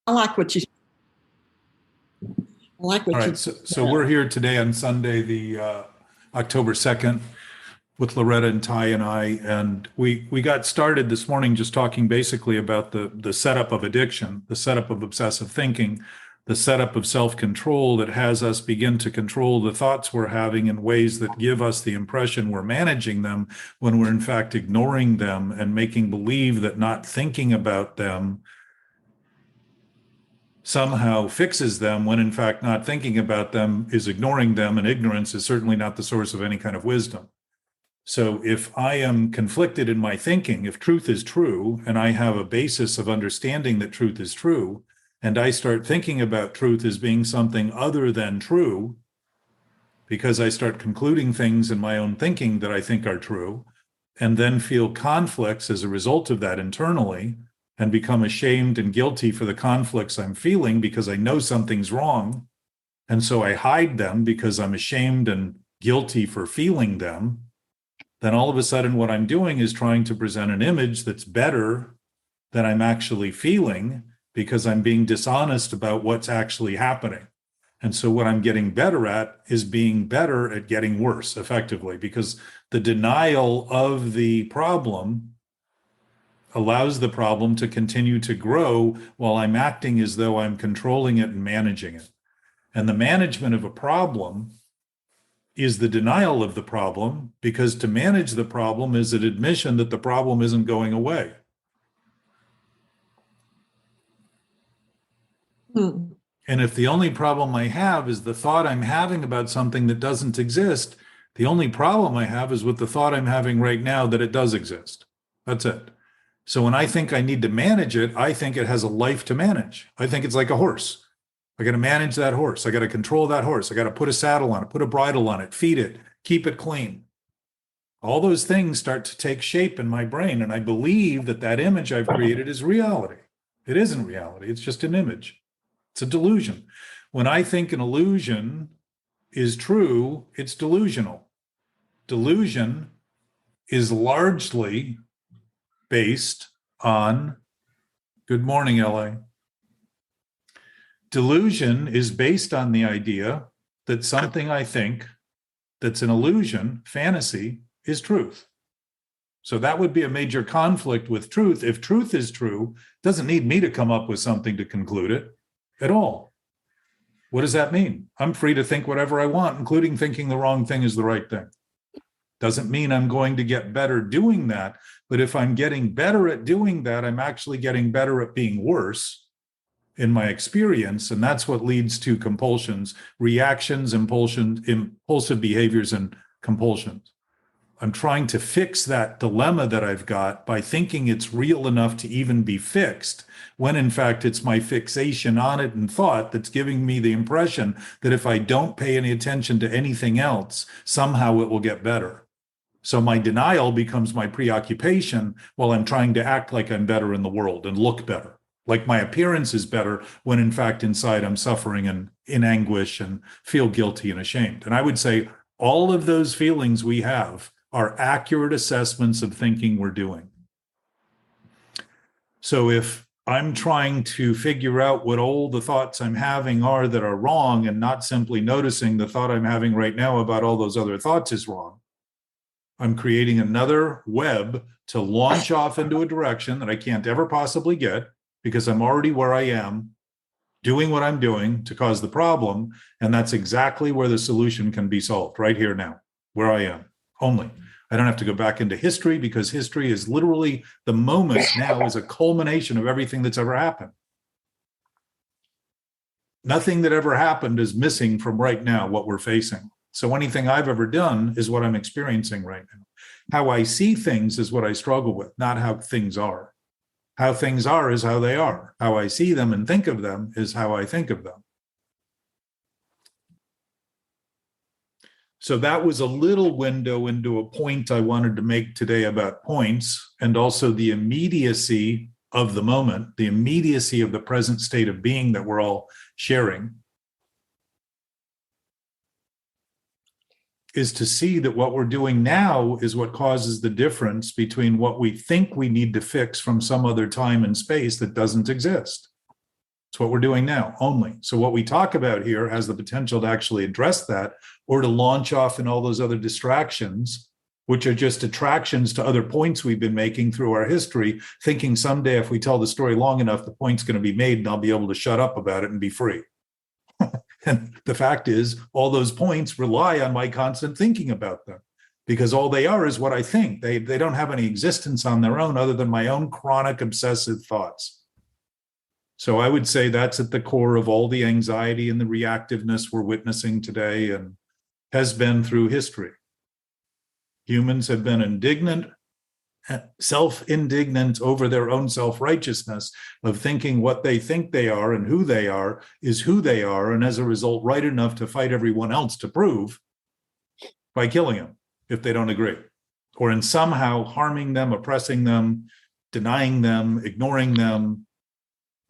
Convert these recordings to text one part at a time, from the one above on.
I like what you. I like what All you. right, so we're here today on Sunday, the October 2nd, with Loretta and Ty and I, and we got started this morning just talking basically about the setup of addiction, the setup of obsessive thinking, the setup of self-control that has us begin to control the thoughts we're having in ways that give us the impression we're managing them when we're in fact ignoring them and making believe that not thinking about them somehow fixes them, when in fact not thinking about them is ignoring them, and ignorance is certainly not the source of any kind of wisdom. So if I am conflicted in my thinking, if truth is true, and I have a basis of understanding that truth is true, and I start thinking about truth as being something other than true, because I start concluding things in my own thinking that I think are true, and then feel conflicts as a result of that internally, and become ashamed and guilty for the conflicts I'm feeling because I know something's wrong, and so I hide them because I'm ashamed and guilty for feeling them, then all of a sudden what I'm doing is trying to present an image that's better than I'm actually feeling, because I'm being dishonest about what's actually happening. And so what I'm getting better at is being better at getting worse, effectively, because the denial of the problem allows the problem to continue to grow while I'm acting as though I'm controlling it and managing it. And the management of a problem is the denial of the problem, because to manage the problem is an admission that the problem isn't going away. Hmm. And if the only problem I have is the thought I'm having about something that doesn't exist, the only problem I have is with the thought I'm having right now that it does exist. That's it. So when I think I need to manage it, I think it has a life to manage. I think it's like a horse. I got to manage that horse. I got to control that horse. I got to put a saddle on it, put a bridle on it, feed it, keep it clean. All those things start to take shape in my brain, and I believe that that image I've created is reality. It isn't reality. It's just an image. It's a delusion. When I think an illusion is true, it's delusional. Delusion is largely based on, good morning, LA. Delusion is based on the idea that something I think that's an illusion, fantasy, is truth. So that would be a major conflict with truth. If truth is true, it doesn't need me to come up with something to conclude it at all. What does that mean? I'm free to think whatever I want, including thinking the wrong thing is the right thing. Doesn't mean I'm going to get better doing that, but if I'm getting better at doing that, I'm actually getting better at being worse in my experience, and that's what leads to compulsions, reactions, impulsive behaviors, and compulsions. I'm trying to fix that dilemma that I've got by thinking it's real enough to even be fixed, when in fact it's my fixation on it and thought that's giving me the impression that if I don't pay any attention to anything else, somehow it will get better. So my denial becomes my preoccupation while I'm trying to act like I'm better in the world and look better, like my appearance is better, when in fact inside I'm suffering and in anguish and feel guilty and ashamed. And I would say all of those feelings we have are accurate assessments of thinking we're doing. So if I'm trying to figure out what all the thoughts I'm having are that are wrong, and not simply noticing the thought I'm having right now about all those other thoughts is wrong, I'm creating another web to launch off into a direction that I can't ever possibly get, because I'm already where I am, doing what I'm doing to cause the problem. And that's exactly where the solution can be solved, right here now, where I am only. I don't have to go back into history, because history is literally the moment now is a culmination of everything that's ever happened. Nothing that ever happened is missing from right now, what we're facing. So anything I've ever done is what I'm experiencing right now. How I see things is what I struggle with, not how things are. How things are is how they are. How I see them and think of them is how I think of them. So that was a little window into a point I wanted to make today about points, and also the immediacy of the moment, the immediacy of the present state of being that we're all sharing, is to see that what we're doing now is what causes the difference between what we think we need to fix from some other time and space that doesn't exist. It's It's what we're doing now only. So what we talk about here has the potential to actually address that, or to launch off in all those other distractions, which are just attractions to other points we've been making through our history, thinking someday if we tell the story long enough, the point's going to be made and I'll be able to shut up about it and be free. And the fact is, all those points rely on my constant thinking about them, because all they are is what I think. They don't have any existence on their own other than my own chronic obsessive thoughts. So I would say that's at the core of all the anxiety and the reactiveness we're witnessing today, and has been through history. Humans have been indignant, self-indignant over their own self-righteousness of thinking what they think they are and who they are is who they are, and as a result, right enough to fight everyone else to prove by killing them if they don't agree, or in somehow harming them, oppressing them, denying them, ignoring them,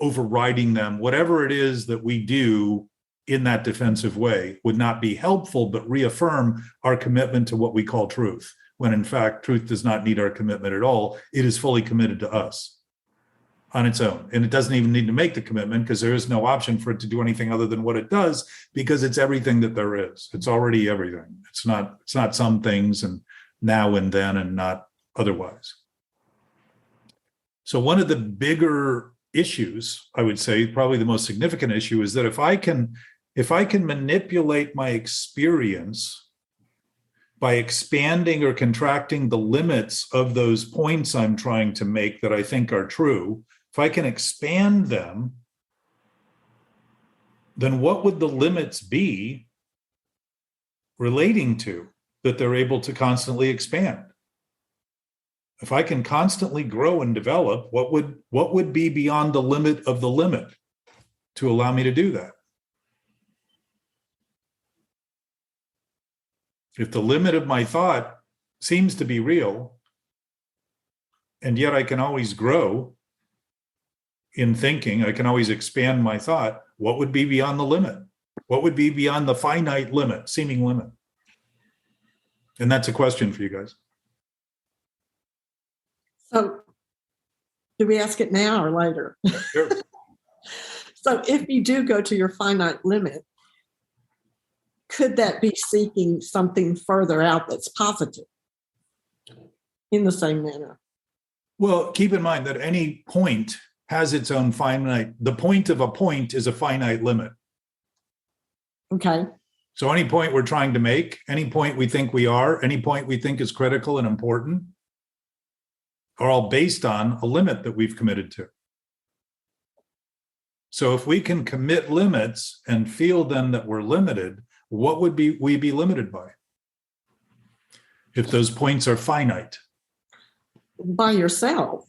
overriding them. Whatever it is that we do in that defensive way would not be helpful, but reaffirm our commitment to what we call truth, when in fact, truth does not need our commitment at all. It is fully committed to us on its own. And it doesn't even need to make the commitment, because there is no option for it to do anything other than what it does, because it's everything that there is. It's already everything. It's not some things and now and then and not otherwise. So one of the bigger issues, I would say, probably the most significant issue, is that if I can manipulate my experience by expanding or contracting the limits of those points I'm trying to make that I think are true, if I can expand them, then what would the limits be relating to that they're able to constantly expand? If I can constantly grow and develop, what would be beyond the limit of the limit to allow me to do that? If the limit of my thought seems to be real, and yet I can always grow in thinking, I can always expand my thought, what would be beyond the limit? What would be beyond the finite limit, seeming limit? And that's a question for you guys. So do we ask it now or later? Sure. So if you do go to your finite limit, could that be seeking something further out that's positive in the same manner? Well, keep in mind that any point has its own finite. The point of a point is a finite limit. Okay. So any point we're trying to make, any point we think we are, any point we think is critical and important, are all based on a limit that we've committed to. So if we can commit limits and feel then that we're limited, what would we be limited by? If those points are finite. By yourself.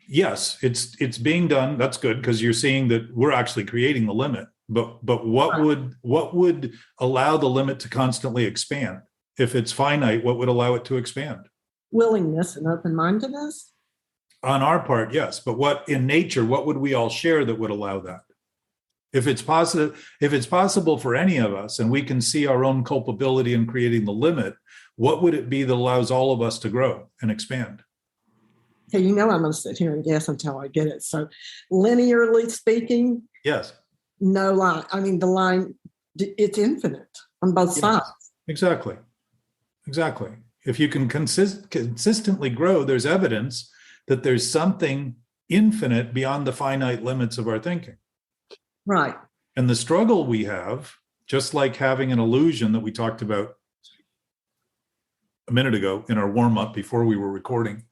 Yes, it's being done. That's good, because you're seeing that we're actually creating the limit. But what would allow the limit to constantly expand? If it's finite, what would allow it to expand? Willingness and open-mindedness? On our part, yes. But what in nature, what would we all share that would allow that? If it's possible for any of us, and we can see our own culpability in creating the limit, what would it be that allows all of us to grow and expand? Okay, I'm going to sit here and guess until I get it. So linearly speaking, Yes. No line. I mean, the line, it's infinite on both sides. Exactly. If you can consistently grow, there's evidence that there's something infinite beyond the finite limits of our thinking. Right. And the struggle we have, just like having an illusion that we talked about a minute ago in our warm-up before we were recording,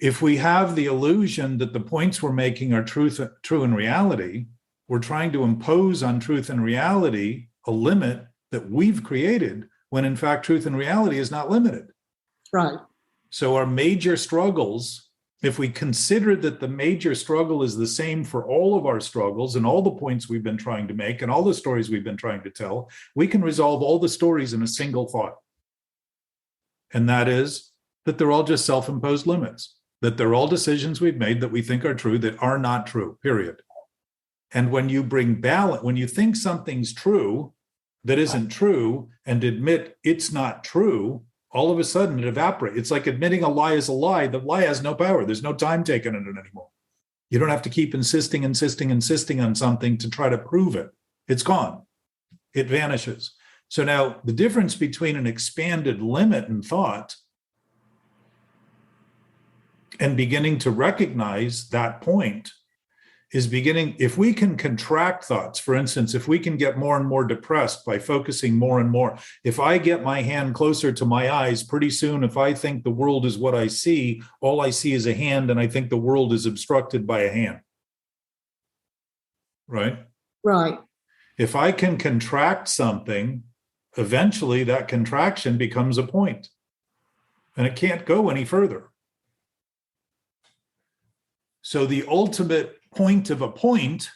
if we have the illusion that the points we're making are true in reality, we're trying to impose on truth and reality a limit that we've created, when in fact truth and reality is not limited. Right. So our major struggles, if we consider that the major struggle is the same for all of our struggles and all the points we've been trying to make and all the stories we've been trying to tell, we can resolve all the stories in a single thought. And that is that they're all just self-imposed limits, that they're all decisions we've made that we think are true that are not true, period. And when you bring balance, when you think something's true that isn't true and admit it's not true, all of a sudden it evaporates. It's like admitting a lie is a lie. The lie has no power. There's no time taken in it anymore. You don't have to keep insisting on something to try to prove it. It's gone. It vanishes. So now the difference between an expanded limit in thought and beginning to recognize that point is beginning, if we can contract thoughts, for instance, if we can get more and more depressed by focusing more and more, if I get my hand closer to my eyes, pretty soon, if I think the world is what I see, all I see is a hand, and I think the world is obstructed by a hand. Right? Right. If I can contract something, eventually that contraction becomes a point, and it can't go any further. So the ultimate point of a point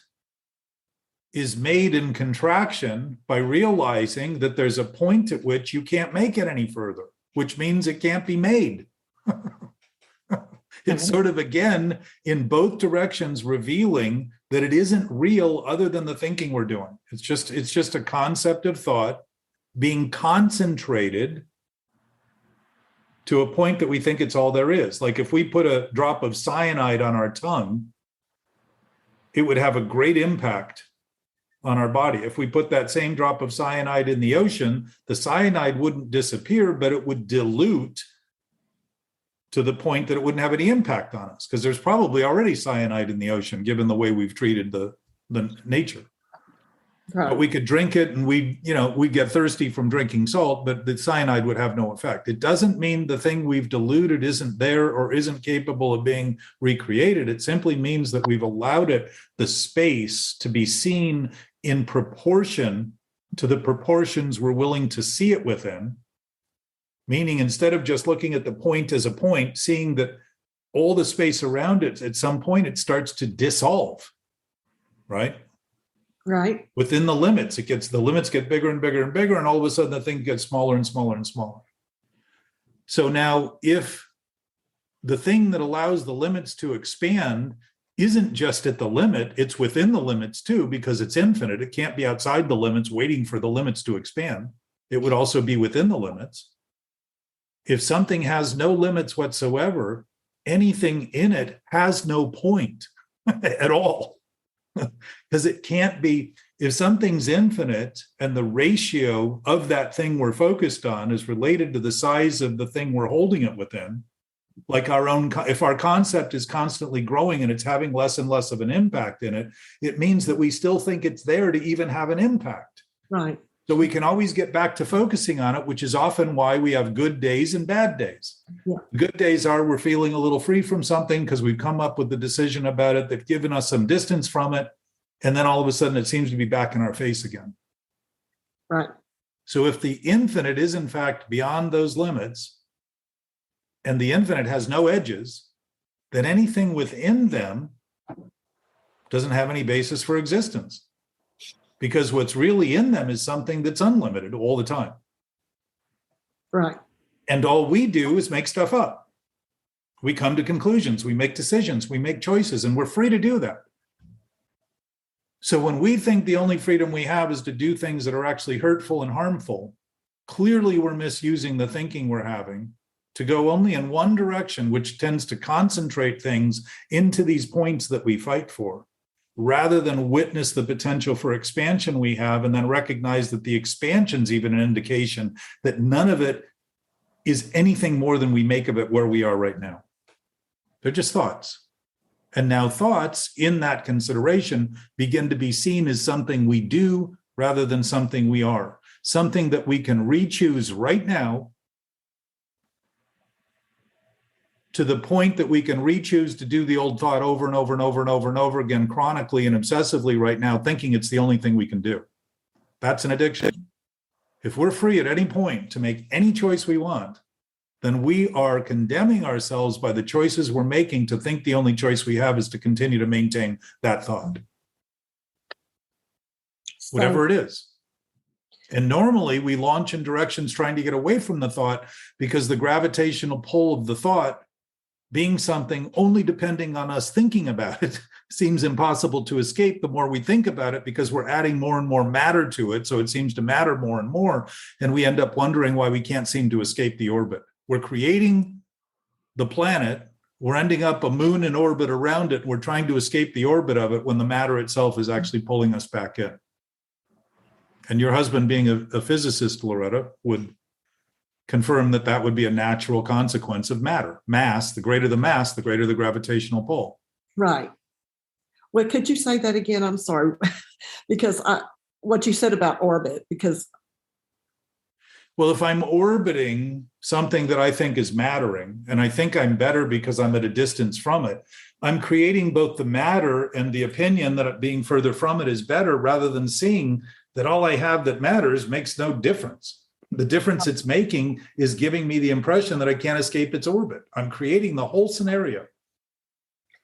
is made in contraction by realizing that there's a point at which you can't make it any further, which means it can't be made. It's sort of, again, in both directions, revealing that it isn't real other than the thinking we're doing. It's just a concept of thought being concentrated to a point that we think it's all there is. Like if we put a drop of cyanide on our tongue, it would have a great impact on our body. If we put that same drop of cyanide in the ocean, the cyanide wouldn't disappear, but it would dilute to the point that it wouldn't have any impact on us, because there's probably already cyanide in the ocean, given the way we've treated the nature. Right. But we could drink it, and we'd get thirsty from drinking salt, but the cyanide would have no effect. It doesn't mean the thing we've diluted isn't there or isn't capable of being recreated. It simply means that we've allowed it the space to be seen in proportion to the proportions we're willing to see it within. Meaning, instead of just looking at the point as a point, seeing that all the space around it, at some point, it starts to dissolve, right? Right. Within the limits, the limits get bigger and bigger and bigger, and all of a sudden the thing gets smaller and smaller and smaller. So now, if the thing that allows the limits to expand isn't just at the limit, it's within the limits too, because it's infinite. It can't be outside the limits waiting for the limits to expand. It would also be within the limits. If something has no limits whatsoever, anything in it has no point at all. Because it can't be, if something's infinite and the ratio of that thing we're focused on is related to the size of the thing we're holding it within, like if our concept is constantly growing and it's having less and less of an impact in it, it means that we still think it's there to even have an impact. Right. So we can always get back to focusing on it, which is often why we have good days and bad days. Yeah. Good days are we're feeling a little free from something because we've come up with the decision about it that's given us some distance from it. And then all of a sudden it seems to be back in our face again. Right. So if the infinite is in fact beyond those limits, and the infinite has no edges, then anything within them doesn't have any basis for existence. Because what's really in them is something that's unlimited all the time. Right. And all we do is make stuff up. We come to conclusions, we make decisions, we make choices, and we're free to do that. So when we think the only freedom we have is to do things that are actually hurtful and harmful, clearly we're misusing the thinking we're having to go only in one direction, which tends to concentrate things into these points that we fight for, rather than witness the potential for expansion we have and then recognize that the expansion's even an indication that none of it is anything more than we make of it where we are right now. They're just thoughts. And now thoughts in that consideration begin to be seen as something we do rather than something we are, something that we can re-choose right now, to the point that we can re-choose to do the old thought over and over and over and over and over again, chronically and obsessively right now, thinking it's the only thing we can do. That's an addiction. If we're free at any point to make any choice we want, then we are condemning ourselves by the choices we're making to think the only choice we have is to continue to maintain that thought, whatever it is. And normally we launch in directions trying to get away from the thought because the gravitational pull of the thought being something only depending on us thinking about it seems impossible to escape the more we think about it, because we're adding more and more matter to it. So it seems to matter more and more. And we end up wondering why we can't seem to escape the orbit. We're creating the planet We're ending up a moon in orbit around it. And we're trying to escape the orbit of it when the matter itself is actually pulling us back in. And your husband, being a physicist, Loretta, would confirm that that would be a natural consequence of matter. Mass, the greater the mass, the greater the gravitational pull. Right. Well, could you say that again? I'm sorry. Because what you said about orbit, because. Well, if I'm orbiting something that I think is mattering, and I think I'm better because I'm at a distance from it, I'm creating both the matter and the opinion that being further from it is better, rather than seeing that all I have that matters makes no difference. The difference it's making is giving me the impression that I can't escape its orbit. I'm creating the whole scenario.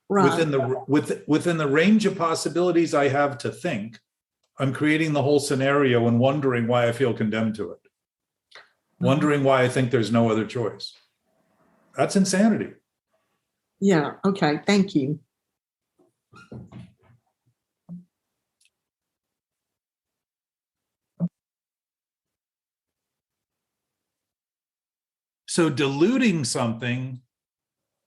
Right. Within the range of possibilities I have to think, I'm creating the whole scenario and wondering why I feel condemned to it. Wondering why I think there's no other choice. That's insanity. Yeah, okay, thank you. So diluting something,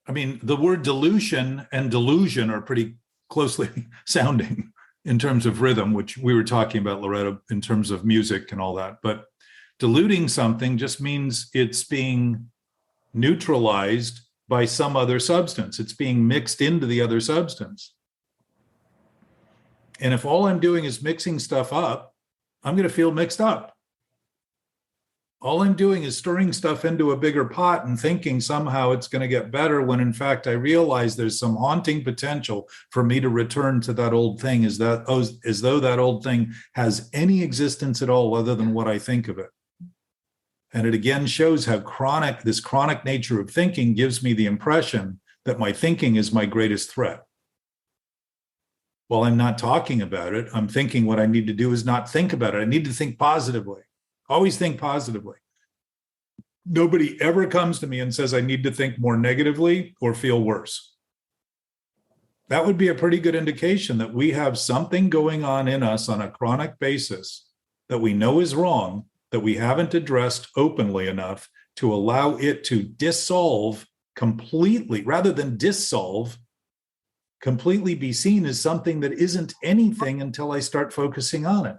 I mean, the word dilution and delusion are pretty closely sounding in terms of rhythm, which we were talking about, Loretta, in terms of music and all that. But diluting something just means it's being neutralized by some other substance. It's being mixed into the other substance. And if all I'm doing is mixing stuff up, I'm going to feel mixed up. All I'm doing is stirring stuff into a bigger pot and thinking somehow it's going to get better, when in fact I realize there's some haunting potential for me to return to that old thing, as though that old thing has any existence at all other than what I think of it. And it again shows how this chronic nature of thinking gives me the impression that my thinking is my greatest threat. While I'm not talking about it, I'm thinking what I need to do is not think about it. I need to think positively. Always think positively. Nobody ever comes to me and says I need to think more negatively or feel worse. That would be a pretty good indication that we have something going on in us on a chronic basis that we know is wrong, that we haven't addressed openly enough to allow it to dissolve completely, rather than dissolve, completely be seen as something that isn't anything until I start focusing on it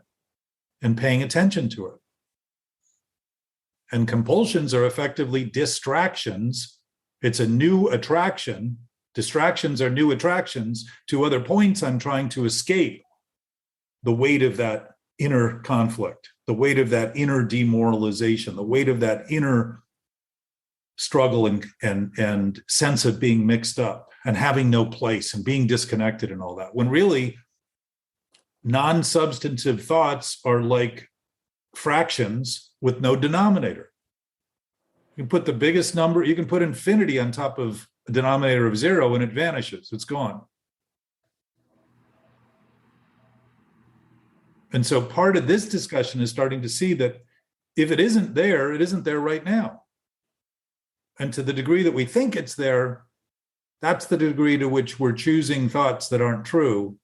and paying attention to it. And compulsions are effectively distractions. It's a new attraction. Distractions are new attractions to other points I'm trying to escape the weight of that inner conflict, the weight of that inner demoralization, the weight of that inner struggle and sense of being mixed up and having no place and being disconnected and all that. When really, non-substantive thoughts are like fractions with no denominator. You can put the biggest number, you can put infinity on top of a denominator of 0 and it vanishes, it's gone. And so part of this discussion is starting to see that if it isn't there, it isn't there right now. And to the degree that we think it's there, that's the degree to which we're choosing thoughts that aren't true.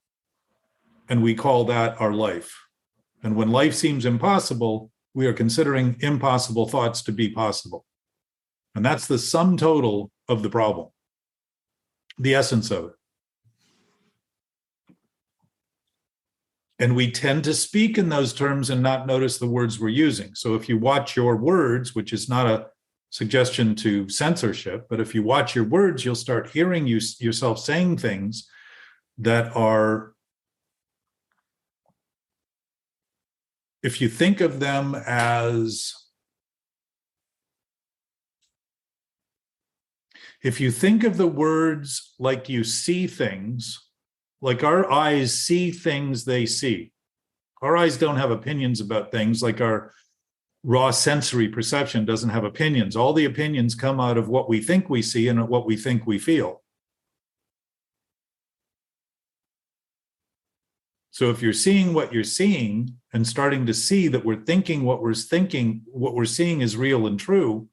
And we call that our life. And when life seems impossible, we are considering impossible thoughts to be possible. And that's the sum total of the problem, the essence of it. And we tend to speak in those terms and not notice the words we're using. So if you watch your words, which is not a suggestion to censorship, but if you watch your words, you'll start hearing yourself saying things that are, if you think of them as, if you think of the words like you see things, like our eyes see things they see. Our eyes don't have opinions about things, like our raw sensory perception doesn't have opinions. All the opinions come out of what we think we see and what we think we feel. So if you're seeing what you're seeing and starting to see that we're thinking what we're thinking, what we're seeing is real and true,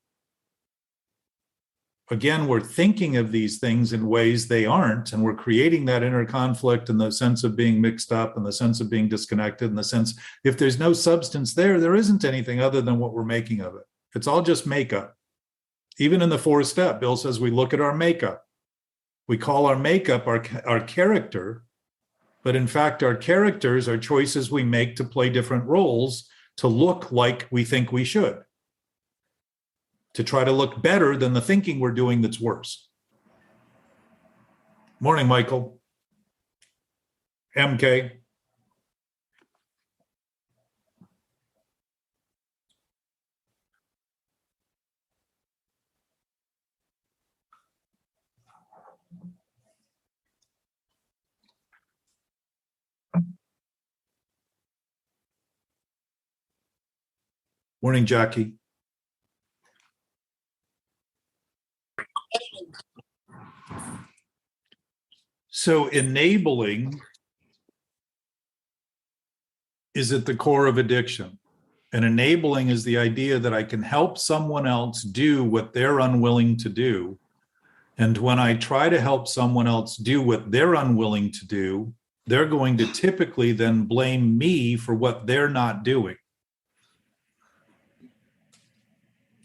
again, we're thinking of these things in ways they aren't, and we're creating that inner conflict and the sense of being mixed up and the sense of being disconnected and the sense, if there's no substance there, there isn't anything other than what we're making of it. It's all just makeup. Even in the 4th step, Bill says we look at our makeup. We call our makeup our character, but in fact, our characters are choices we make to play different roles to look like we think we should, to try to look better than the thinking we're doing that's worse. Morning, Michael. MK. Morning, Jackie. So enabling is at the core of addiction. And enabling is the idea that I can help someone else do what they're unwilling to do. And when I try to help someone else do what they're unwilling to do, they're going to typically then blame me for what they're not doing.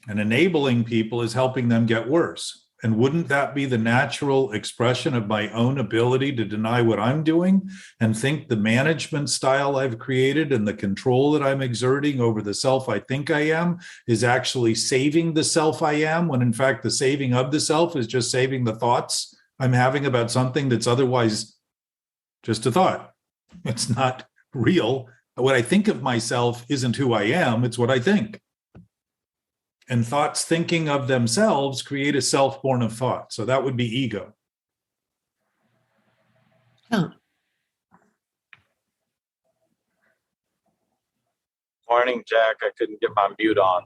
And enabling people is helping them get worse. And wouldn't that be the natural expression of my own ability to deny what I'm doing and think the management style I've created and the control that I'm exerting over the self I think I am is actually saving the self I am, when in fact the saving of the self is just saving the thoughts I'm having about something that's otherwise just a thought. It's not real. What I think of myself isn't who I am, it's what I think. And thoughts thinking of themselves create a self born of thought. So that would be ego. Huh. Morning, Jack. I couldn't get my mute on.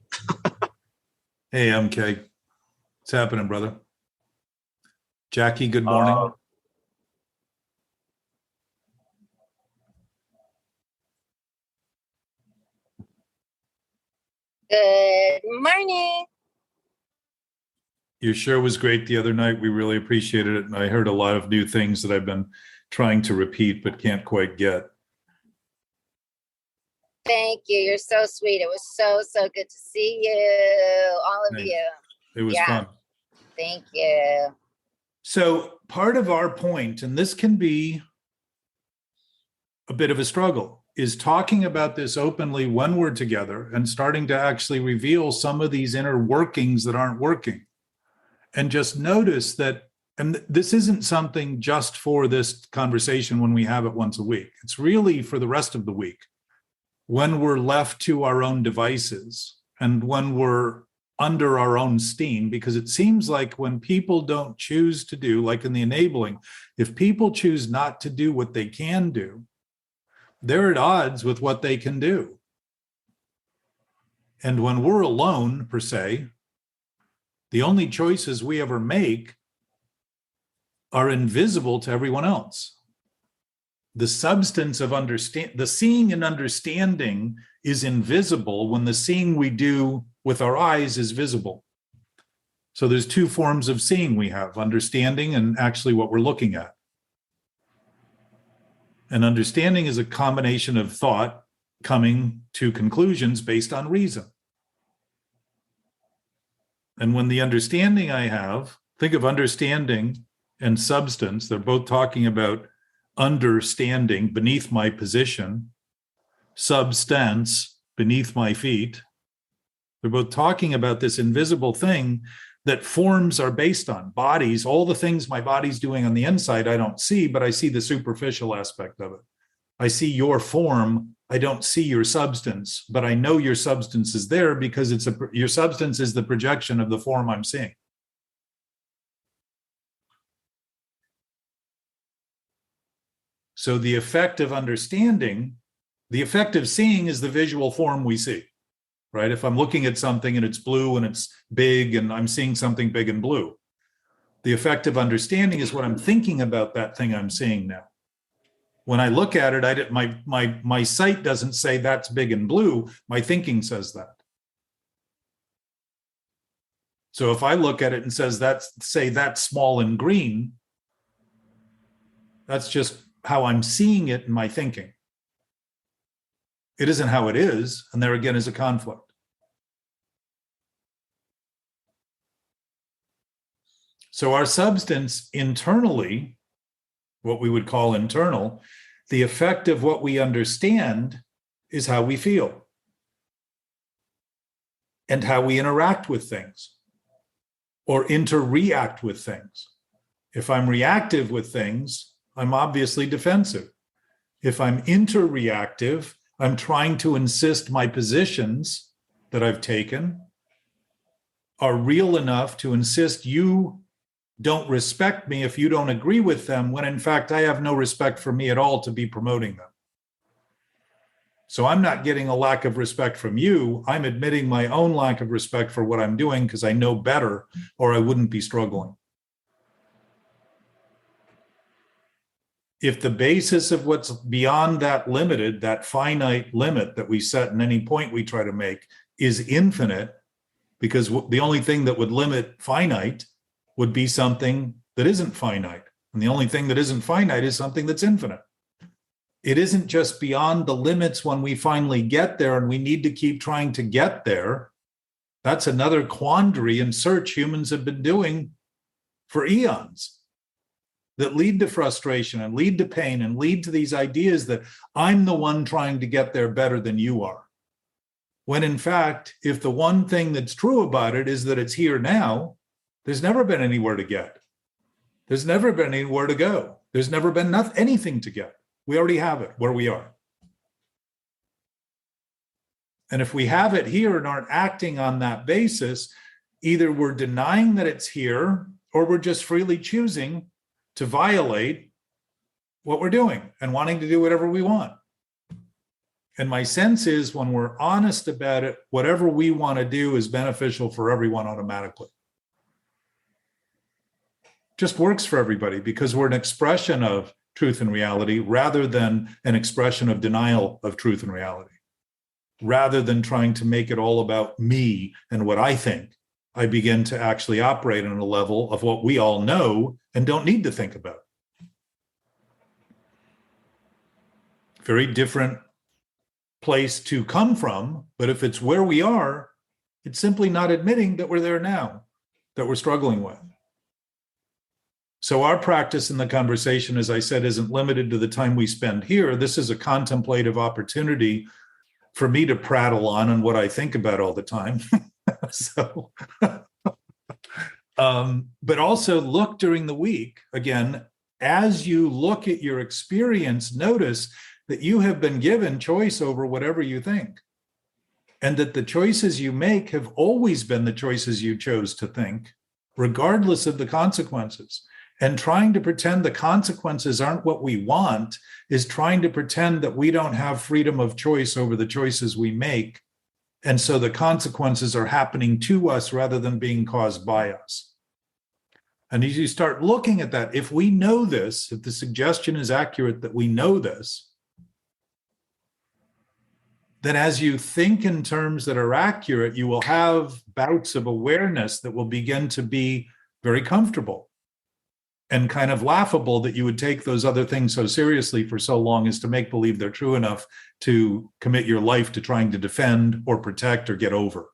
Hey, MK. What's happening, brother? Jackie, good morning. Good morning. Your show was great the other night. We really appreciated it. And I heard a lot of new things that I've been trying to repeat but can't quite get. Thank you. You're so sweet. It was so good to see you, all of Thanks. you. It was Yeah. fun. Thank you. So part of our point, and this can be a bit of a struggle, is talking about this openly when we're together and starting to actually reveal some of these inner workings that aren't working. And just notice that, and this isn't something just for this conversation when we have it once a week. It's really for the rest of the week, when we're left to our own devices and when we're under our own steam, because it seems like when people don't choose to do, like in the enabling, if people choose not to do what they can do, they're at odds with what they can do. And when we're alone, per se, the only choices we ever make are invisible to everyone else. The substance of the seeing and understanding is invisible when the seeing we do with our eyes is visible. So there's two forms of seeing we have: understanding and actually what we're looking at. And understanding is a combination of thought coming to conclusions based on reason. And when the understanding I have, think of understanding and substance, they're both talking about understanding beneath my position, substance beneath my feet. They're both talking about this invisible thing that forms are based on. Bodies, all the things my body's doing on the inside, I don't see, but I see the superficial aspect of it. I see your form, I don't see your substance, but I know your substance is there because your substance is the projection of the form I'm seeing. So the effect of understanding, the effect of seeing is the visual form we see. Right? If I'm looking at something and it's blue and it's big and I'm seeing something big and blue, the effect of understanding is what I'm thinking about that thing I'm seeing now. When I look at it, my sight doesn't say that's big and blue. My thinking says that. So if I look at it and say that's small and green, that's just how I'm seeing it in my thinking. It isn't how it is, and there again is a conflict. So our substance internally, what we would call internal, the effect of what we understand is how we feel and how we interact with things or interreact with things. If I'm reactive with things, I'm obviously defensive. If I'm interreactive, I'm trying to insist my positions that I've taken are real enough to insist you don't respect me if you don't agree with them, when in fact I have no respect for me at all to be promoting them. So I'm not getting a lack of respect from you. I'm admitting my own lack of respect for what I'm doing because I know better, or I wouldn't be struggling. If the basis of what's beyond that limited, that finite limit that we set in any point we try to make is infinite, because the only thing that would limit finite would be something that isn't finite. And the only thing that isn't finite is something that's infinite. It isn't just beyond the limits when we finally get there and we need to keep trying to get there. That's another quandary and search humans have been doing for eons that lead to frustration and lead to pain and lead to these ideas that I'm the one trying to get there better than you are. When in fact, if the one thing that's true about it is that it's here now, there's never been anywhere to get. There's never been anywhere to go. There's never been anything to get. We already have it where we are. And if we have it here and aren't acting on that basis, either we're denying that it's here, or we're just freely choosing to violate what we're doing and wanting to do whatever we want. And my sense is when we're honest about it, whatever we want to do is beneficial for everyone automatically. Just works for everybody because we're an expression of truth and reality rather than an expression of denial of truth and reality. Rather than trying to make it all about me and what I think, I begin to actually operate on a level of what we all know and don't need to think about. Very different place to come from, but if it's where we are, it's simply not admitting that we're there now, that we're struggling with. So our practice in the conversation, as I said, isn't limited to the time we spend here. This is a contemplative opportunity for me to prattle on what I think about all the time. So, but also look during the week, again, as you look at your experience, notice that you have been given choice over whatever you think. And that the choices you make have always been the choices you chose to think, regardless of the consequences. And trying to pretend the consequences aren't what we want is trying to pretend that we don't have freedom of choice over the choices we make. And so the consequences are happening to us rather than being caused by us. And as you start looking at that, if we know this, if the suggestion is accurate that we know this, then as you think in terms that are accurate, you will have bouts of awareness that will begin to be very comfortable and kind of laughable that you would take those other things so seriously for so long as to make believe they're true enough to commit your life to trying to defend or protect or get over.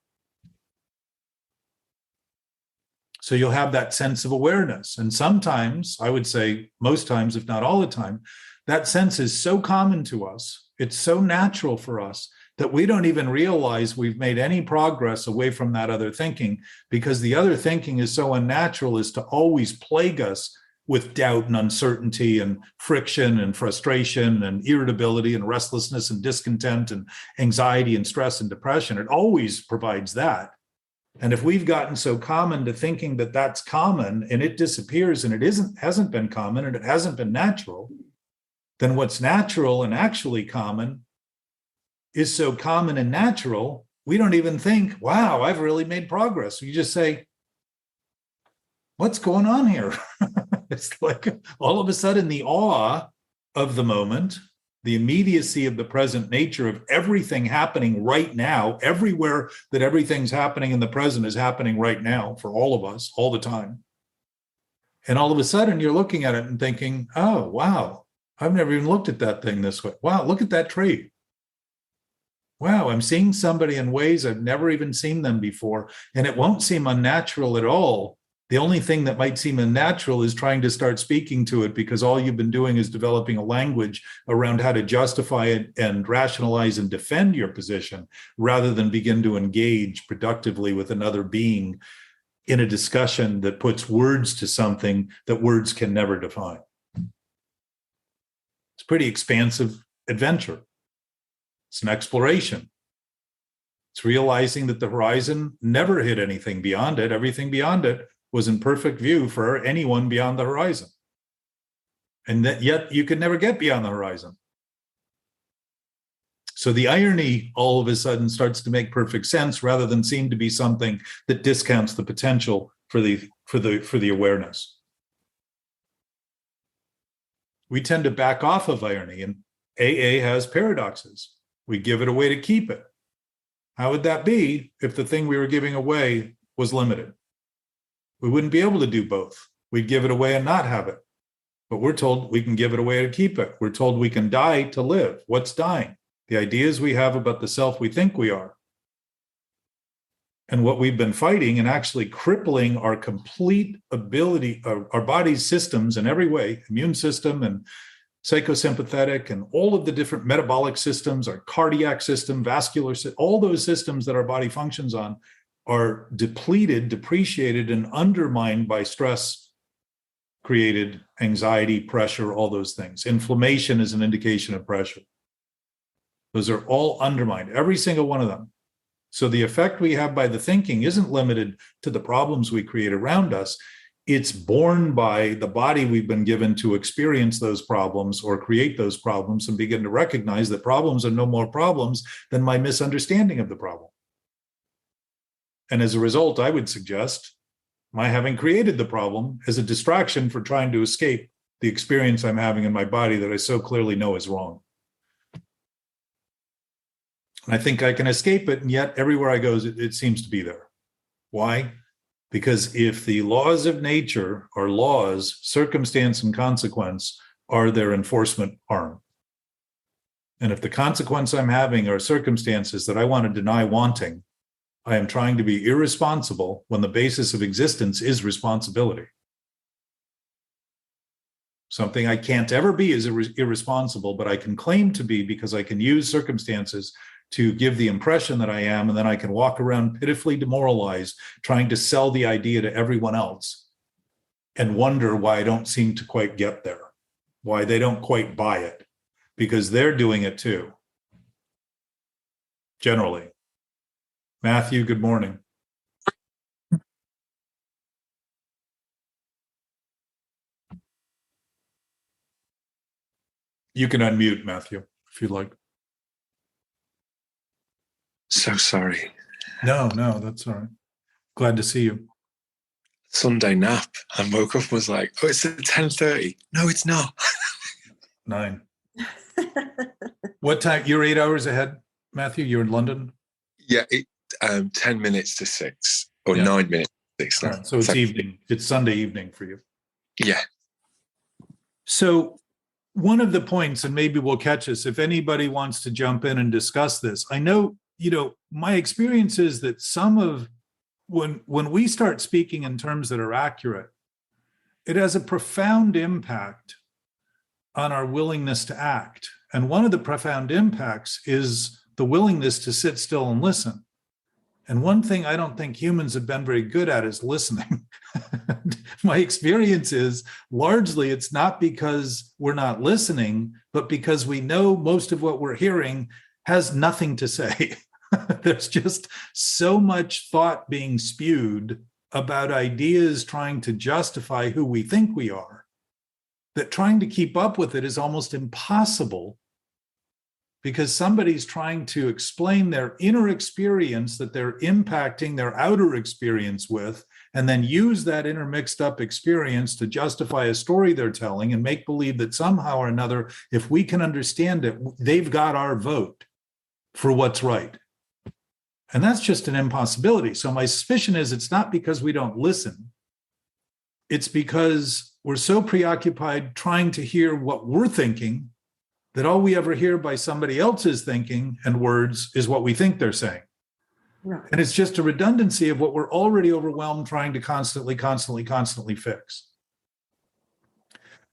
So you'll have that sense of awareness. And sometimes, I would say most times, if not all the time, that sense is so common to us, it's so natural for us that we don't even realize we've made any progress away from that other thinking, because the other thinking is so unnatural as to always plague us with doubt and uncertainty and friction and frustration and irritability and restlessness and discontent and anxiety and stress and depression. It always provides that. And if we've gotten so common to thinking that that's common and it disappears and it hasn't been common and it hasn't been natural, then what's natural and actually common is so common and natural, we don't even think, wow, I've really made progress. You just say, what's going on here? It's like all of a sudden the awe of the moment, the immediacy of the present nature of everything happening right now, everywhere that everything's happening in the present is happening right now for all of us, all the time. And all of a sudden you're looking at it and thinking, oh, wow, I've never even looked at that thing this way. Wow, look at that tree. Wow, I'm seeing somebody in ways I've never even seen them before. And it won't seem unnatural at all The only thing that might seem unnatural is trying to start speaking to it, because all you've been doing is developing a language around how to justify it and rationalize and defend your position, rather than begin to engage productively with another being in a discussion that puts words to something that words can never define. It's a pretty expansive adventure. It's an exploration. It's realizing that the horizon never hit anything beyond it. Everything beyond it was in perfect view for anyone beyond the horizon. And that yet you could never get beyond the horizon. So the irony all of a sudden starts to make perfect sense, rather than seem to be something that discounts the potential for the awareness. We tend to back off of irony, and AA has paradoxes. We give it away to keep it. How would that be if the thing we were giving away was limited? We wouldn't be able to do both. We'd give it away and not have it. But we're told we can give it away to keep it. We're told we can die to live. What's dying? The ideas we have about the self we think we are. And what we've been fighting and actually crippling our complete ability, our body's systems in every way, immune system and psychosympathetic and all of the different metabolic systems, our cardiac system, vascular system, all those systems that our body functions on are depleted, depreciated, and undermined by stress created anxiety, pressure, all those things. Inflammation is an indication of pressure. Those are all undermined, every single one of them. So the effect we have by the thinking isn't limited to the problems we create around us. It's borne by the body we've been given to experience those problems or create those problems, and begin to recognize that problems are no more problems than my misunderstanding of the problem. And as a result, I would suggest my having created the problem as a distraction for trying to escape the experience I'm having in my body that I so clearly know is wrong. And I think I can escape it, and yet everywhere I go, it seems to be there. Why? Because if the laws of nature are laws, circumstance and consequence are their enforcement arm. And if the consequence I'm having are circumstances that I want to deny wanting, I am trying to be irresponsible when the basis of existence is responsibility. Something I can't ever be is irresponsible, but I can claim to be because I can use circumstances to give the impression that I am, and then I can walk around pitifully demoralized, trying to sell the idea to everyone else and wonder why I don't seem to quite get there, why they don't quite buy it, because they're doing it too, generally. Matthew, good morning. You can unmute, Matthew, if you'd like. So sorry. No, that's all right. Glad to see you. Sunday nap. I woke up and was like, oh, it's at 10:30. No, it's not. 9. What time? You're 8 hours ahead, Matthew? You're in London? Yeah, 10 minutes to 6 or Yeah. 9 minutes to 6. Right, so it's evening. It's Sunday evening for you. Yeah. So one of the points, and maybe we'll catch us, if anybody wants to jump in and discuss this, I know, my experience is that when we start speaking in terms that are accurate, it has a profound impact on our willingness to act. And one of the profound impacts is the willingness to sit still and listen. And one thing I don't think humans have been very good at is listening. My experience is largely it's not because we're not listening, but because we know most of what we're hearing has nothing to say. There's just so much thought being spewed about ideas trying to justify who we think we are, that trying to keep up with it is almost impossible, because somebody's trying to explain their inner experience that they're impacting their outer experience with, and then use that inner mixed up experience to justify a story they're telling and make believe that somehow or another, if we can understand it, they've got our vote for what's right. And that's just an impossibility. So my suspicion is it's not because we don't listen. It's because we're so preoccupied trying to hear what we're thinking that all we ever hear by somebody else's thinking and words is what we think they're saying. Right. And it's just a redundancy of what we're already overwhelmed trying to constantly fix.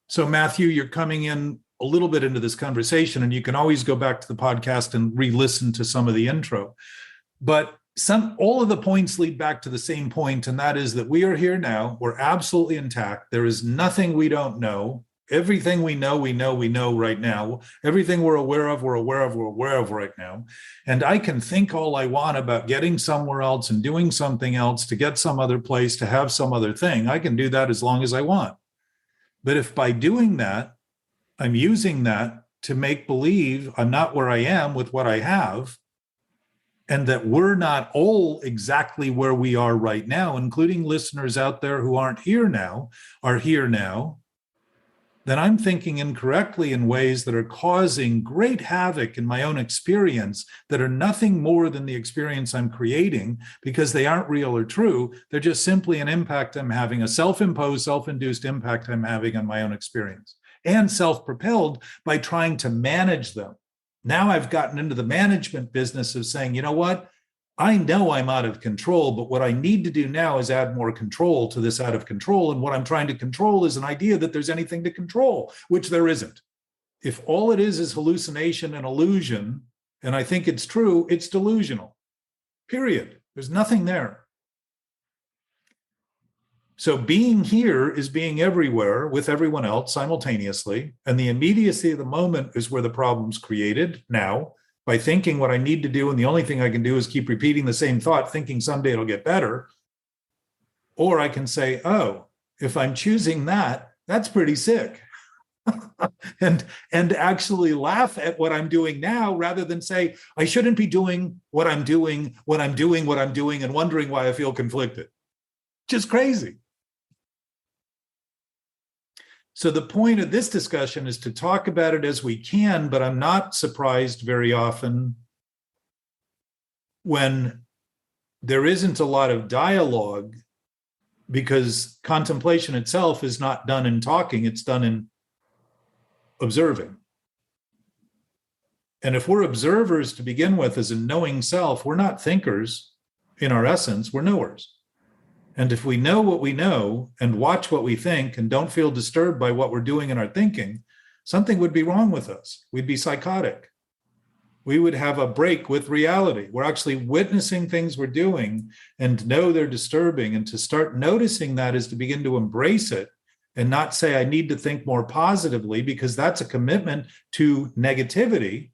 So Matthew, you're coming in a little bit into this conversation, and you can always go back to the podcast and re-listen to some of the intro. But all of the points lead back to the same point, and that is that we are here now. We're absolutely intact. There is nothing we don't know. Everything we know right now. Everything we're aware of right now. And I can think all I want about getting somewhere else and doing something else to get some other place, to have some other thing. I can do that as long as I want. But if by doing that, I'm using that to make believe I'm not where I am with what I have, and that we're not all exactly where we are right now, including listeners out there who aren't here now, are here now, then I'm thinking incorrectly in ways that are causing great havoc in my own experience that are nothing more than the experience I'm creating, because they aren't real or true. They're just simply an impact I'm having, a self-imposed, self-induced impact I'm having on my own experience, and self-propelled by trying to manage them. Now I've gotten into the management business of saying, you know what? I know I'm out of control, but what I need to do now is add more control to this out of control. And what I'm trying to control is an idea that there's anything to control, which there isn't. If all it is hallucination and illusion, and I think it's true, it's delusional, period. There's nothing there. So being here is being everywhere with everyone else simultaneously. And the immediacy of the moment is where the problem's created now, by thinking what I need to do, and the only thing I can do is keep repeating the same thought, thinking someday it'll get better. Or I can say, oh, if I'm choosing that, that's pretty sick. and actually laugh at what I'm doing now, rather than say, I shouldn't be doing what I'm doing, and wondering why I feel conflicted. Just crazy. So the point of this discussion is to talk about it as we can, but I'm not surprised very often when there isn't a lot of dialogue, because contemplation itself is not done in talking, it's done in observing. And if we're observers to begin with as a knowing self, we're not thinkers in our essence, we're knowers. And if we know what we know and watch what we think and don't feel disturbed by what we're doing in our thinking, something would be wrong with us. We'd be psychotic. We would have a break with reality. We're actually witnessing things we're doing and know they're disturbing. And to start noticing that is to begin to embrace it and not say, I need to think more positively, because that's a commitment to negativity,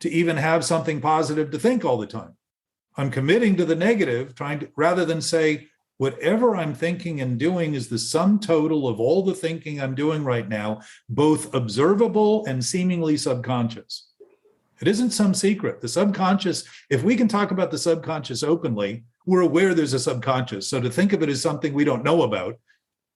to even have something positive to think all the time. I'm committing to the negative, rather than say, whatever I'm thinking and doing is the sum total of all the thinking I'm doing right now, both observable and seemingly subconscious. It isn't some secret. The subconscious, if we can talk about the subconscious openly, we're aware there's a subconscious. So to think of it as something we don't know about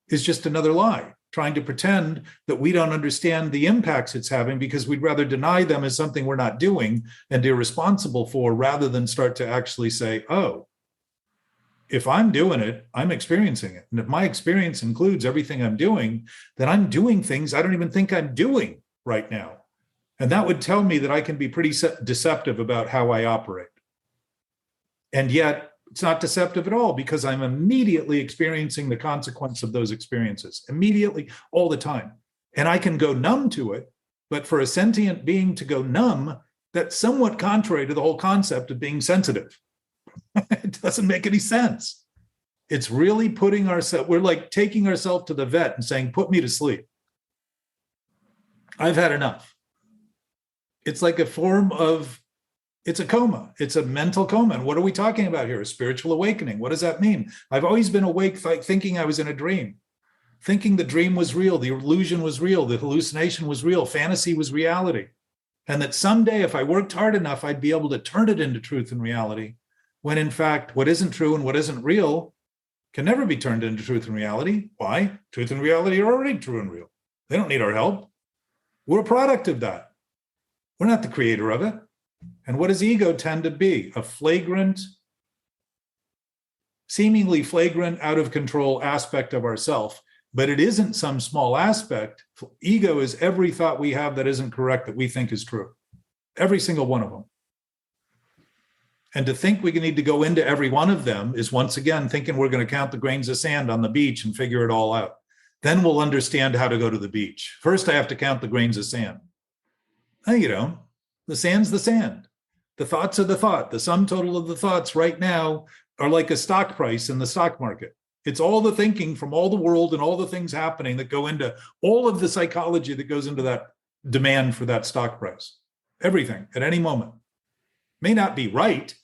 is just another lie, trying to pretend that we don't understand the impacts it's having, because we'd rather deny them as something we're not doing and irresponsible for, rather than start to actually say, oh, if I'm doing it, I'm experiencing it. And if my experience includes everything I'm doing, then I'm doing things I don't even think I'm doing right now. And that would tell me that I can be pretty deceptive about how I operate. And yet it's not deceptive at all, because I'm immediately experiencing the consequence of those experiences, immediately, all the time. And I can go numb to it, but for a sentient being to go numb, that's somewhat contrary to the whole concept of being sensitive. It doesn't make any sense. It's really we're like taking ourselves to the vet and saying, put me to sleep. I've had enough. It's like a form of, it's a coma. It's a mental coma. And what are we talking about here? A spiritual awakening. What does that mean? I've always been awake, thinking I was in a dream, thinking the dream was real, the illusion was real, the hallucination was real, fantasy was reality. And that someday, if I worked hard enough, I'd be able to turn it into truth and reality. When in fact, what isn't true and what isn't real can never be turned into truth and reality. Why? Truth and reality are already true and real. They don't need our help. We're a product of that. We're not the creator of it. And what does ego tend to be? A flagrant, seemingly flagrant, out of control aspect of ourself. But it isn't some small aspect. Ego is every thought we have that isn't correct that we think is true. Every single one of them. And to think we need to go into every one of them is once again thinking we're going to count the grains of sand on the beach and figure it all out. Then we'll understand how to go to the beach. First, I have to count the grains of sand. No, you don't. The sand's the sand. The thoughts are the thought. The sum total of the thoughts right now are like a stock price in the stock market. It's all the thinking from all the world and all the things happening that go into all of the psychology that goes into that demand for that stock price. Everything at any moment. May not be right,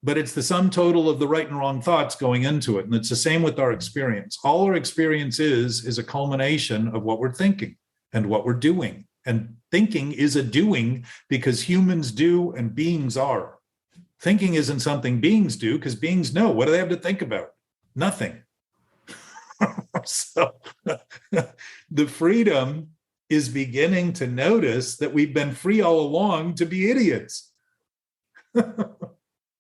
but it's the sum total of the right and wrong thoughts going into it. And it's the same with our experience. All our experience is a culmination of what we're thinking and what we're doing. And thinking is a doing because humans do and beings are. Thinking isn't something beings do because beings know. What do they have to think about? Nothing. So the freedom is beginning to notice that we've been free all along to be idiots.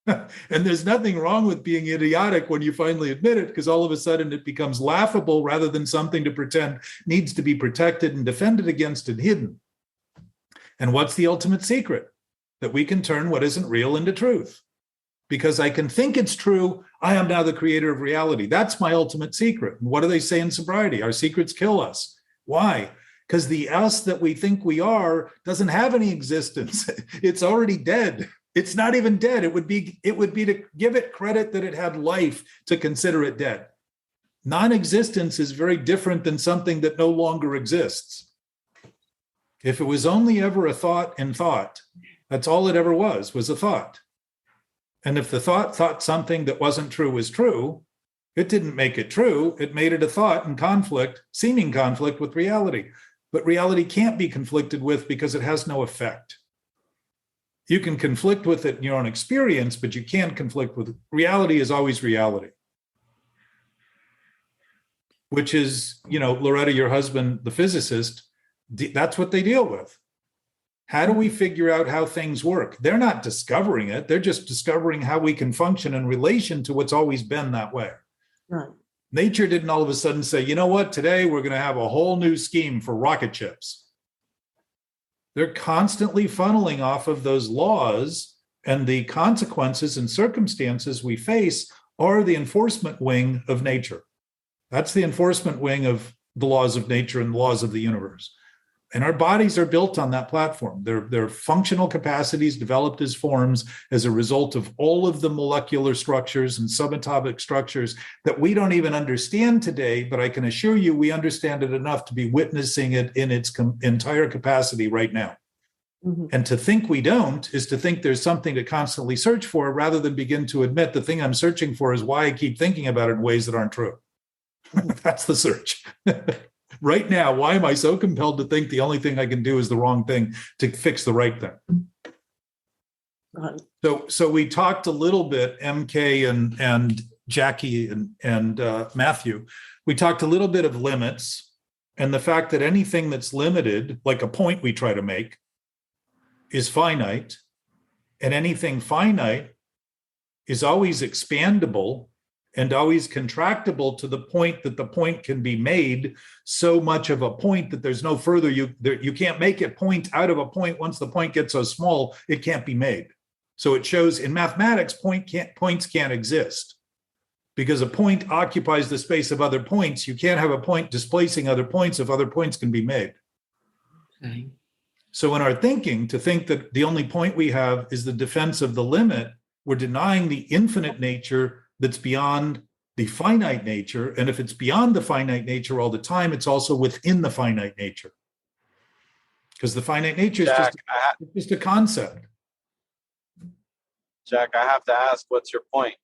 And there's nothing wrong with being idiotic when you finally admit it, because all of a sudden it becomes laughable rather than something to pretend needs to be protected and defended against and hidden. And what's the ultimate secret? That we can turn what isn't real into truth. Because I can think it's true, I am now the creator of reality. That's my ultimate secret. And what do they say in sobriety? Our secrets kill us. Why? Because the us that we think we are doesn't have any existence. It's already dead. It's not even dead. It would be to give it credit that it had life to consider it dead. Non-existence is very different than something that no longer exists. If it was only ever a thought in thought, that's all it ever was a thought. And if the thought something that wasn't true was true, it didn't make it true. It made it a thought in conflict, seeming conflict with reality. But reality can't be conflicted with because it has no effect. You can conflict with it in your own experience, but you can't conflict with it. Reality is always reality. Which is, Loretta, your husband, the physicist, that's what they deal with. How do we figure out how things work? They're not discovering it. They're just discovering how we can function in relation to what's always been that way. Right. Nature didn't all of a sudden say, you know what, today we're going to have a whole new scheme for rocket ships. They're constantly funneling off of those laws, and the consequences and circumstances we face are the enforcement wing of nature. That's the enforcement wing of the laws of nature and the laws of the universe. And our bodies are built on that platform. They're functional capacities developed as forms as a result of all of the molecular structures and subatomic structures that we don't even understand today, but I can assure you we understand it enough to be witnessing it in its entire capacity right now. Mm-hmm. And to think we don't is to think there's something to constantly search for rather than begin to admit the thing I'm searching for is why I keep thinking about it in ways that aren't true. That's the search. Right now, why am I so compelled to think the only thing I can do is the wrong thing to fix the right thing? Right. So we talked a little bit, MK and Jackie and Matthew, we talked a little bit of limits and the fact that anything that's limited, like a point we try to make, is finite, and anything finite is always expandable and always contractible to the point that the point can be made so much of a point that there's no further, you can't make it point out of a point. Once the point gets so small, it can't be made. So it shows in mathematics, points can't exist because a point occupies the space of other points. You can't have a point displacing other points if other points can be made. Okay. So in our thinking, to think that the only point we have is the defense of the limit, we're denying the infinite nature that's beyond the finite nature. And if it's beyond the finite nature all the time, it's also within the finite nature. Because the finite nature is just a concept. Jack, I have to ask, what's your point?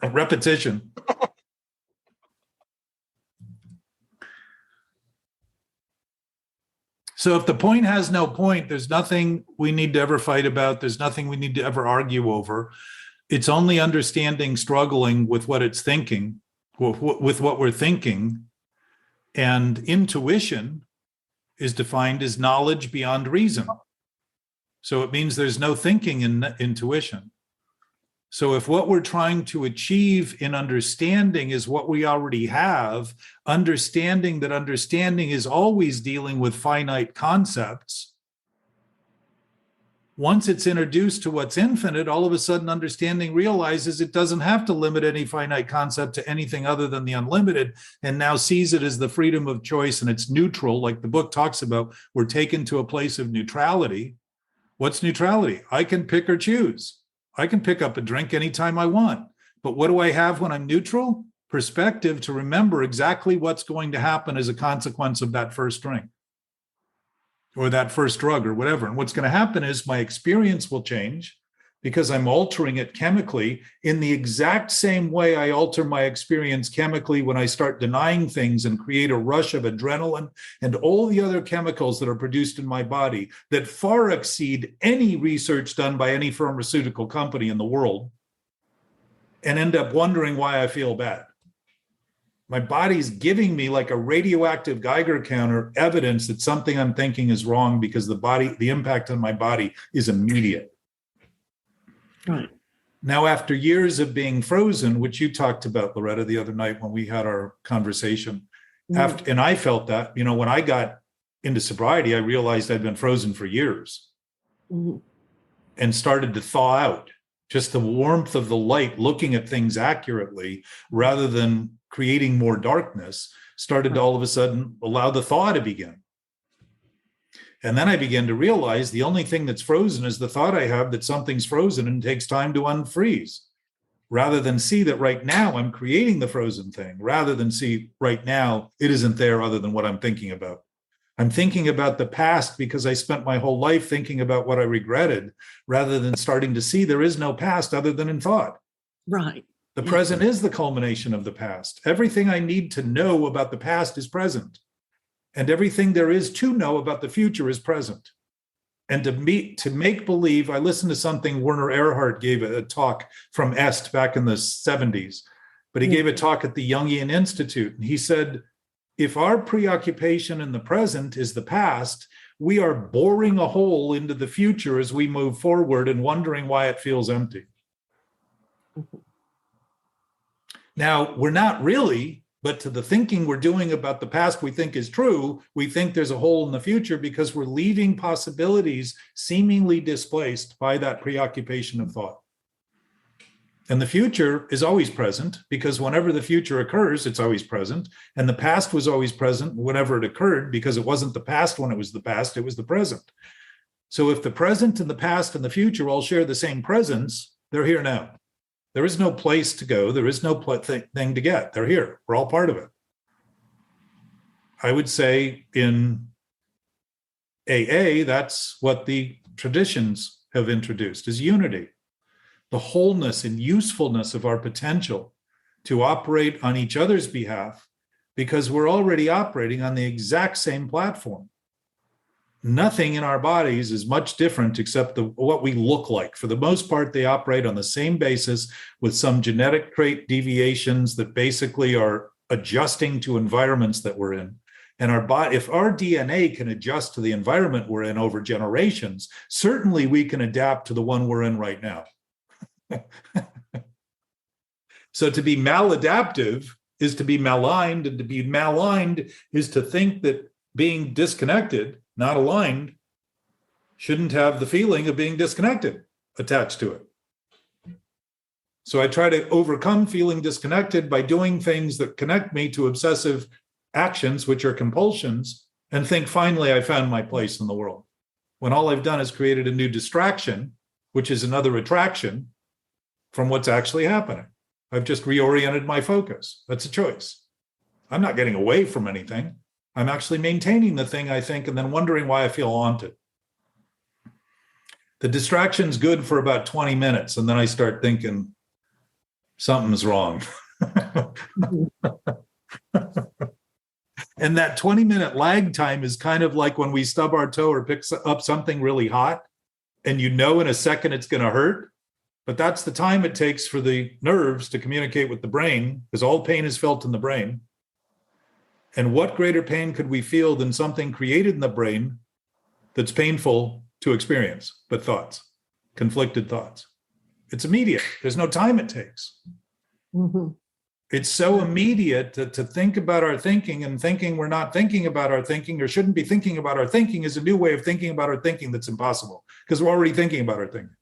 Repetition. So if the point has no point, there's nothing we need to ever fight about. There's nothing we need to ever argue over. It's only understanding, struggling with what it's thinking, with what we're thinking. And intuition is defined as knowledge beyond reason. So it means there's no thinking in intuition. So if what we're trying to achieve in understanding is what we already have, understanding that understanding is always dealing with finite concepts, Once it's introduced to what's infinite, all of a sudden understanding realizes it doesn't have to limit any finite concept to anything other than the unlimited, and now sees it as the freedom of choice, and it's neutral, like the book talks about. We're taken to a place of neutrality. What's neutrality? I can pick or choose. I can pick up a drink anytime I want. But what do I have when I'm neutral? Perspective to remember exactly what's going to happen as a consequence of that first drink or that first drug or whatever. And what's going to happen is my experience will change because I'm altering it chemically in the exact same way I alter my experience chemically when I start denying things and create a rush of adrenaline and all the other chemicals that are produced in my body that far exceed any research done by any pharmaceutical company in the world, and end up wondering why I feel bad. My body's giving me like a radioactive Geiger counter evidence that something I'm thinking is wrong because the impact on my body is immediate. Right. Now, after years of being frozen, which you talked about, Loretta, the other night when we had our conversation, and I felt that, when I got into sobriety, I realized I'd been frozen for years and started to thaw out. Just the warmth of the light, looking at things accurately rather than creating more darkness, started to all of a sudden allow the thaw to begin. And then I began to realize the only thing that's frozen is the thought I have that something's frozen and takes time to unfreeze, rather than see that right now I'm creating the frozen thing, rather than see right now it isn't there other than what I'm thinking about. I'm thinking about the past because I spent my whole life thinking about what I regretted, rather than starting to see there is no past other than in thought. Right. The present is the culmination of the past. Everything I need to know about the past is present. And everything there is to know about the future is present. And to make believe, I listened to something Werner Erhard gave a talk from Est back in the 70s, but he gave a talk at the Jungian Institute. And he said, if our preoccupation in the present is the past, we are boring a hole into the future as we move forward and wondering why it feels empty. Now, we're not really, but to the thinking we're doing about the past we think is true, we think there's a hole in the future because we're leaving possibilities seemingly displaced by that preoccupation of thought. And the future is always present because whenever the future occurs, it's always present. And the past was always present whenever it occurred because it wasn't the past when it was the past, it was the present. So if the present and the past and the future all share the same presence, they're here now. There is no place to go. There is no thing to get. They're here. We're all part of it. I would say in AA, that's what the traditions have introduced is unity. The wholeness and usefulness of our potential to operate on each other's behalf because we're already operating on the exact same platform. Nothing in our bodies is much different except what we look like. For the most part, they operate on the same basis with some genetic trait deviations that basically are adjusting to environments that we're in. And our body, if our DNA can adjust to the environment we're in over generations, certainly we can adapt to the one we're in right now. So to be maladaptive is to be maligned, and to be maligned is to think that being disconnected, not aligned, shouldn't have the feeling of being disconnected attached to it. So I try to overcome feeling disconnected by doing things that connect me to obsessive actions, which are compulsions, and think finally I found my place in the world. When all I've done is created a new distraction, which is another attraction from what's actually happening. I've just reoriented my focus. That's a choice. I'm not getting away from anything. I'm actually maintaining the thing I think and then wondering why I feel haunted. The distraction's good for about 20 minutes, and then I start thinking something's wrong. And that 20-minute lag time is kind of like when we stub our toe or pick up something really hot, and in a second it's going to hurt. But that's the time it takes for the nerves to communicate with the brain, because all pain is felt in the brain. And what greater pain could we feel than something created in the brain that's painful to experience, but thoughts, conflicted thoughts? It's immediate. There's no time it takes. Mm-hmm. It's so immediate to think about our thinking, and thinking we're not thinking about our thinking or shouldn't be thinking about our thinking is a new way of thinking about our thinking that's impossible because we're already thinking about our thinking.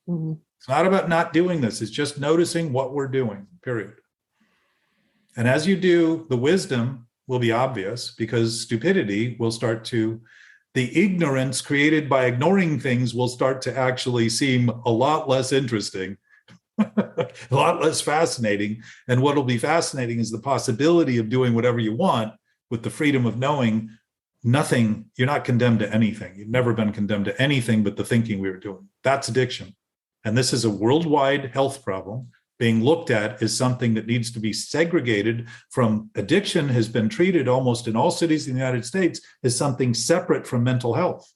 Mhm. It's not about not doing this. It's just noticing what we're doing, period. And as you do, the wisdom will be obvious because stupidity will start to, the ignorance created by ignoring things will start to actually seem a lot less interesting, a lot less fascinating. And what will be fascinating is the possibility of doing whatever you want with the freedom of knowing nothing. You're not condemned to anything. You've never been condemned to anything but the thinking we were doing. That's addiction. And this is a worldwide health problem being looked at as something that needs to be segregated from addiction has been treated almost in all cities in the United States as something separate from mental health.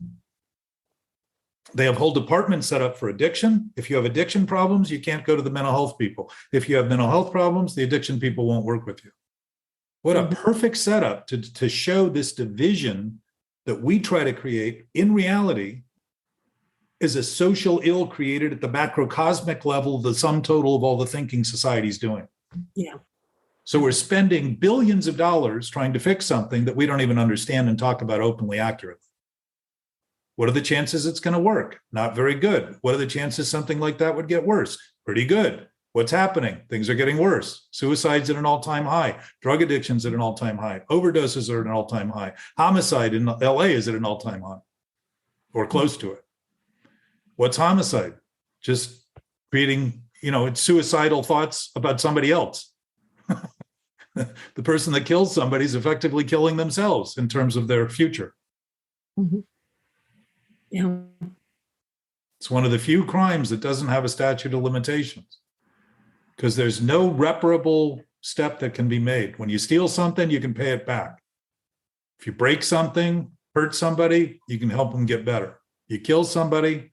They have whole departments set up for addiction. If you have addiction problems, you can't go to the mental health people. If you have mental health problems, the addiction people won't work with you. What a perfect setup to show this division that we try to create in reality is a social ill created at the macrocosmic level, the sum total of all the thinking society's doing. Yeah. So we're spending billions of dollars trying to fix something that we don't even understand and talk about openly accurately. What are the chances it's going to work? Not very good. What are the chances something like that would get worse? Pretty good. What's happening? Things are getting worse. Suicide's at an all-time high. Drug addiction's at an all-time high. Overdoses are at an all-time high. Homicide in LA is at an all-time high or close to it. What's homicide? Just creating, it's suicidal thoughts about somebody else. The person that kills somebody is effectively killing themselves in terms of their future. Mhm. Yeah. It's one of the few crimes that doesn't have a statute of limitations because there's no reparable step that can be made. When you steal something, you can pay it back. If you break something, hurt somebody, you can help them get better. You kill somebody,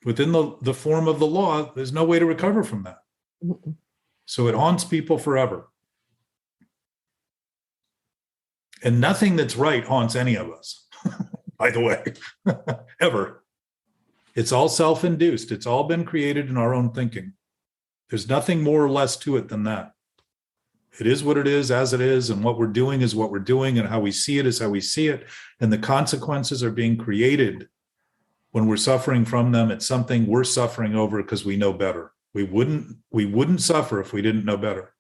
within the form of the law, there's no way to recover from that. Mhm. So it haunts people forever. And nothing that's right haunts any of us, by the way, ever. It's all self-induced. It's all been created in our own thinking. There's nothing more or less to it than that. It is what it is, as it is, and what we're doing is what we're doing, and how we see it is how we see it. And the consequences are being created when we're suffering from them. It's something we're suffering over because we know better. We wouldn't suffer if we didn't know better.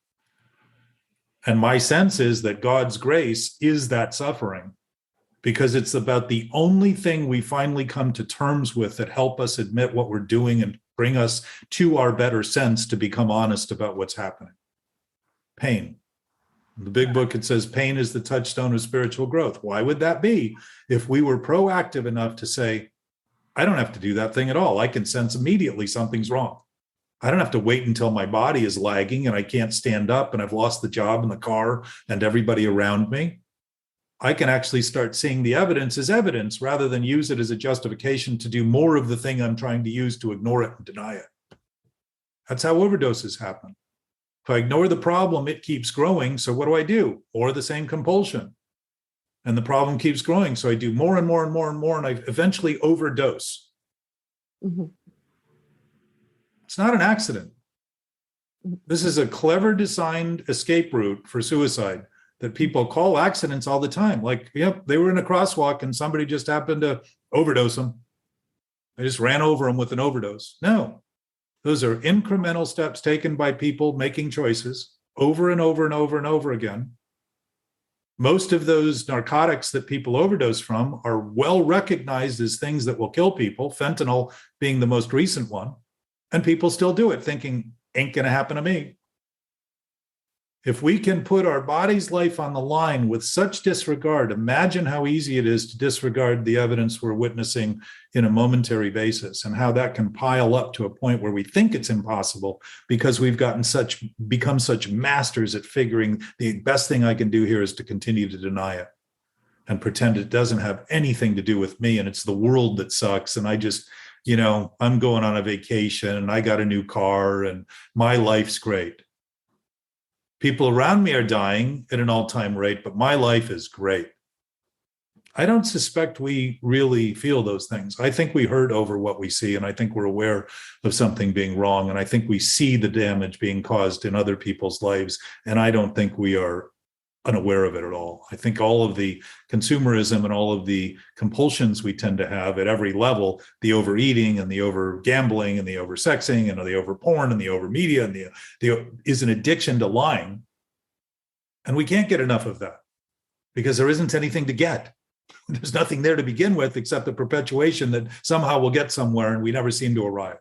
And my sense is that God's grace is that suffering because it's about the only thing we finally come to terms with that help us admit what we're doing and bring us to our better sense to become honest about what's happening. Pain. In the big book, it says pain is the touchstone of spiritual growth. Why would that be? If we were proactive enough to say, I don't have to do that thing at all. I can sense immediately something's wrong. I don't have to wait until my body is lagging and I can't stand up and I've lost the job and the car and everybody around me. I can actually start seeing the evidence as evidence rather than use it as a justification to do more of the thing I'm trying to use to ignore it and deny it. That's how overdoses happen. If I ignore the problem, it keeps growing. So what do? Or the same compulsion. And the problem keeps growing. So I do more and more and more and more, and I eventually overdose. Mhm. It's not an accident. This is a clever designed escape route for suicide that people call accidents all the time. Like, yep, they were in a crosswalk and somebody just happened to overdose them. They just ran over them with an overdose. No, those are incremental steps taken by people making choices over and over and over and over again. Most of those narcotics that people overdose from are well recognized as things that will kill people, fentanyl being the most recent one, and people still do it thinking, ain't gonna happen to me. If we can put our body's life on the line with such disregard, imagine how easy it is to disregard the evidence we're witnessing in a momentary basis and how that can pile up to a point where we think it's impossible because we've become such masters at figuring the best thing I can do here is to continue to deny it and pretend it doesn't have anything to do with me and it's the world that sucks and I just, I'm going on a vacation and I got a new car and my life's great. People around me are dying at an all-time rate, but my life is great. I don't suspect we really feel those things. I think we hurt over what we see, and I think we're aware of something being wrong, and I think we see the damage being caused in other people's lives, and I don't think we are unaware of it at all. I think all of the consumerism and all of the compulsions we tend to have at every level, the overeating and the over gambling and the over sexing and the over porn and the over media and the is an addiction to lying. And we can't get enough of that because there isn't anything to get. There's nothing there to begin with except the perpetuation that somehow we'll get somewhere and we never seem to arrive.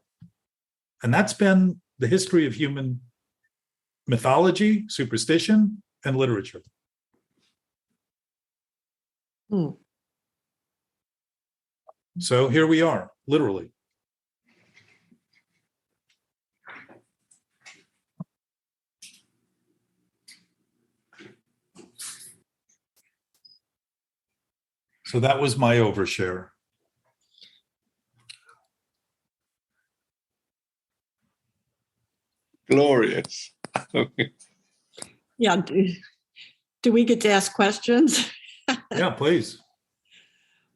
And that's been the history of human mythology, superstition, and literature. So here we are, literally. So that was my overshare. Glorious. Yeah. Do we get to ask questions? Yeah, please.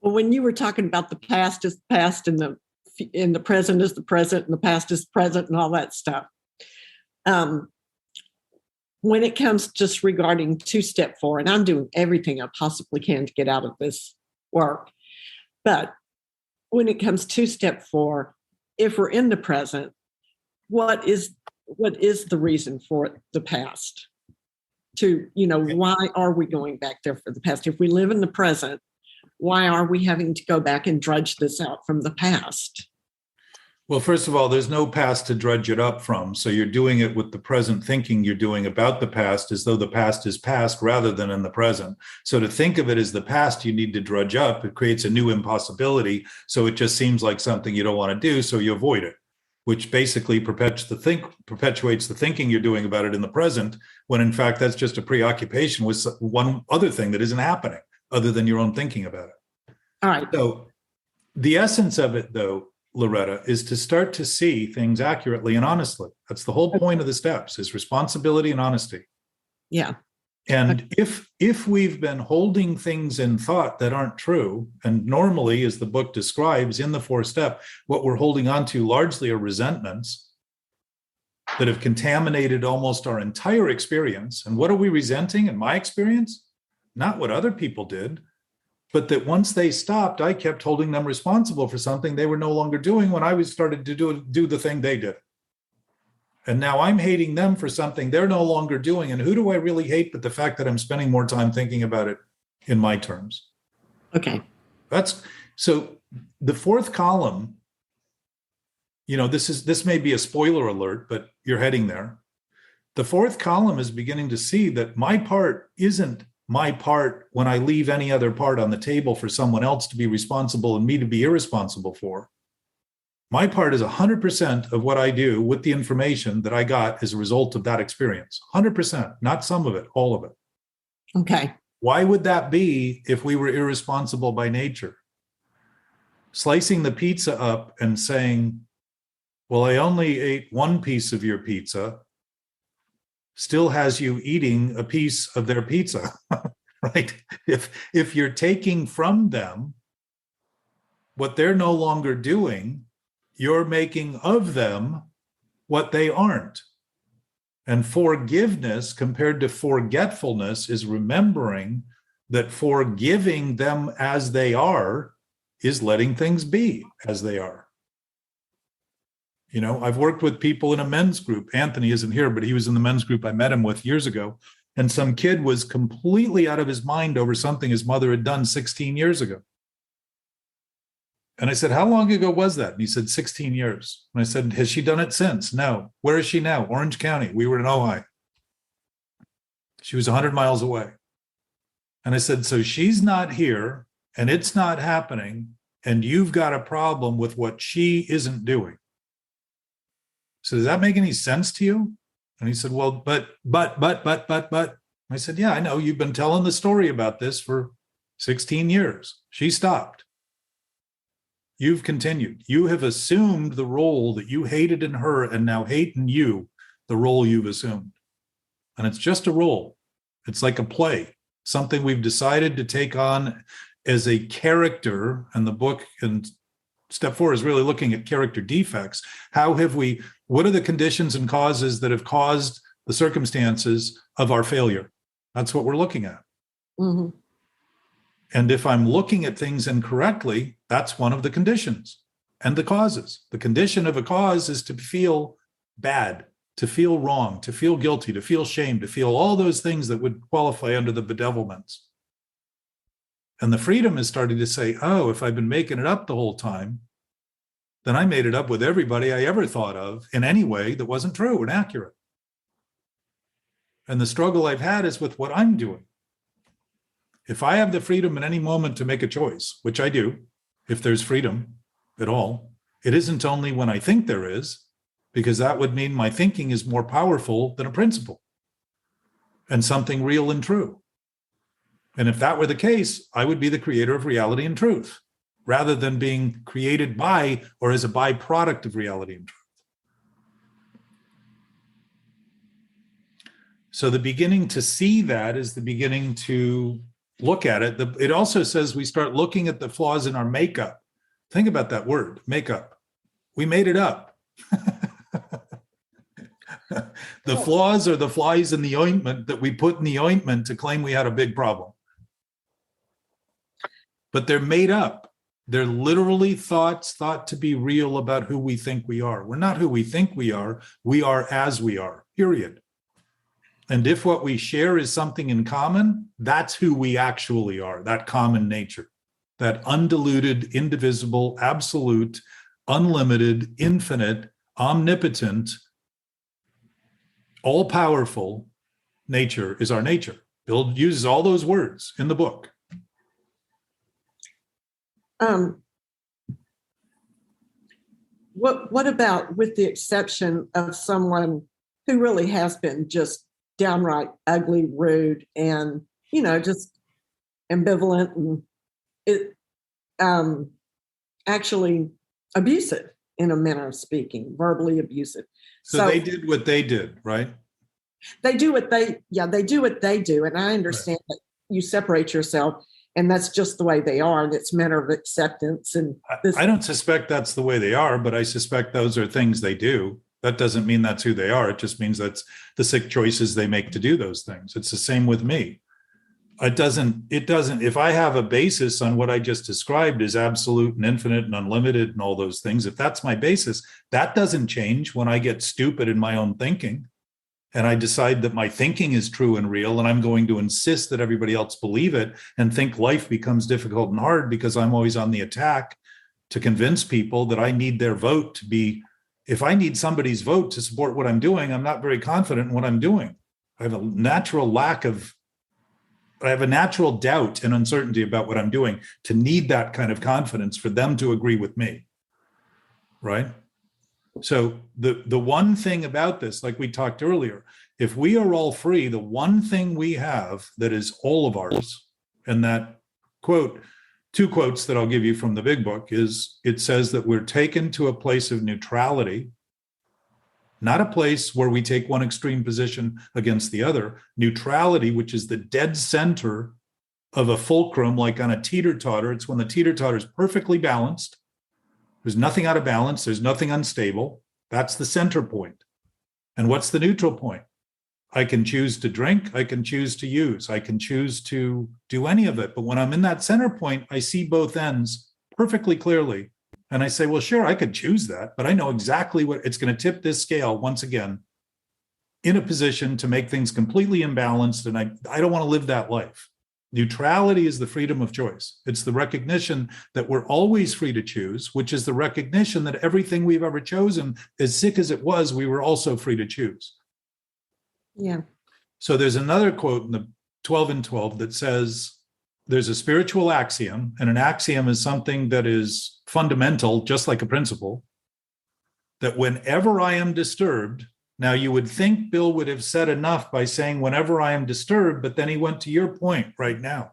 Well, when you were talking about the past is the past and the present is the present and the past is present and all that stuff. When it comes just regarding 2-step 4, and I'm doing everything I possibly can to get out of this work, but when it comes 2-step 4, if we're in the present, what is the reason for the past? Why are we going back there for the past? If we live in the present, why are we having to go back and drudge this out from the past? Well, first of all, there's no past to drudge it up from. So you're doing it with the present thinking you're doing about the past as though the past is past rather than in the present. So to think of it as the past you need to drudge up, it creates a new impossibility. So it just seems like something you don't want to do, so you avoid it, which basically perpetuates the thinking you're doing about it in the present, when in fact that's just a preoccupation with one other thing that isn't happening other than your own thinking about it. All right. So the essence of it, though, Loretta, is to start to see things accurately and honestly. That's the whole point of the steps, is responsibility and honesty. Yeah. And if we've been holding things in thought that aren't true, and normally, as the book describes in the 4-step, what we're holding on to largely are resentments that have contaminated almost our entire experience. And what are we resenting in my experience? Not what other people did, but that once they stopped, I kept holding them responsible for something they were no longer doing when I started to do the thing they did. And now I'm hating them for something they're no longer doing. And who do I really hate but the fact that I'm spending more time thinking about it in my terms? Okay. So the 4th column, this may be a spoiler alert, but you're heading there. The 4th column is beginning to see that my part isn't my part when I leave any other part on the table for someone else to be responsible and me to be irresponsible for. My part is 100% of what I do with the information that I got as a result of that experience. 100%, not some of it, all of it. Okay. Why would that be if we were irresponsible by nature? Slicing the pizza up and saying, well, I only ate one piece of your pizza, still has you eating a piece of their pizza, right? If you're taking from them what they're no longer doing, you're making of them what they aren't. And forgiveness compared to forgetfulness is remembering that forgiving them as they are is letting things be as they are. I've worked with people in a men's group. Anthony isn't here, but he was in the men's group I met him with years ago. And some kid was completely out of his mind over something his mother had done 16 years ago. And I said, how long ago was that? And he said, 16 years. And I said, has she done it since? No. Where is she now? Orange County. We were in Ojai. She was 100 miles away. And I said, so she's not here and it's not happening. And you've got a problem with what she isn't doing. So does that make any sense to you? And he said, well, but. I said, yeah, I know. You've been telling the story about this for 16 years. She stopped. You've continued. You have assumed the role that you hated in her and now hate in you, the role you've assumed. And it's just a role. It's like a play, something we've decided to take on as a character, and the book and step 4 is really looking at character defects. What are the conditions and causes that have caused the circumstances of our failure? That's what we're looking at. Mhm. And if I'm looking at things incorrectly, that's one of the conditions and the causes. The condition of a cause is to feel bad, to feel wrong, to feel guilty, to feel shame, to feel all those things that would qualify under the bedevilments. And the freedom is starting to say, oh, if I've been making it up the whole time, then I made it up with everybody I ever thought of in any way that wasn't true and accurate. And the struggle I've had is with what I'm doing. If I have the freedom at any moment to make a choice, which I do, if there's freedom at all, it isn't only when I think there is, because that would mean my thinking is more powerful than a principle and something real and true. And if that were the case, I would be the creator of reality and truth, rather than being created by or as a byproduct of reality and truth. So the beginning to see that is the beginning to look at it. It also says we start looking at the flaws in our makeup. Think about that word, makeup. We made it up. The flaws are the flies in the ointment that we put in the ointment to claim we had a big problem. But they're made up. They're literally thoughts thought to be real about who we think we are. We're not who we think we are as we are, period. And if what we share is something in common, that's who we actually are, that common nature, that undiluted, indivisible, absolute, unlimited, infinite, omnipotent, all-powerful nature is our nature. Bill uses all those words in the book. What about with the exception of someone who really has been just downright ugly, rude, and just ambivalent and actually abusive in a manner of speaking, verbally abusive. So they did what they did, right? They do what they do, and I understand that you separate yourself. And that's just the way they are, and it's a matter of acceptance. And I don't suspect that's the way they are, but I suspect those are things they do. That doesn't mean that's who they are. It just means that's the sick choices they make to do those things. It's the same with me. It doesn't, if I have a basis on what I just described as absolute and infinite and unlimited and all those things, if that's my basis, that doesn't change when I get stupid in my own thinking. And I decide that my thinking is true and real, and I'm going to insist that everybody else believe it and think life becomes difficult and hard because I'm always on the attack to convince people that I need their vote to be. If I need somebody's vote to support what I'm doing, I'm not very confident in what I'm doing. I have a natural doubt and uncertainty about what I'm doing to need that kind of confidence for them to agree with me, right? So the one thing about this, like we talked earlier, if we are all free, the one thing we have that is all of ours, and that quote, 2 quotes that I'll give you from the big book is, it says that we're taken to a place of neutrality, not a place where we take one extreme position against the other. Neutrality, which is the dead center of a fulcrum, like on a teeter-totter. It's when the teeter-totter is perfectly balanced. There's nothing out of balance. There's nothing unstable. That's the center point. And what's the neutral point? I can choose to drink. I can choose to use. I can choose to do any of it. But when I'm in that center point, I see both ends perfectly clearly. And I say, well, sure, I could choose that, but I know exactly what it's going to tip this scale once again in a position to make things completely imbalanced. And I don't want to live that life. Neutrality is the freedom of choice. It's the recognition that we're always free to choose, which is the recognition that everything we've ever chosen, as sick as it was, we were also free to choose. Yeah. So there's another quote in the 12 and 12 that says there's a spiritual axiom, and an axiom is something that is fundamental, just like a principle, that whenever I am disturbed. Now, you would think Bill would have said enough by saying, whenever I am disturbed, but then he went to your point right now.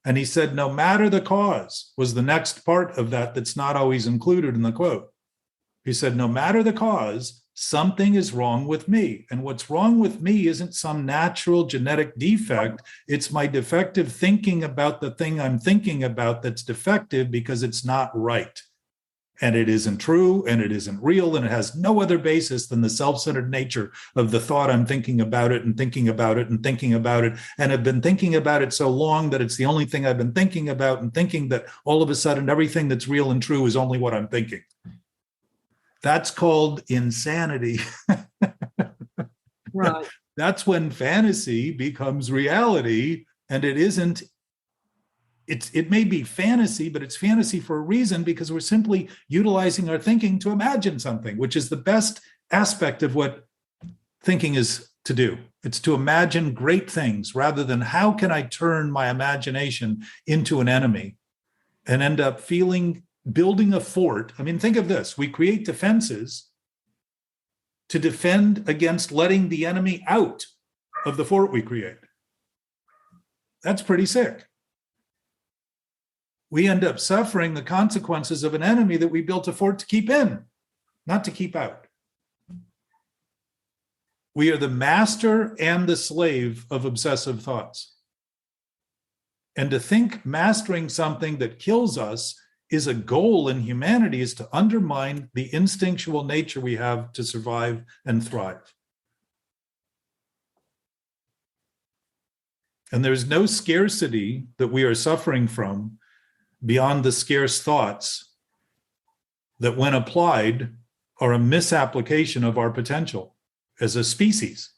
And he said, no matter the cause, was the next part of that that's not always included in the quote. He said, no matter the cause, something is wrong with me. And what's wrong with me isn't some natural genetic defect. It's my defective thinking about the thing I'm thinking about that's defective because it's not right. And it isn't true, and it isn't real, and it has no other basis than the self-centered nature of the thought I'm thinking about it and thinking about it and thinking about it. And I've been thinking about it so long that it's the only thing I've been thinking about, and thinking that all of a sudden everything that's real and true is only what I'm thinking. That's called insanity. Right. That's when fantasy becomes reality, and it isn't. It may be fantasy, but it's fantasy for a reason, because we're simply utilizing our thinking to imagine something, which is the best aspect of what thinking is to do. It's to imagine great things rather than how can I turn my imagination into an enemy and end up building a fort. I mean, think of this. We create defenses to defend against letting the enemy out of the fort we create. That's pretty sick. We end up suffering the consequences of an enemy that we built a fort to keep in, not to keep out. We are the master and the slave of obsessive thoughts. And to think mastering something that kills us is a goal in humanity, is to undermine the instinctual nature we have to survive and thrive. And there's no scarcity that we are suffering from beyond the scarce thoughts that, when applied, are a misapplication of our potential as a species.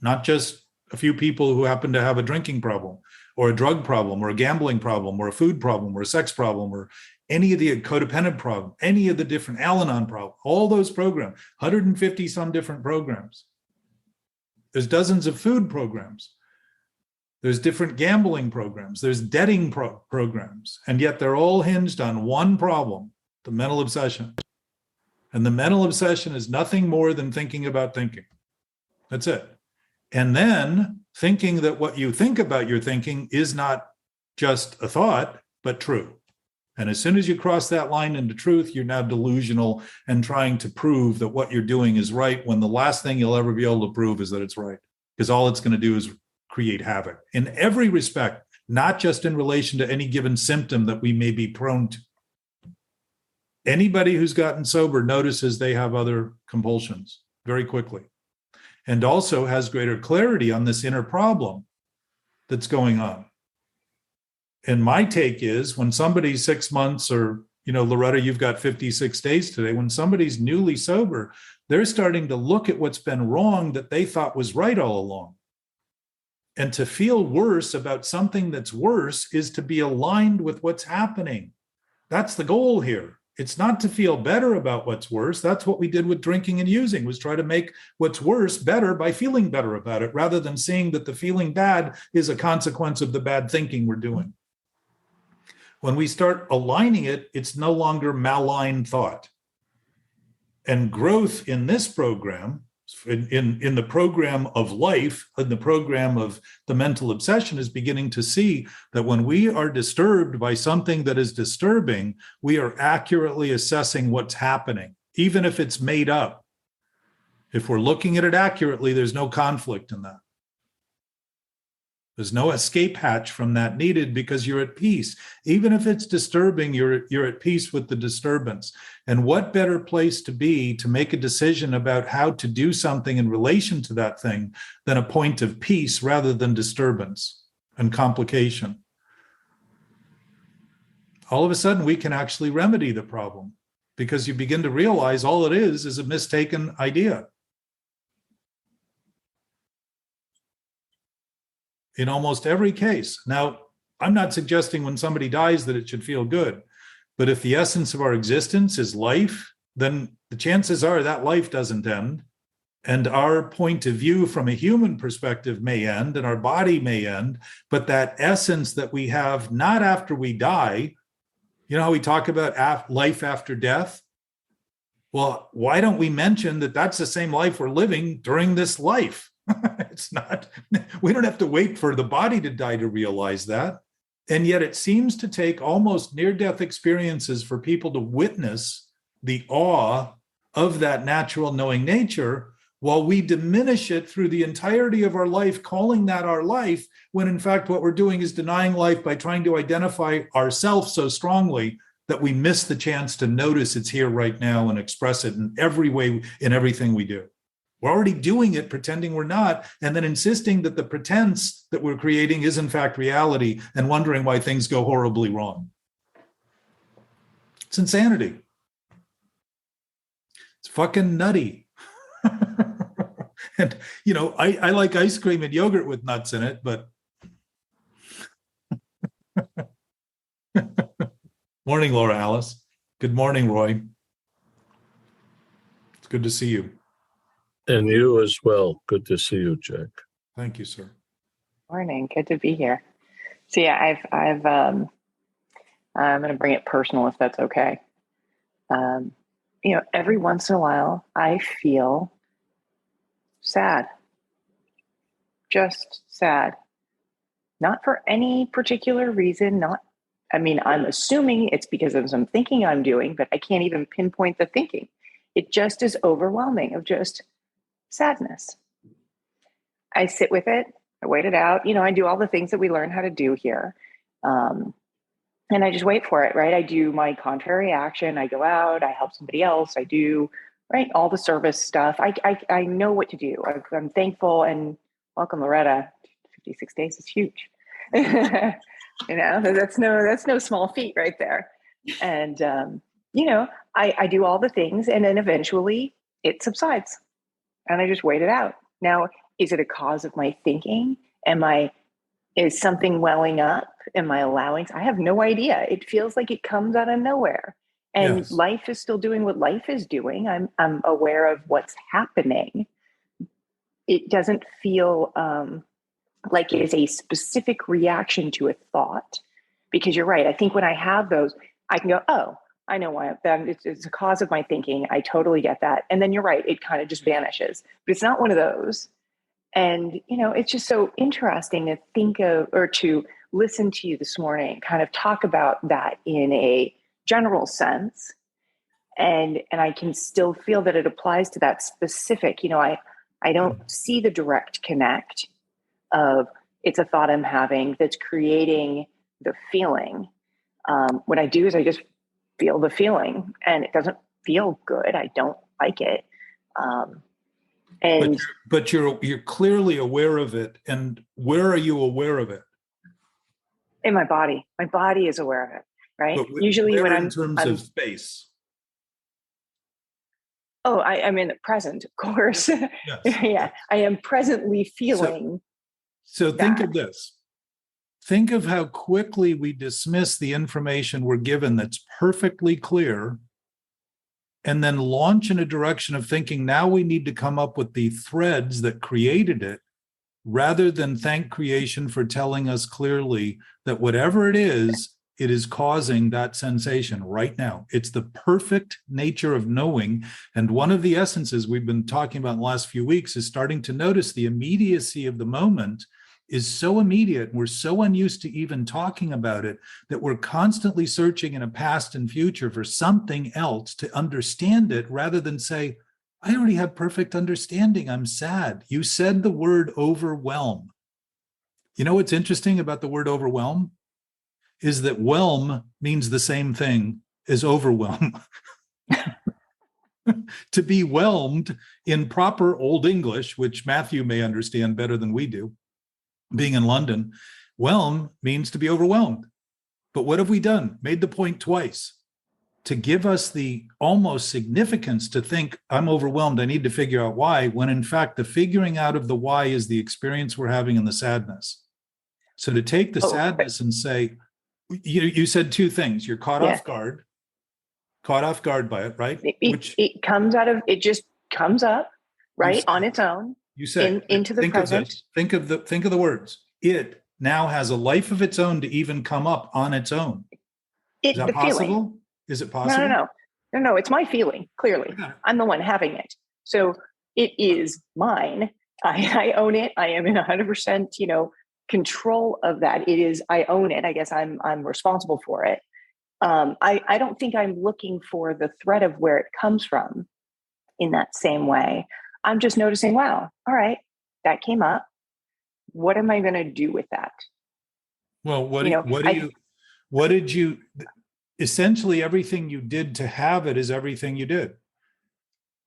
Not just a few people who happen to have a drinking problem or a drug problem or a gambling problem or a food problem or a sex problem or any of the codependent problem, any of the different Al-Anon problems, all those programs, 150 some different programs. There's dozens of food programs. There's different gambling programs. There's debting programs. And yet they're all hinged on one problem, the mental obsession. And the mental obsession is nothing more than thinking about thinking. That's it. And then thinking that what you think about your thinking is not just a thought, but true. And as soon as you cross that line into truth, you're now delusional and trying to prove that what you're doing is right, when the last thing you'll ever be able to prove is that it's right. Because all it's going to do is create havoc in every respect, not just in relation to any given symptom that we may be prone to. Anybody who's gotten sober notices they have other compulsions very quickly, and also has greater clarity on this inner problem that's going on. And my take is, when somebody's 6 months, or, Loretta, you've got 56 days today, when somebody's newly sober, they're starting to look at what's been wrong that they thought was right all along. And to feel worse about something that's worse is to be aligned with what's happening. That's the goal here. It's not to feel better about what's worse. That's what we did with drinking and using, was try to make what's worse better by feeling better about it, rather than seeing that the feeling bad is a consequence of the bad thinking we're doing. When we start aligning it, it's no longer malign thought. And growth in this program, in the program of life, in the program of the mental obsession, is beginning to see that when we are disturbed by something that is disturbing, we are accurately assessing what's happening, even if it's made up. If we're looking at it accurately, there's no conflict in that. There's no escape hatch from that needed, because you're at peace. Even if it's disturbing, you're at peace with the disturbance. And what better place to be to make a decision about how to do something in relation to that thing than a point of peace rather than disturbance and complication? All of a sudden, we can actually remedy the problem, because you begin to realize all it is a mistaken idea. In almost every case. Now, I'm not suggesting when somebody dies that it should feel good, but if the essence of our existence is life, then the chances are that life doesn't end, and our point of view from a human perspective may end, and our body may end, but that essence that we have, not after we die, you know how we talk about life after death? Well, why don't we mention that that's the same life we're living during this life? It's not, we don't have to wait for the body to die to realize that. And yet it seems to take almost near-death experiences for people to witness the awe of that natural knowing nature, while we diminish it through the entirety of our life, calling that our life, when in fact what we're doing is denying life by trying to identify ourselves so strongly that we miss the chance to notice it's here right now and express it in every way, in everything we do. We're already doing it, pretending we're not, and then insisting that the pretense that we're creating is in fact reality and wondering why things go horribly wrong. It's insanity. It's fucking nutty. And, you know, I like ice cream and yogurt with nuts in it, but. Morning, Laura Alice. Good morning, Roy. It's good to see you. And you as well. Good to see you, Jack. Thank you, sir. Morning. Good to be here. So yeah, I'm going to bring it personal if that's okay. Every once in a while, I feel sad. Just sad. Not for any particular reason. I'm assuming it's because of some thinking I'm doing, but I can't even pinpoint the thinking. It just is overwhelming of just sadness. I sit with it. I wait it out. I do all the things that we learn how to do here. And I just wait for it, right? I do my contrary action. I go out, I help somebody else. I do, right, all the service stuff. I know what to do. I'm thankful, and welcome, Loretta. 56 days is huge. That's no small feat right there. And, I do all the things, and then eventually it subsides and I just wait it out. Now, is it a cause of my thinking? Is something welling up? Am I allowing? I have no idea. It feels like it comes out of nowhere, and Yes. Life is still doing what life is doing. I'm aware of what's happening. It doesn't feel like it is a specific reaction to a thought, because you're right. I think when I have those, I can go, oh, I know why. It's a cause of my thinking. I totally get that. And then you're right. It kind of just vanishes, but it's not one of those. And, it's just so interesting to think of, or to listen to you this morning, kind of talk about that in a general sense. And I can still feel that it applies to that specific, I don't see the direct connect of it's a thought I'm having that's creating the feeling. What I do is I just feel the feeling, and it doesn't feel good. I don't like it. But you're clearly aware of it. And where are you aware of it? In my body. My body is aware of it, right? But Usually when in terms of space. Oh, I'm in the present, of course. Yes. Yeah, I am presently feeling. So think of this. Think of how quickly we dismiss the information we're given that's perfectly clear, and then launch in a direction of thinking now we need to come up with the threads that created it, rather than thank creation for telling us clearly that whatever it is causing that sensation right now. It's the perfect nature of knowing. And one of the essences we've been talking about in the last few weeks is starting to notice the immediacy of the moment is so immediate. We're so unused to even talking about it that we're constantly searching in a past and future for something else to understand it, rather than say, I already have perfect understanding. I'm sad. You said the word overwhelm. You know what's interesting about the word overwhelm is that whelm means the same thing as overwhelm. To be whelmed in proper Old English, which Matthew may understand better than we do, being in London, whelm means to be overwhelmed. But what have we done? Made the point twice to give us the almost significance to think I'm overwhelmed. I need to figure out why, when in fact, the figuring out of the why is the experience we're having in the sadness. So to take the sadness and say, you said two things. You're caught off guard by it, right? It comes out of, it just comes up, right, on its own. You said into the present. Think of the words. It now has a life of its own to even come up on its own. Is that possible? Feeling. Is it possible? No. It's my feeling. Clearly, I'm the one having it. So it is mine. I own it. I am in 100%, control of that. It is. I own it. I guess I'm responsible for it. I don't think I'm looking for the thread of where it comes from. in that same way. I'm just noticing, wow, all right, that came up. What am I going to do with that? Well, You know, what did you, essentially everything you did to have it is everything you did.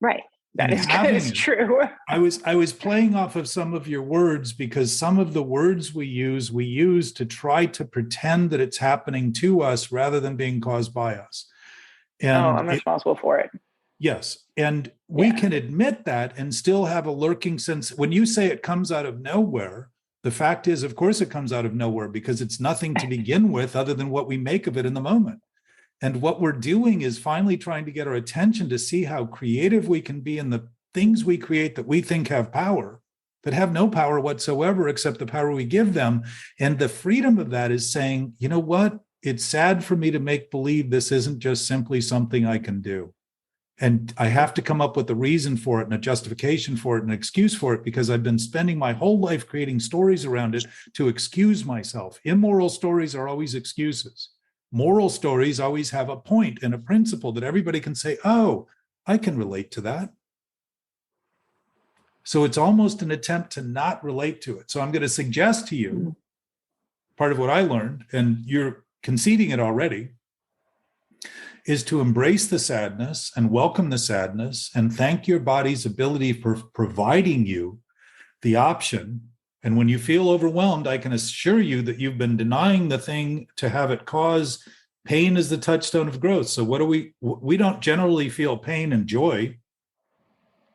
Right. That And is having is it- true. I was playing off of some of your words because some of the words we use to try to pretend that it's happening to us rather than being caused by us. And I'm responsible for it. yes. And we Yeah. can admit that and still have a lurking sense. When you say it comes out of nowhere, the fact is, of course, it comes out of nowhere because it's nothing to begin with other than what we make of it in the moment. And what we're doing is finally trying to get our attention to see how creative we can be in the things we create that we think have power, that have no power whatsoever except the power we give them. And the freedom of that is saying, you know what? It's sad for me to make believe this isn't just simply something I can do. And I have to come up with a reason for it and a justification for it and an excuse for it because I've been spending my whole life creating stories around it to excuse myself. Immoral stories are always excuses. Moral stories always have a point and a principle that everybody can say, oh, I can relate to that. So it's almost an attempt to not relate to it. So I'm going to suggest to you, part of what I learned, and you're conceding it already, is to embrace the sadness and welcome the sadness and thank your body's ability for providing you the option. And when you feel overwhelmed, I can assure you that you've been denying the thing to have it cause pain is the touchstone of growth. So what do we don't generally feel pain and joy.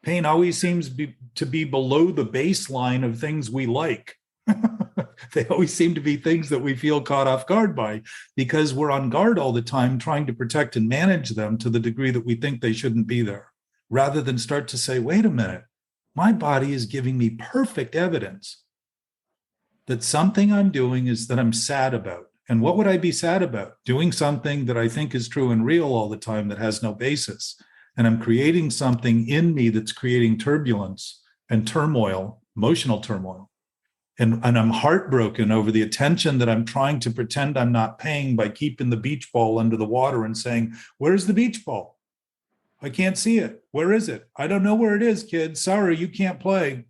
Pain always seems to be below the baseline of things we like. They always seem to be things that we feel caught off guard by because we're on guard all the time trying to protect and manage them to the degree that we think they shouldn't be there, rather than start to say, wait a minute, my body is giving me perfect evidence that something I'm doing is that I'm sad about. And what would I be sad about? Doing something that I think is true and real all the time that has no basis. And I'm creating something in me that's creating turbulence and turmoil, emotional turmoil. And I'm heartbroken over the attention that I'm trying to pretend I'm not paying by keeping the beach ball under the water and saying, where's the beach ball? I can't see it. Where is it? I don't know where it is, kids. Sorry, you can't play.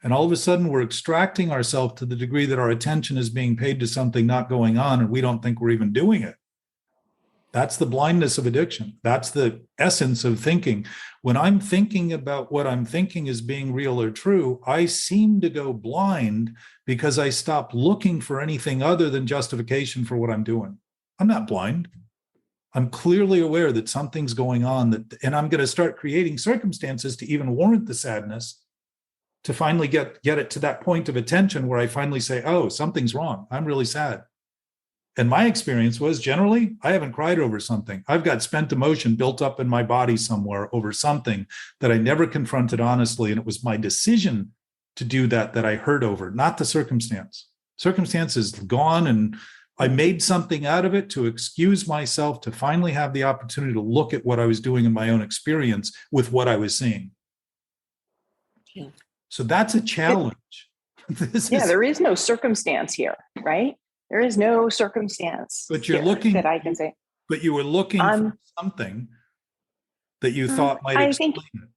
And all of a sudden, we're extracting ourselves to the degree that our attention is being paid to something not going on, and we don't think we're even doing it. That's the blindness of addiction. That's the essence of thinking. When I'm thinking about what I'm thinking is being real or true, I seem to go blind because I stop looking for anything other than justification for what I'm doing. I'm not blind. I'm clearly aware that something's going on, and I'm going to start creating circumstances to even warrant the sadness, to finally get it to that point of attention where I finally say, oh, something's wrong. I'm really sad. And my experience was generally, I haven't cried over something. I've got spent emotion built up in my body somewhere over something that I never confronted honestly. And it was my decision to do that I hurt over, not the circumstance. Circumstance is gone, and I made something out of it to excuse myself to finally have the opportunity to look at what I was doing in my own experience with what I was seeing. Yeah. So that's a challenge. There is no circumstance here, right? There is no circumstance. But you're here looking that I can say. But you were looking for something that you thought might explain it.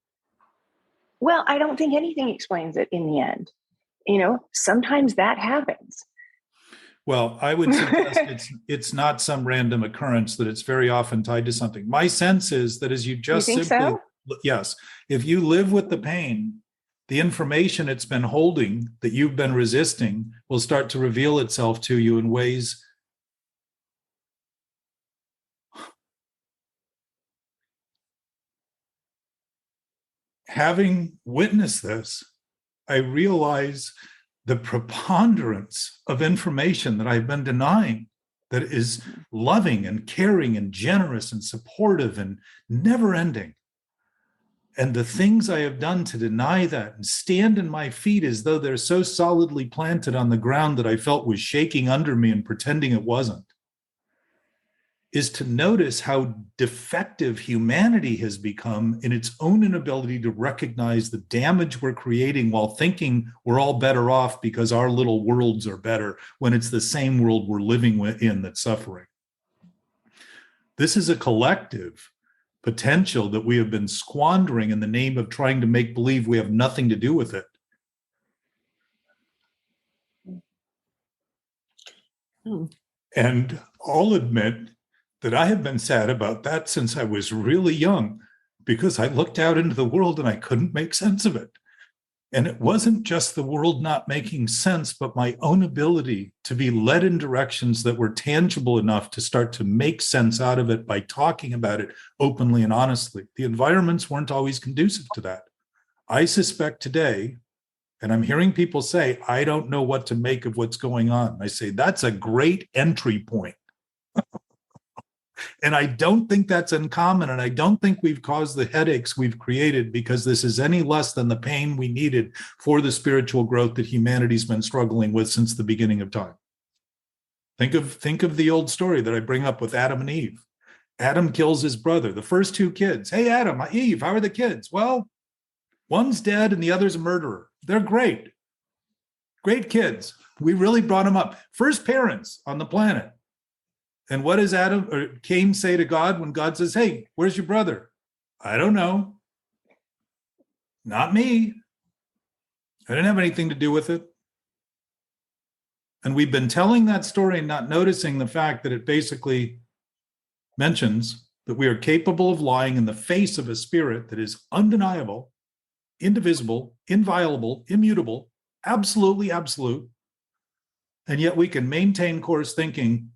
Well, I don't think anything explains it in the end. You know, sometimes that happens. Well, I would suggest it's not some random occurrence, that it's very often tied to something. My sense is that as you just You think simply, so? yes, if you live with the pain, the information it's been holding that you've been resisting will start to reveal itself to you in ways. Having witnessed this, I realize the preponderance of information that I've been denying, that is loving and caring and generous and supportive and never ending. And the things I have done to deny that and stand in my feet as though they're so solidly planted on the ground that I felt was shaking under me and pretending it wasn't, is to notice how defective humanity has become in its own inability to recognize the damage we're creating while thinking we're all better off because our little worlds are better, when it's the same world we're living in that's suffering. This is a collective potential that we have been squandering in the name of trying to make believe we have nothing to do with it. And I'll admit that I have been sad about that since I was really young, because I looked out into the world and I couldn't make sense of it. And it wasn't just the world not making sense, but my own ability to be led in directions that were tangible enough to start to make sense out of it by talking about it openly and honestly. The environments weren't always conducive to that. I suspect today, and I'm hearing people say, I don't know what to make of what's going on. I say, that's a great entry point. And I don't think that's uncommon. And I don't think we've caused the headaches we've created because this is any less than the pain we needed for the spiritual growth that humanity's been struggling with since the beginning of time. Think of the old story that I bring up with Adam and Eve. Adam kills his brother, the first two kids. Hey, Adam, Eve, how are the kids? Well, one's dead and the other's a murderer. They're great. Great kids. We really brought them up. First parents on the planet. And what does Cain say to God when God says, hey, where's your brother? I don't know. Not me. I didn't have anything to do with it. And we've been telling that story and not noticing the fact that it basically mentions that we are capable of lying in the face of a spirit that is undeniable, indivisible, inviolable, immutable, absolutely absolute. And yet we can maintain course thinking.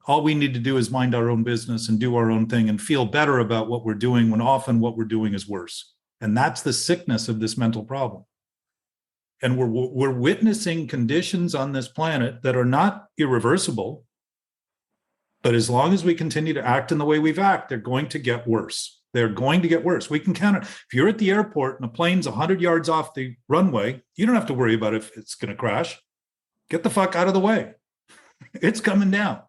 All we need to do is mind our own business and do our own thing and feel better about what we're doing when often what we're doing is worse. And that's the sickness of this mental problem. And we're witnessing conditions on this planet that are not irreversible, but as long as we continue to act in the way we've acted, they're going to get worse. They're going to get worse. We can count it. If you're at the airport and a plane's 100 yards off the runway, you don't have to worry about if it's going to crash. Get the fuck out of the way. It's coming down.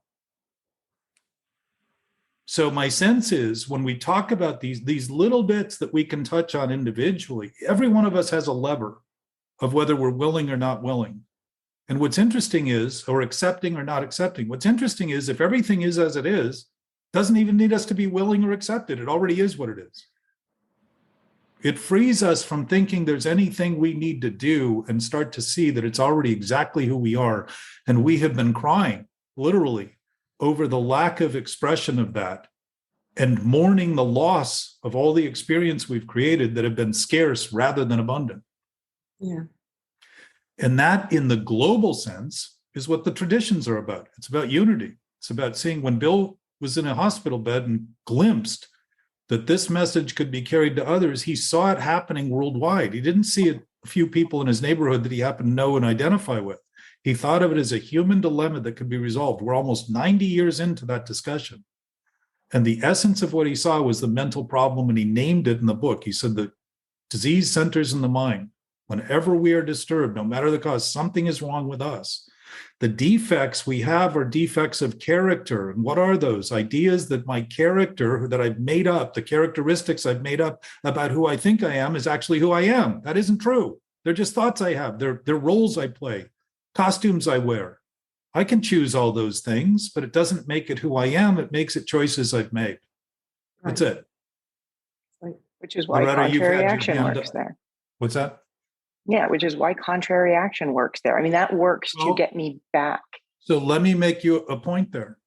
So my sense is when we talk about these little bits that we can touch on individually, every one of us has a lever of whether we're willing or not willing. And what's interesting is, or accepting or not accepting, what's interesting is if everything is as it is, doesn't even need us to be willing or accepted. It already is what it is. It frees us from thinking there's anything we need to do and start to see that it's already exactly who we are. And we have been crying, literally, over the lack of expression of that and mourning the loss of all the experience we've created that have been scarce rather than abundant. Yeah. And that, in the global sense, is what the traditions are about. It's about unity. It's about seeing when Bill was in a hospital bed and glimpsed that this message could be carried to others, he saw it happening worldwide. He didn't see a few people in his neighborhood that he happened to know and identify with. He thought of it as a human dilemma that could be resolved. We're almost 90 years into that discussion. And the essence of what he saw was the mental problem, and he named it in the book. He said the disease centers in the mind. Whenever we are disturbed, no matter the cause, something is wrong with us. The defects we have are defects of character. And what are those? Ideas that my character that I've made up, the characteristics I've made up about who I think I am is actually who I am. That isn't true. They're just thoughts I have. They're roles I play. Costumes I wear. I can choose all those things, but it doesn't make it who I am. It makes it choices I've made. That's it. Which is why Loretta, you've contrary had your action hand works up. there. What's that? Yeah, which is why contrary action works there. I mean, that works to Well, get me back. So let me make you a point there.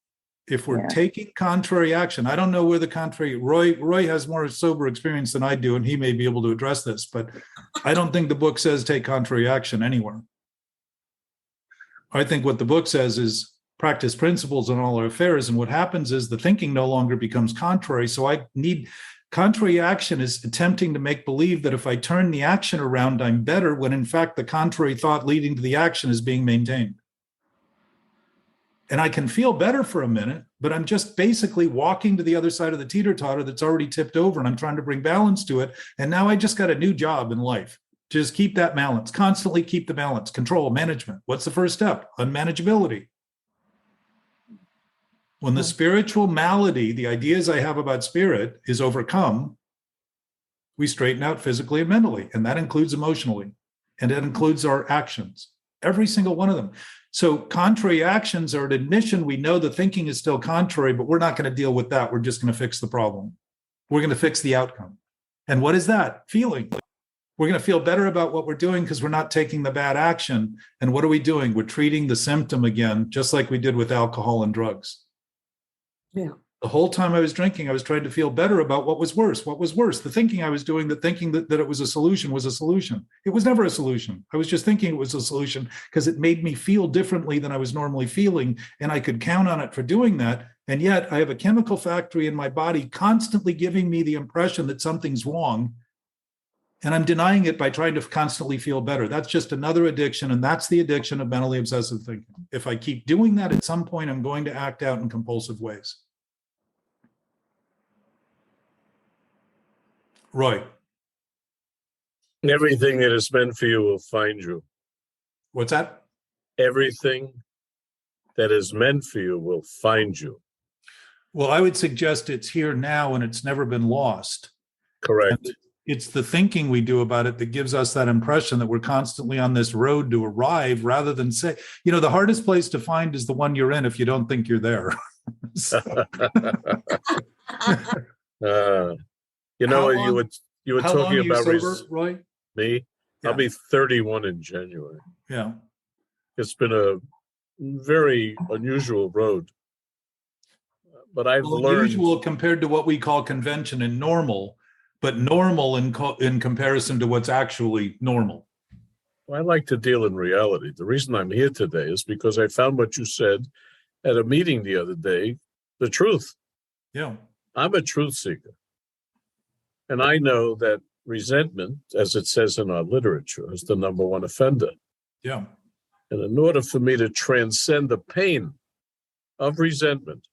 If we're taking contrary action, I don't know where the contrary, Roy has more sober experience than I do, and he may be able to address this, but I don't think the book says take contrary action anywhere. I think what the book says is practice principles in all our affairs. And what happens is the thinking no longer becomes contrary. So I need contrary action is attempting to make believe that if I turn the action around, I'm better, when in fact the contrary thought leading to the action is being maintained. And I can feel better for a minute, but I'm just basically walking to the other side of the teeter-totter that's already tipped over, and I'm trying to bring balance to it. And now I just got a new job in life. Just keep that balance, constantly keep the balance, control, management. What's the first step? Unmanageability. When the spiritual malady, the ideas I have about spirit, is overcome, we straighten out physically and mentally, and that includes emotionally, and it includes our actions, every single one of them. So contrary actions are an admission we know the thinking is still contrary, but we're not going to deal with that. We're just going to fix the problem. We're going to fix the outcome. And what is that? Feeling. We're going to feel better about what we're doing because we're not taking the bad action. And what are we doing? We're treating the symptom again, just like we did with alcohol and drugs. Yeah. The whole time I was drinking, I was trying to feel better about what was worse. What was worse? The thinking I was doing, that thinking that it was a solution was a solution. It was never a solution. I was just thinking it was a solution because it made me feel differently than I was normally feeling. And I could count on it for doing that. And yet I have a chemical factory in my body constantly giving me the impression that something's wrong. And I'm denying it by trying to constantly feel better. That's just another addiction. And that's the addiction of mentally obsessive thinking. If I keep doing that, at some point, I'm going to act out in compulsive ways. Roy, Everything that is meant for you will find you. what's that? Everything that is meant for you will find you. Well, I would suggest it's here now and it's never been lost. Correct. And it's the thinking we do about it that gives us that impression that we're constantly on this road to arrive, rather than say, the hardest place to find is the one you're in if you don't think you're there. So, You know, How you long- were you were how long talking are you about sober, Roy? me. Yeah. I'll be 31 in January. Yeah. It's been a very unusual road, but I've Well, learned. unusual compared to what we call convention and normal, but normal in comparison to what's actually normal. I like to deal in reality. The reason I'm here today is because I found what you said at a meeting the other day, the truth. Yeah. I'm a truth seeker. And I know that resentment, as it says in our literature, is the number one offender. Yeah. And in order for me to transcend the pain of resentment,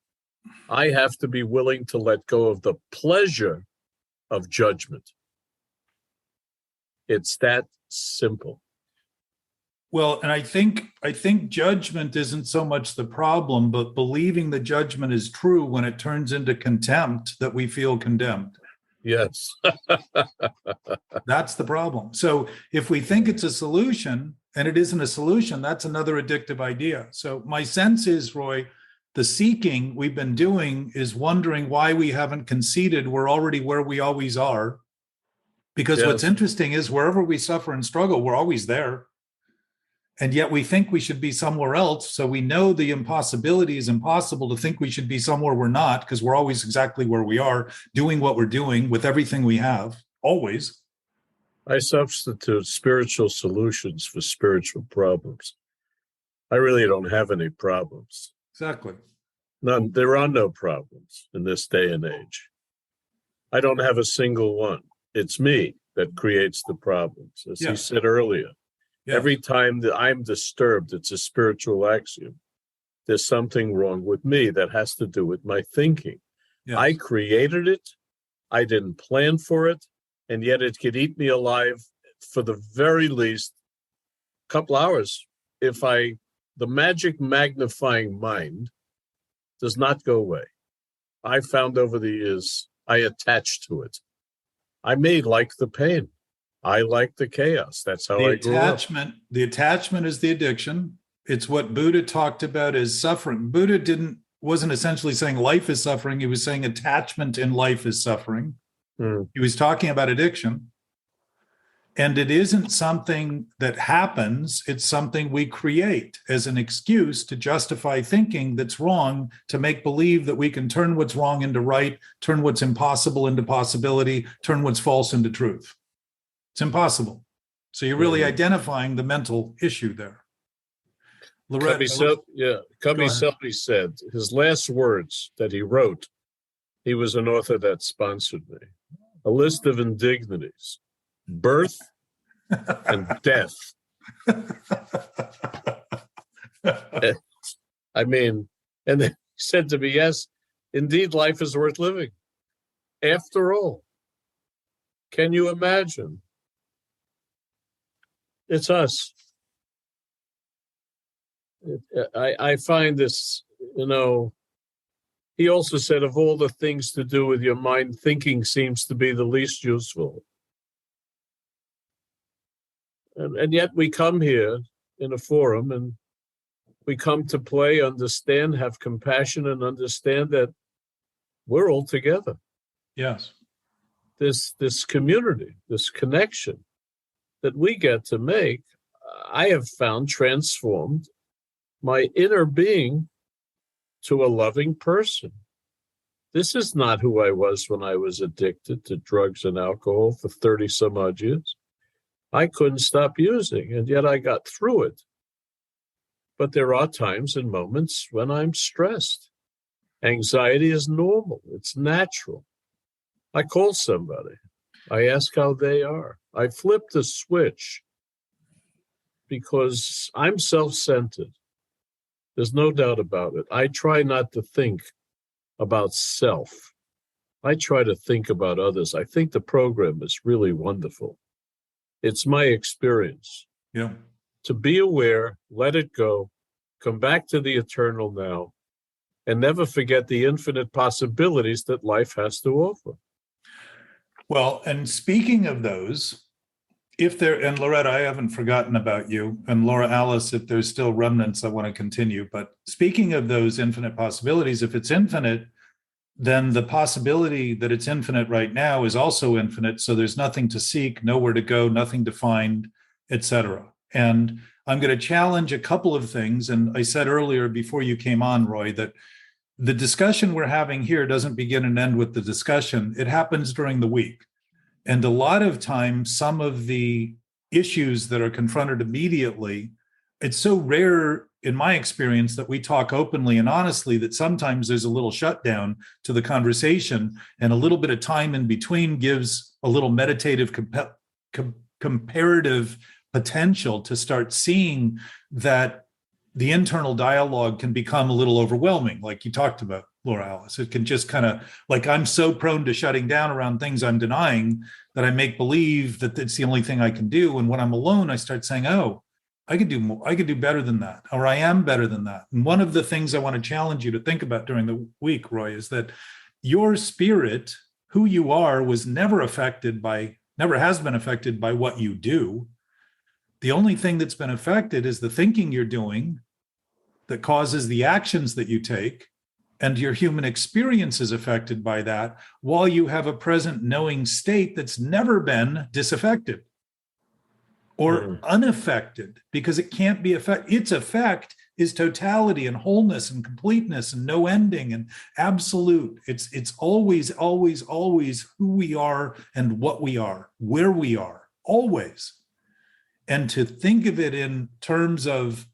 I have to be willing to let go of the pleasure of judgment. It's that simple. Well, and I think judgment isn't so much the problem, but believing the judgment is true when it turns into contempt that we feel condemned. Yes. That's the problem. So if we think it's a solution and it isn't a solution, that's another addictive idea. So my sense is, Roy, the seeking we've been doing is wondering why we haven't conceded we're already where we always are. Because what's Yes. interesting is wherever we suffer and struggle, we're always there. And yet we think we should be somewhere else. So we know the impossibility is impossible to think we should be somewhere we're not, because we're always exactly where we are, doing what we're doing with everything we have, always. I substitute spiritual solutions for spiritual problems. I really don't have any problems. Exactly. None. There are no problems in this day and age. I don't have a single one. It's me that creates the problems, as Yeah. he said earlier. Yeah. Every time that I'm disturbed, it's a spiritual axiom. There's something wrong with me that has to do with my thinking. Yeah. I created it. I didn't plan for it. And yet it could eat me alive for the very least a couple hours if the magic magnifying mind does not go away. I found over the years, I attached to it. I may like the pain. I like the chaos. That's how I grew up. The attachment is the addiction. It's what Buddha talked about as suffering. Buddha wasn't essentially saying life is suffering. He was saying attachment in life is suffering. He was talking about addiction. And it isn't something that happens. It's something we create as an excuse to justify thinking that's wrong, to make believe that we can turn what's wrong into right, turn what's impossible into possibility, turn what's false into truth. It's impossible. So you're really identifying the mental issue there. Cubby Selby said his last words that he wrote, he was an author that sponsored me, a list of indignities, birth and death. I mean, and then he said to me, yes, indeed, life is worth living. After all, can you imagine? It's us. I find this, he also said, of all the things to do with your mind, thinking seems to be the least useful. And yet we come here in a forum and we come to play, understand, have compassion, and understand that we're all together. Yes. this community, this connection that we get to make, I have found transformed my inner being to a loving person. This is not who I was when I was addicted to drugs and alcohol for 30 some odd years. I couldn't stop using, and yet I got through it. But there are times and moments when I'm stressed. Anxiety is normal. It's natural. I call somebody. I ask how they are. I flip the switch because I'm self-centered. There's no doubt about it. I try not to think about self. I try to think about others. I think the program is really wonderful. It's my experience. Yeah. To be aware, let it go, come back to the eternal now, and never forget the infinite possibilities that life has to offer. Well, and speaking of those, if there, and Loretta, I haven't forgotten about you, and Laura Alice, if there's still remnants, I want to continue. But speaking of those infinite possibilities, if it's infinite, then the possibility that it's infinite right now is also infinite. So there's nothing to seek, nowhere to go, nothing to find, etc. And I'm going to challenge a couple of things. And I said earlier before you came on, Roy, that the discussion we're having here doesn't begin and end with the discussion. It happens during the week. And a lot of times, some of the issues that are confronted immediately, it's so rare in my experience that we talk openly and honestly that sometimes there's a little shutdown to the conversation, and a little bit of time in between gives a little meditative comparative potential to start seeing that the internal dialogue can become a little overwhelming, like you talked about, Laura Alice. It can just kind of, like, I'm so prone to shutting down around things I'm denying that I make believe that it's the only thing I can do. And when I'm alone, I start saying, oh, I could do more, I could do better than that, or I am better than that. And one of the things I want to challenge you to think about during the week, Roy, is that your spirit, who you are, was never has been affected by what you do. The only thing that's been affected is the thinking you're doing that causes the actions that you take, and your human experience is affected by that, while you have a present knowing state that's never been disaffected or unaffected, because it can't be affected. Its effect is totality and wholeness and completeness and no ending and absolute. It's always, always, always who we are and what we are, where we are, always. And to think of it in terms of,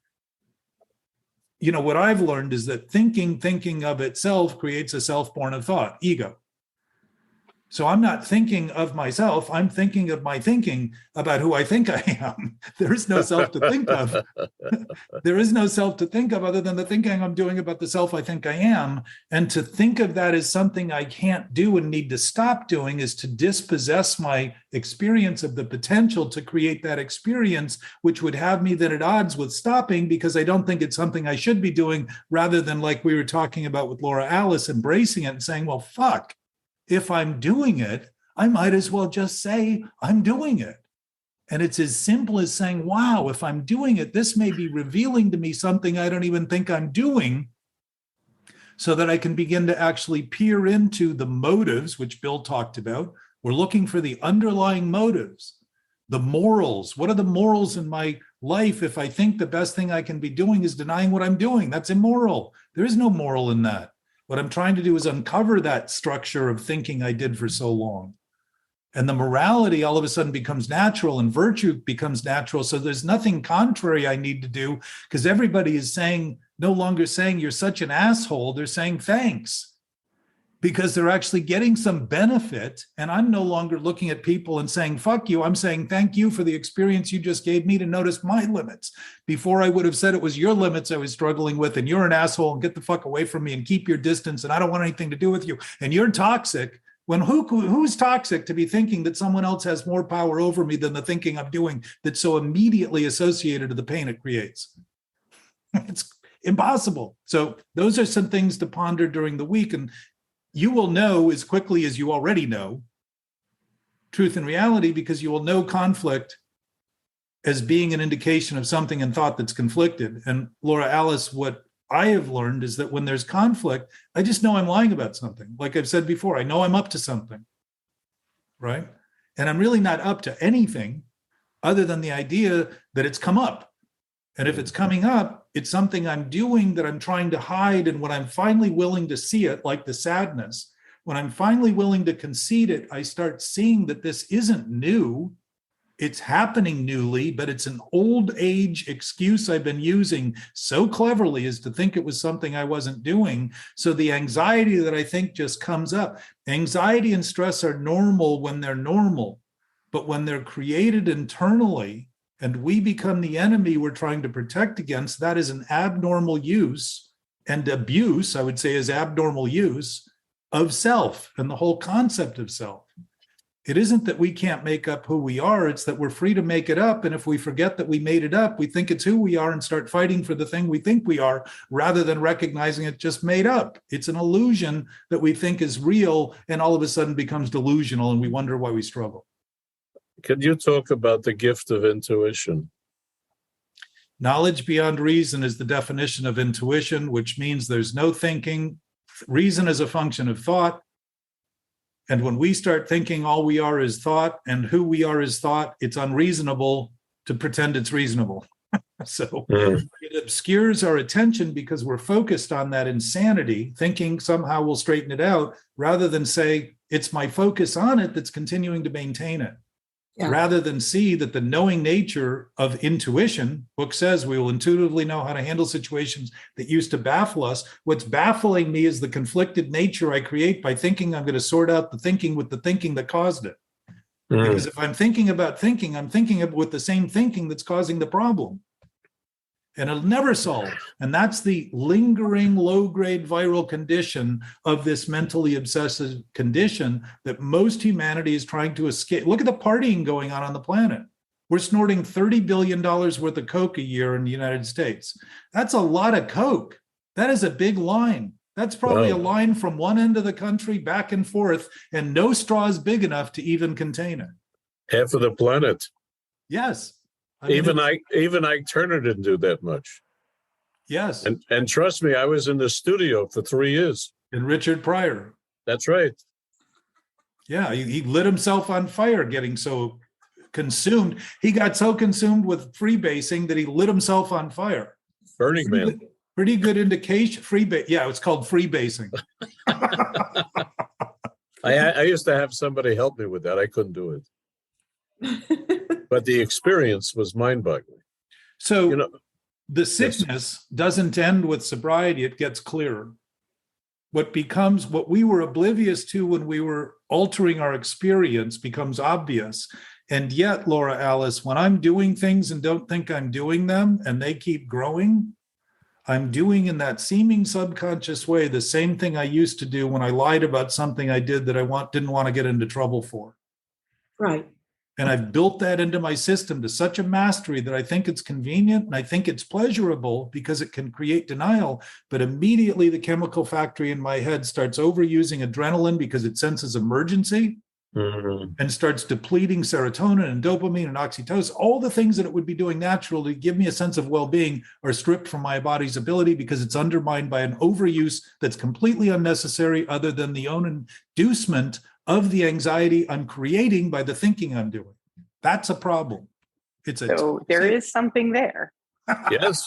you know, what I've learned is that thinking of itself creates a self-born of thought, ego. So I'm not thinking of myself, I'm thinking of my thinking about who I think I am. There is no self to think of. There is no self to think of other than the thinking I'm doing about the self I think I am. And to think of that as something I can't do and need to stop doing is to dispossess my experience of the potential to create that experience, which would have me then at odds with stopping, because I don't think it's something I should be doing, rather than, like we were talking about with Laura Alice, embracing it and saying, well, fuck. If I'm doing it, I might as well just say I'm doing it. And it's as simple as saying, wow, if I'm doing it, this may be revealing to me something I don't even think I'm doing, so that I can begin to actually peer into the motives, which Bill talked about. We're looking for the underlying motives, the morals. What are the morals in my life if I think the best thing I can be doing is denying what I'm doing? That's immoral. There is no moral in that. What I'm trying to do is uncover that structure of thinking I did for so long. And the morality all of a sudden becomes natural, and virtue becomes natural. So there's nothing contrary I need to do, because everybody is saying, no longer saying you're such an asshole. They're saying thanks, because they're actually getting some benefit. And I'm no longer looking at people and saying, fuck you. I'm saying, thank you for the experience you just gave me to notice my limits. Before, I would have said it was your limits I was struggling with, and you're an asshole, and get the fuck away from me and keep your distance, and I don't want anything to do with you, and you're toxic. When who's toxic to be thinking that someone else has more power over me than the thinking I'm doing that's so immediately associated to the pain it creates? It's impossible. So those are some things to ponder during the week. And you will know as quickly as you already know truth and reality, because you will know conflict as being an indication of something in thought that's conflicted. And Laura Alice, what I have learned is that when there's conflict, I just know I'm lying about something. Like I've said before, I know I'm up to something. right? And I'm really not up to anything other than the idea that it's come up. And if it's coming up, it's something I'm doing that I'm trying to hide. And when I'm finally willing to see it, like the sadness, when I'm finally willing to concede it, I start seeing that this isn't new. It's happening newly, but it's an old age excuse I've been using so cleverly as to think it was something I wasn't doing. So the anxiety that I think just comes up. Anxiety and stress are normal when they're normal, but when they're created internally and we become the enemy we're trying to protect against, that is an abnormal use, and abuse, I would say, is abnormal use of self and the whole concept of self. It isn't that we can't make up who we are, it's that we're free to make it up. And if we forget that we made it up, we think it's who we are and start fighting for the thing we think we are, rather than recognizing it just made up. It's an illusion that we think is real and all of a sudden becomes delusional, and we wonder why we struggle. Could you talk about the gift of intuition? Knowledge beyond reason is the definition of intuition, which means there's no thinking. Reason is a function of thought. And when we start thinking all we are is thought and who we are is thought, it's unreasonable to pretend it's reasonable. So it obscures our attention because we're focused on that insanity, thinking somehow we'll straighten it out, rather than say, it's my focus on it that's continuing to maintain it. Yeah. Rather than see that the knowing nature of intuition, book says we will intuitively know how to handle situations that used to baffle us. What's baffling me is the conflicted nature I create by thinking I'm going to sort out the thinking with the thinking that caused it. Because if I'm thinking about thinking, I'm thinking with the same thinking that's causing the problem. And it'll never solve. And that's the lingering low-grade viral condition of this mentally obsessive condition that most humanity is trying to escape. Look at the partying going on the planet. We're snorting $30 billion worth of coke a year in the United States. That's a lot of coke. That is a big line. That's probably a line from one end of the country back and forth, and no straw is big enough to even contain it. Half of the planet. Yes. I mean, Even Ike Turner didn't do that much. yes. And trust me, I was in the studio for 3 years. And Richard Pryor. That's right. Yeah, he lit himself on fire getting so consumed. He got so consumed with freebasing that he lit himself on fire. Burning Man. Pretty good indication. Yeah, it's called freebasing. I used to have somebody help me with that. I couldn't do it. But the experience was mind-boggling. So the sickness doesn't end with sobriety. It gets clearer. What we were oblivious to when we were altering our experience becomes obvious. And yet, Laura Alice, when I'm doing things and don't think I'm doing them and they keep growing, I'm doing in that seeming subconscious way the same thing I used to do when I lied about something I did that I didn't want to get into trouble for. Right. And I've built that into my system to such a mastery that I think it's convenient and I think it's pleasurable because it can create denial. But immediately the chemical factory in my head starts overusing adrenaline because it senses emergency and starts depleting serotonin and dopamine and oxytocin. All the things that it would be doing naturally to give me a sense of well-being are stripped from my body's ability because it's undermined by an overuse that's completely unnecessary, other than the own inducement of the anxiety I'm creating by the thinking I'm doing. That's a problem. So there is something there. Yes.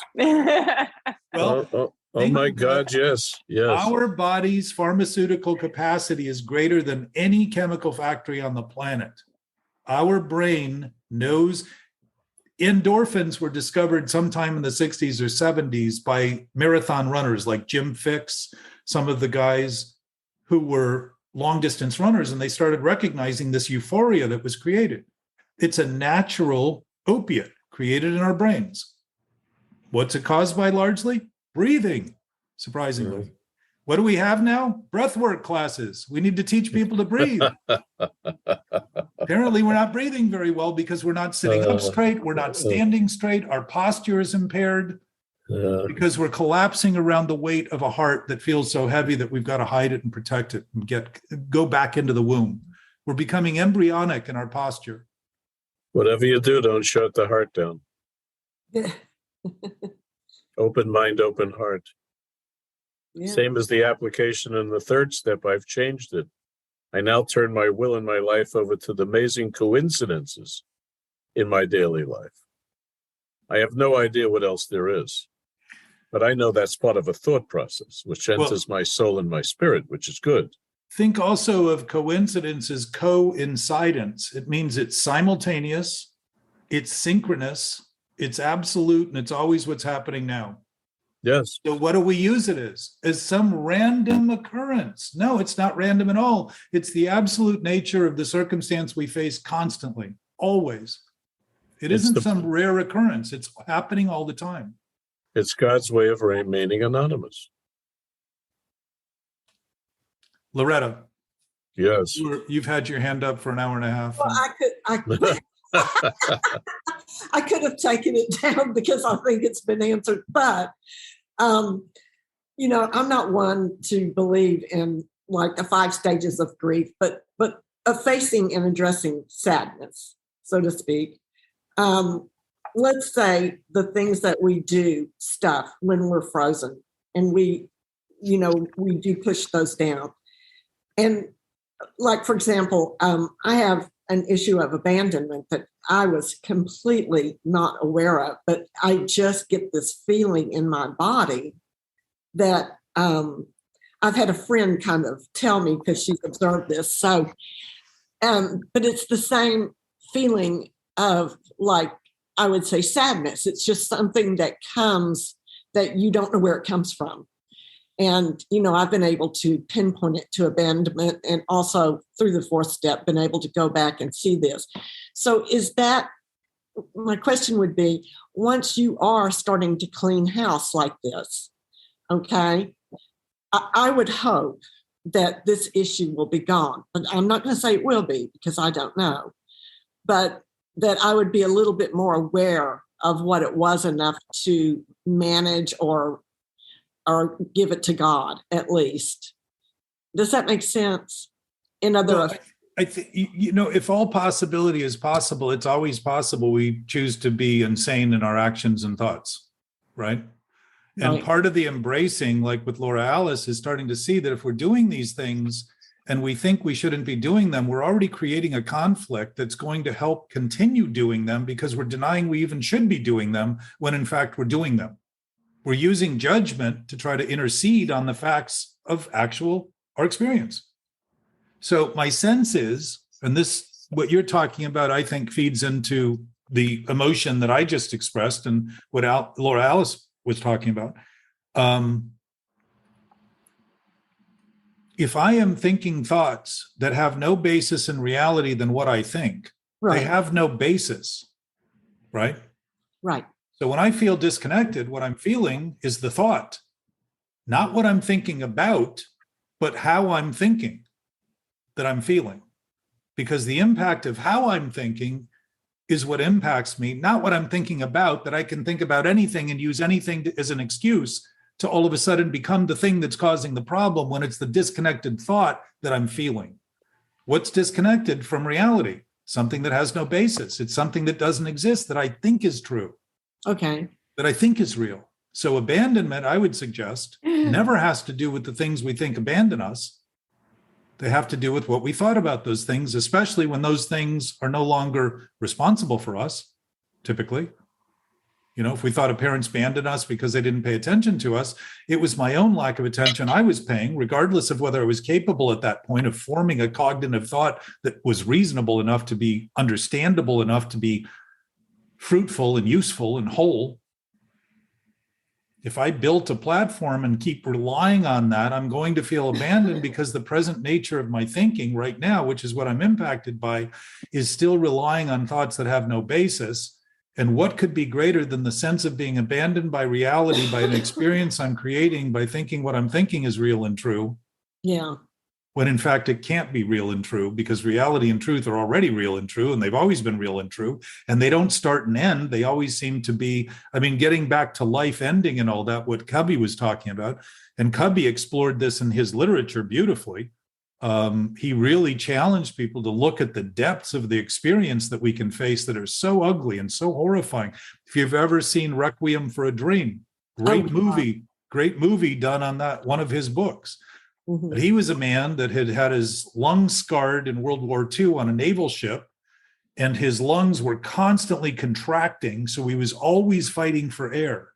Well, oh my God, yes. Our body's pharmaceutical capacity is greater than any chemical factory on the planet. Our brain knows. Endorphins were discovered sometime in the 60s or 70s by marathon runners like Jim Fixx, some of the guys who were long distance runners, and they started recognizing this euphoria that was created. It's a natural opiate created in our brains. What's it caused by largely? Breathing, surprisingly. What do we have now? Breathwork classes. We need to teach people to breathe. Apparently, we're not breathing very well because we're not sitting up straight. We're not standing straight. Our posture is impaired. Because we're collapsing around the weight of a heart that feels so heavy that we've got to hide it and protect it and go back into the womb. We're becoming embryonic in our posture. Whatever you do, don't shut the heart down. Open mind, open heart. Yeah. Same as the application in the third step. I've changed it. I now turn my will and my life over to the amazing coincidences in my daily life. I have no idea what else there is. But I know that's part of a thought process, which enters my soul and my spirit, which is good. Think also of coincidence as coincidence. It means it's simultaneous, it's synchronous, it's absolute, and it's always what's happening now. Yes. So what do we use it as? As some random occurrence? No, it's not random at all. It's the absolute nature of the circumstance we face constantly, always. It isn't some rare occurrence. It's happening all the time. It's God's way of remaining anonymous. Loretta. Yes. You've had your hand up for an hour and a half. Well, I could have taken it down because I think it's been answered, but I'm not one to believe in like the 5 stages of grief, but of facing and addressing sadness, so to speak. Let's say the things that we do stuff when we're frozen, and we do push those down. And like, for example, I have an issue of abandonment that I was completely not aware of, but I just get this feeling in my body that I've had a friend kind of tell me because she's observed this. So, but it's the same feeling of, like, I would say sadness. It's just something that comes that you don't know where it comes from. And, I've been able to pinpoint it to abandonment, and also through the 4th step, been able to go back and see this. So my question would be, once you are starting to clean house like this, okay, I would hope that this issue will be gone. But I'm not going to say it will be because I don't know. But that I would be a little bit more aware of what it was enough to manage or give it to God, at least. Does that make sense? I think, if all possibility is possible, it's always possible we choose to be insane in our actions and thoughts, right? And Right. Part of the embracing, like with Laura Alice, is starting to see that if we're doing these things and we think we shouldn't be doing them, we're already creating a conflict that's going to help continue doing them because we're denying we even should be doing them when in fact we're doing them. We're using judgment to try to intercede on the facts of our experience. So my sense is, and this, what you're talking about, I think feeds into the emotion that I just expressed and what Laura Alice was talking about. If I am thinking thoughts that have no basis in reality than what I think, Right. they have no basis, right? Right. So when I feel disconnected, what I'm feeling is the thought, not what I'm thinking about, but how I'm thinking that I'm feeling. Because the impact of how I'm thinking is what impacts me, not what I'm thinking about, that I can think about anything and use anything as an excuse to all of a sudden become the thing that's causing the problem when it's the disconnected thought that I'm feeling. What's disconnected from reality? Something that has no basis. It's something that doesn't exist that I think is true. Okay. That I think is real. So abandonment, I would suggest, never has to do with the things we think abandon us. They have to do with what we thought about those things, especially when those things are no longer responsible for us, typically. If we thought a parent's abandoned us because they didn't pay attention to us, it was my own lack of attention I was paying, regardless of whether I was capable at that point of forming a cognitive thought that was reasonable enough to be understandable enough to be fruitful and useful and whole. If I built a platform and keep relying on that, I'm going to feel abandoned because the present nature of my thinking right now, which is what I'm impacted by, is still relying on thoughts that have no basis. And what could be greater than the sense of being abandoned by reality, by an experience I'm creating, by thinking what I'm thinking is real and true? Yeah. When in fact it can't be real and true, because reality and truth are already real and true, and they've always been real and true, and they don't start and end. They always seem to be, getting back to life ending and all that, what Cubby was talking about, and Cubby explored this in his literature beautifully. He really challenged people to look at the depths of the experience that we can face that are so ugly and so horrifying. If you've ever seen Requiem for a Dream, great movie done on that, one of his books. Mhm. But he was a man that had had his lungs scarred in World War II on a naval ship, and his lungs were constantly contracting. So he was always fighting for air.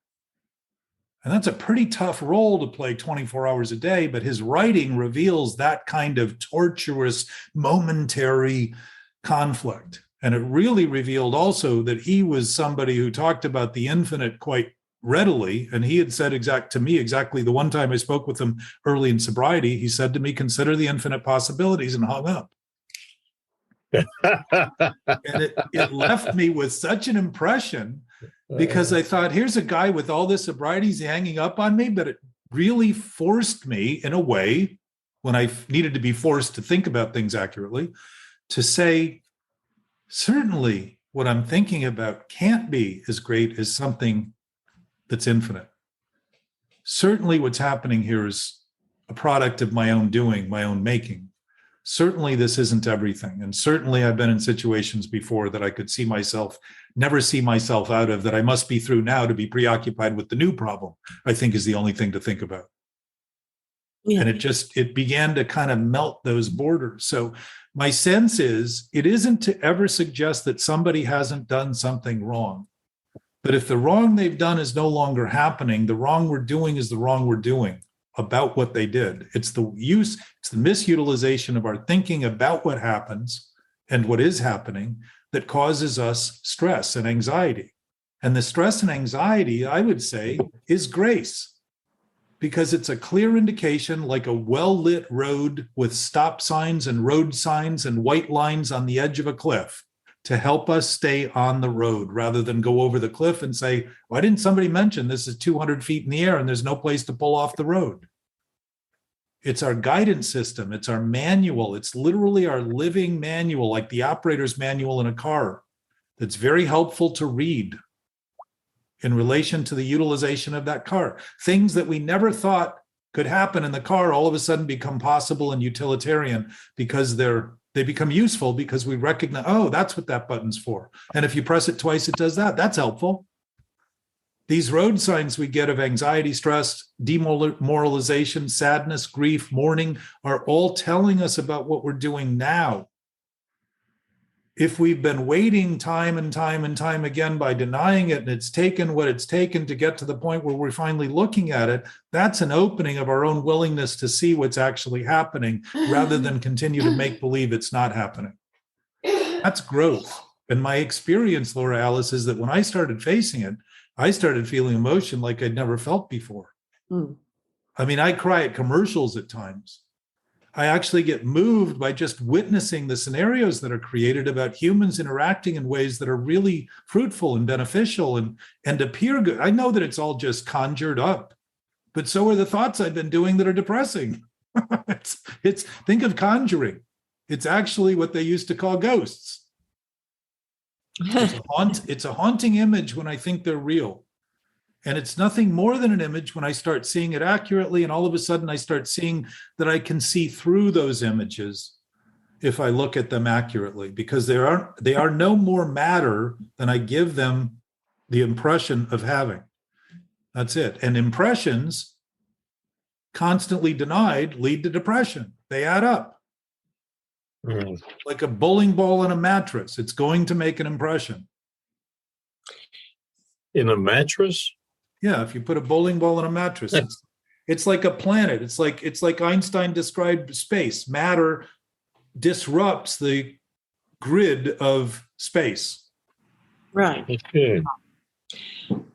And that's a pretty tough role to play 24 hours a day. But his writing reveals that kind of tortuous, momentary conflict. And it really revealed also that he was somebody who talked about the infinite quite readily. And he had said to me exactly the one time I spoke with him early in sobriety, he said to me, consider the infinite possibilities, and hung up. And it left me with such an impression, because I thought, here's a guy with all this sobriety, he's hanging up on me. But it really forced me in a way, when I needed to be forced to think about things accurately, to say, certainly what I'm thinking about can't be as great as something that's infinite. Certainly what's happening here is a product of my own doing, my own making. Certainly this isn't everything. And certainly I've been in situations before that I could never see myself out of, that I must be through now to be preoccupied with the new problem, I think is the only thing to think about. Yeah. And it began to kind of melt those borders. So my sense is, it isn't to ever suggest that somebody hasn't done something wrong. But if the wrong they've done is no longer happening, the wrong we're doing is the wrong we're doing about what they did. It's the misutilization of our thinking about what happens and what is happening that causes us stress and anxiety. And the stress and anxiety, I would say, is grace, because it's a clear indication, like a well-lit road with stop signs and road signs and white lines on the edge of a cliff, to help us stay on the road rather than go over the cliff and say, why didn't somebody mention this is 200 feet in the air and there's no place to pull off the road? It's our guidance system. It's our manual. It's literally our living manual, like the operator's manual in a car, that's very helpful to read in relation to the utilization of that car. Things that we never thought could happen in the car all of a sudden become possible and utilitarian, because they become useful, because we recognize, oh, that's what that button's for. And if you press it twice, it does that. That's helpful. These road signs we get of anxiety, stress, demoralization, sadness, grief, mourning are all telling us about what we're doing now. If we've been waiting time and time and time again by denying it, and it's taken what it's taken to get to the point where we're finally looking at it, that's an opening of our own willingness to see what's actually happening, rather than continue to make believe it's not happening. That's growth. And my experience, Laura Alice, is that when I started facing it, I started feeling emotion like I'd never felt before. Mm. I mean, I cry at commercials at times. I actually get moved by just witnessing the scenarios that are created about humans interacting in ways that are really fruitful and beneficial and appear good. I know that it's all just conjured up, but so are the thoughts I've been doing that are depressing. it's think of conjuring. It's actually what they used to call ghosts. It's a haunting image when I think they're real. And it's nothing more than an image when I start seeing it accurately, and all of a sudden I start seeing that I can see through those images if I look at them accurately, because they are no more matter than I give them the impression of having. That's it. And impressions, constantly denied, lead to depression. They add up. Like a bowling ball on a mattress. It's going to make an impression. In a mattress? Yeah, if you put a bowling ball on a mattress, it's like a planet. It's like Einstein described space. Matter disrupts the grid of space. Right. Okay.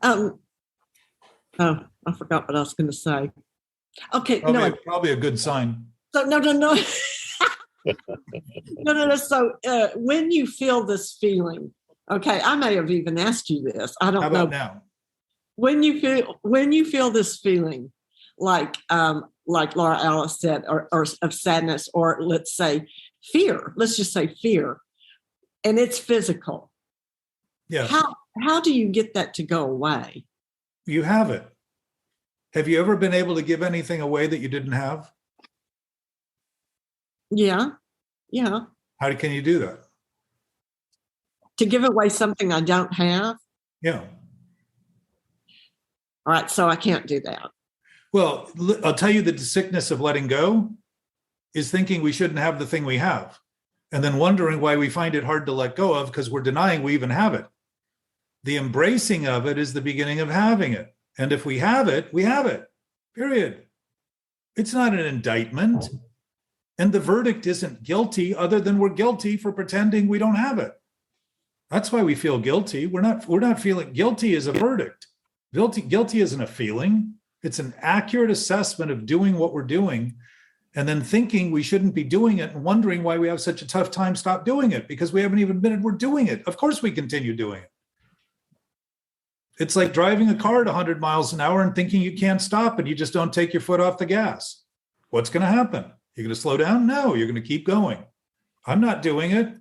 Oh, I forgot what I was going to say. Okay, Probably a good sign. So no. No. So when you feel this feeling, okay, I may have even asked you this. I don't How know. about now? When you feel this feeling, like Laura Alice said, or of sadness, or let's say fear. Let's just say fear, and it's physical. Yes. How do you get that to go away? You have it. Have you ever been able to give anything away that you didn't have? Yeah. How can you do that? To give away something I don't have. Yeah. All right, so I can't do that. Well, I'll tell you, the sickness of letting go is thinking we shouldn't have the thing we have, and then wondering why we find it hard to let go of because we're denying we even have it. The embracing of it is the beginning of having it. And if we have it, period. It's not an indictment. And the verdict isn't guilty, other than we're guilty for pretending we don't have it. That's why we feel guilty. We're not feeling guilty as a verdict. Guilty isn't a feeling. It's an accurate assessment of doing what we're doing, and then thinking we shouldn't be doing it and wondering why we have such a tough time stop doing it because we haven't even admitted we're doing it. Of course we continue doing it. It's like driving a car at 100 miles an hour and thinking you can't stop and you just don't take your foot off the gas. What's going to happen? You're going to slow down? No, you're going to keep going. I'm not doing it.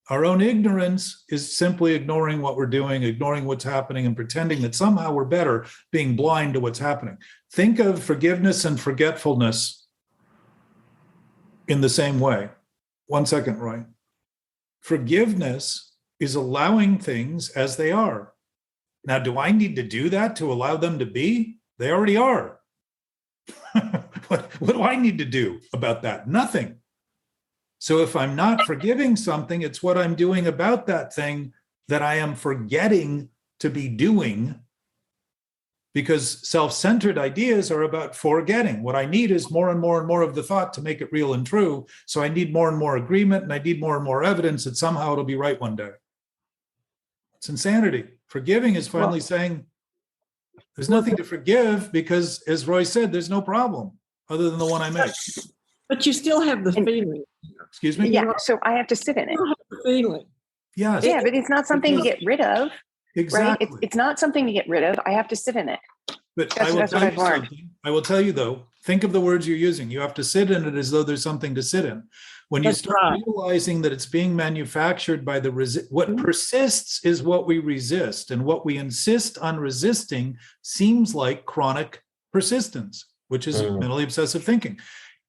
Our own ignorance is simply ignoring what we're doing, ignoring what's happening, and pretending that somehow we're better, being blind to what's happening. Think of forgiveness and forgetfulness in the same way. 1 second, Roy. Forgiveness is allowing things as they are. Now, do I need to do that to allow them to be? They already are. What do I need to do about that? Nothing. So if I'm not forgiving something, it's what I'm doing about that thing that I am forgetting to be doing, because self-centered ideas are about forgetting. What I need is more and more and more of the thought to make it real and true. So I need more and more agreement, and I need more and more evidence that somehow it'll be right one day. It's insanity. Forgiving is finally saying there's nothing to forgive because, as Roy said, there's no problem other than the one I make. But you still have the feeling. Excuse me? Yeah, so I have to sit in it. You have the feeling. Yes. Yeah, but it's not something to get rid of, Exactly. right? It's not something to get rid of. I have to sit in it. But That's I will what tell you I've learned. something. I will tell you, though, think of the words you're using. You have to sit in it as though there's something to sit in. When you That's start right. realizing that it's being manufactured by what persists is what we resist. And what we insist on resisting seems like chronic persistence, which is mentally obsessive thinking.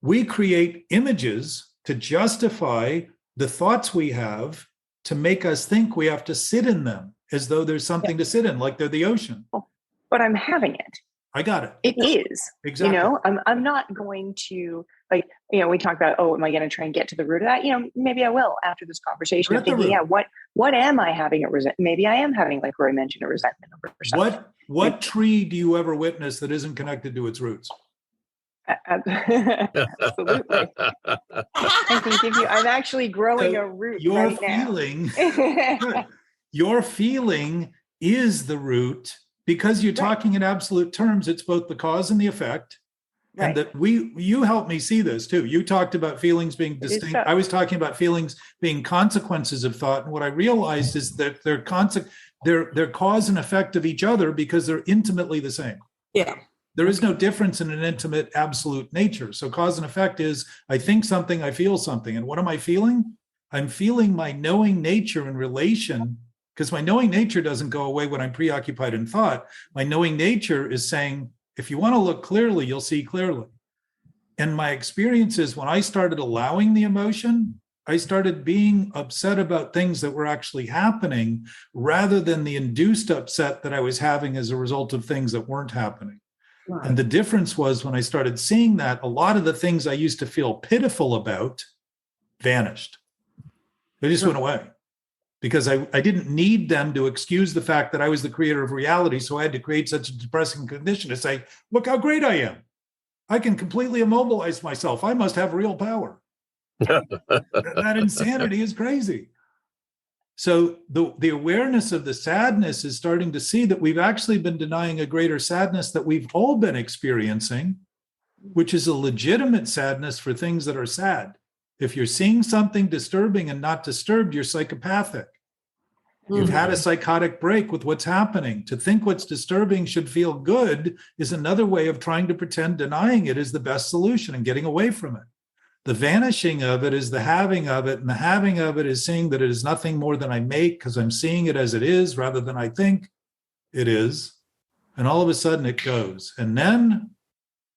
We create images to justify the thoughts we have, to make us think we have to sit in them as though there's something to sit in, like they're the ocean. But I'm having it. I got it. It is. Exactly. You know, I'm not going to, like, you know, we talked about, oh, am I going to try and get to the root of that? You know, maybe I will after this conversation. You're Of at the thinking, root. yeah, what am I having a resent? Maybe I am having, like Roy mentioned, a resentment over something. What tree do you ever witness that isn't connected to its roots? Absolutely. I can give you. I'm actually growing So a root Your right feeling, now. your feeling is the root, because you're talking in absolute terms. It's both the cause and the effect. And Right. that you helped me see this too. You talked about feelings being is distinct. so. I was talking about feelings being consequences of thought. And what I realized is that they're cause and effect of each other because they're intimately the same. Yeah. There is no difference in an intimate absolute nature. So cause and effect is, I think something, I feel something. And what am I feeling? I'm feeling my knowing nature in relation, because my knowing nature doesn't go away when I'm preoccupied in thought. My knowing nature is saying, if you want to look clearly, you'll see clearly. And my experience is, when I started allowing the emotion, I started being upset about things that were actually happening rather than the induced upset that I was having as a result of things that weren't happening. Right. And the difference was, when I started seeing that, a lot of the things I used to feel pitiful about vanished. They just went away, because I didn't need them to excuse the fact that I was the creator of reality. So I had to create such a depressing condition to say, look how great I am. I can completely immobilize myself. I must have real power. That insanity is crazy. So the awareness of the sadness is starting to see that we've actually been denying a greater sadness that we've all been experiencing, which is a legitimate sadness for things that are sad. If you're seeing something disturbing and not disturbed, you're psychopathic. You've had a psychotic break with what's happening. To think what's disturbing should feel good is another way of trying to pretend denying it is the best solution and getting away from it. The vanishing of it is the having of it, and the having of it is seeing that it is nothing more than I make, because I'm seeing it as it is rather than I think it is. And all of a sudden it goes. And then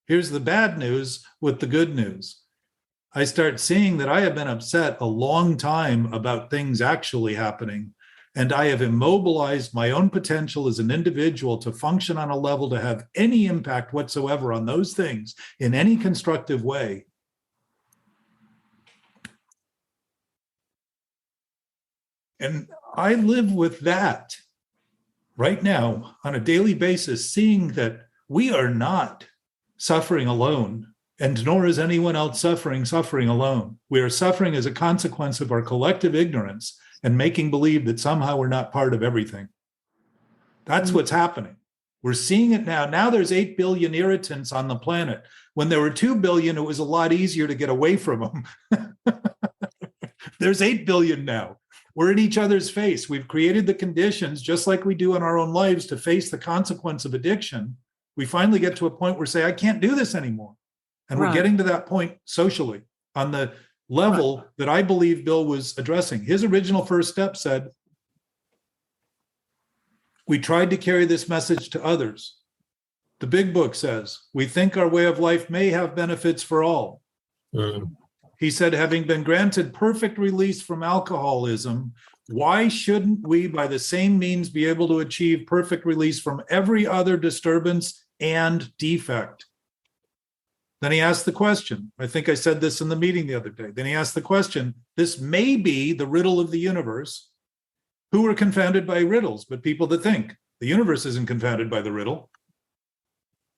here's the bad news with the good news. I start seeing that I have been upset a long time about things actually happening, And I have immobilized my own potential as an individual to function on a level to have any impact whatsoever on those things in any constructive way. And I live with that right now on a daily basis, seeing that we are not suffering alone, and nor is anyone else suffering alone. We are suffering as a consequence of our collective ignorance and making believe that somehow we're not part of everything. That's what's happening. We're seeing it now. Now there's 8 billion irritants on the planet. When there were 2 billion, it was a lot easier to get away from them. There's 8 billion now. We're in each other's face. We've created the conditions, just like we do in our own lives, to face the consequence of addiction. We finally get to a point where we say, I can't do this anymore. And we're getting to that point socially on the level that I believe Bill was addressing. His original first step said, we tried to carry this message to others. The big book says, we think our way of life may have benefits for all. He said, having been granted perfect release from alcoholism, why shouldn't we, by the same means, be able to achieve perfect release from every other disturbance and defect? Then he asked the question, I think I said this in the meeting the other day. Then he asked the question, this may be the riddle of the universe. Who are confounded by riddles? But people that think. The universe isn't confounded by the riddle.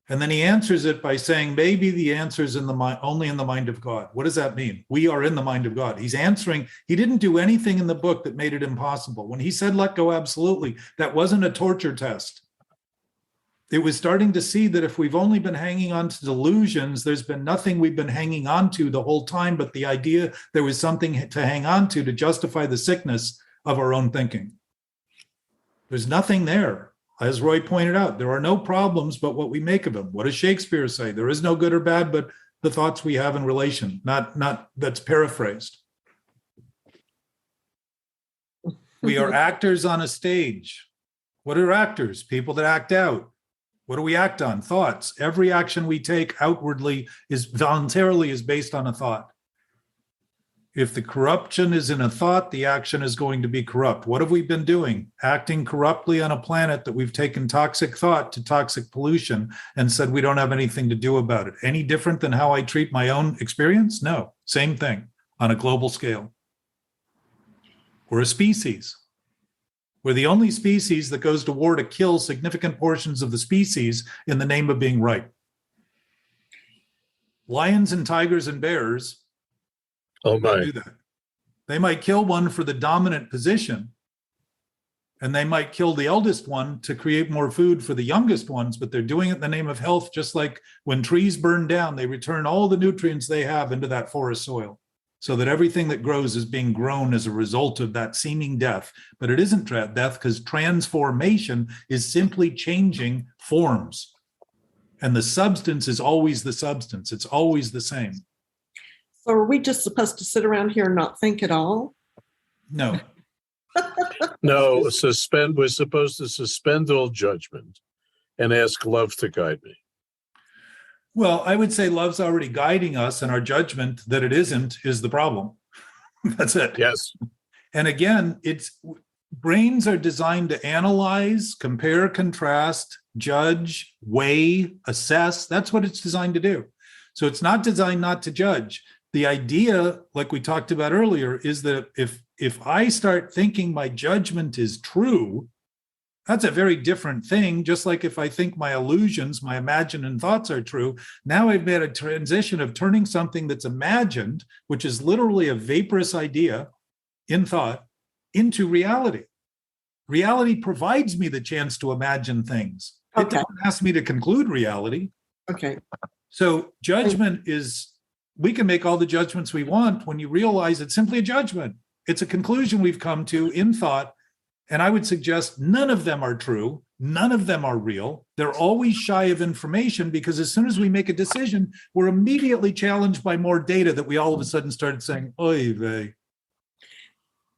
And then he answers it by saying, maybe the answer is in the mind, only in the mind of God. What does that mean? We are in the mind of God. He's answering. He didn't do anything in the book that made it impossible. When he said, let go, absolutely, that wasn't a torture test. It was starting to see that if we've only been hanging on to delusions, there's been nothing we've been hanging on to the whole time, but the idea there was something to hang on to justify the sickness of our own thinking. There's nothing there. As Roy pointed out, there are no problems but what we make of them. What does Shakespeare say? There is no good or bad, but the thoughts we have in relation, not that's paraphrased. We are actors on a stage. What are actors? People that act out. What do we act on? Thoughts. Every action we take outwardly is voluntarily based on a thought. If the corruption is in a thought, the action is going to be corrupt. What have we been doing? Acting corruptly on a planet that we've taken toxic thought to toxic pollution and said we don't have anything to do about it. Any different than how I treat my own experience? No, same thing on a global scale. We're a species. We're the only species that goes to war to kill significant portions of the species in the name of being right. Lions and tigers and bears do that. They might kill one for the dominant position, and they might kill the eldest one to create more food for the youngest ones, but they're doing it in the name of health, just like when trees burn down, they return all the nutrients they have into that forest soil, so that everything that grows is being grown as a result of that seeming death. But it isn't death, because transformation is simply changing forms. And the substance is always the substance. It's always the same. So are we just supposed to sit around here and not think at all? No. No, we're supposed to suspend all judgment and ask love to guide me. Well, I would say love's already guiding us, and our judgment that it isn't is the problem. That's it. Yes. And again, brains are designed to analyze, compare, contrast, judge, weigh, assess. That's what it's designed to do. So it's not designed not to judge. The idea, like we talked about earlier, is that if I start thinking my judgment is true, that's a very different thing. Just like if I think my illusions, my imagined thoughts are true, now I've made a transition of turning something that's imagined, which is literally a vaporous idea in thought, into reality. Reality provides me the chance to imagine things. It doesn't ask me to conclude reality. Okay. So judgment is, we can make all the judgments we want when you realize it's simply a judgment. It's a conclusion we've come to in thought. And I would suggest none of them are true. None of them are real. They're always shy of information, because as soon as we make a decision, we're immediately challenged by more data that we all of a sudden started saying, oy vey,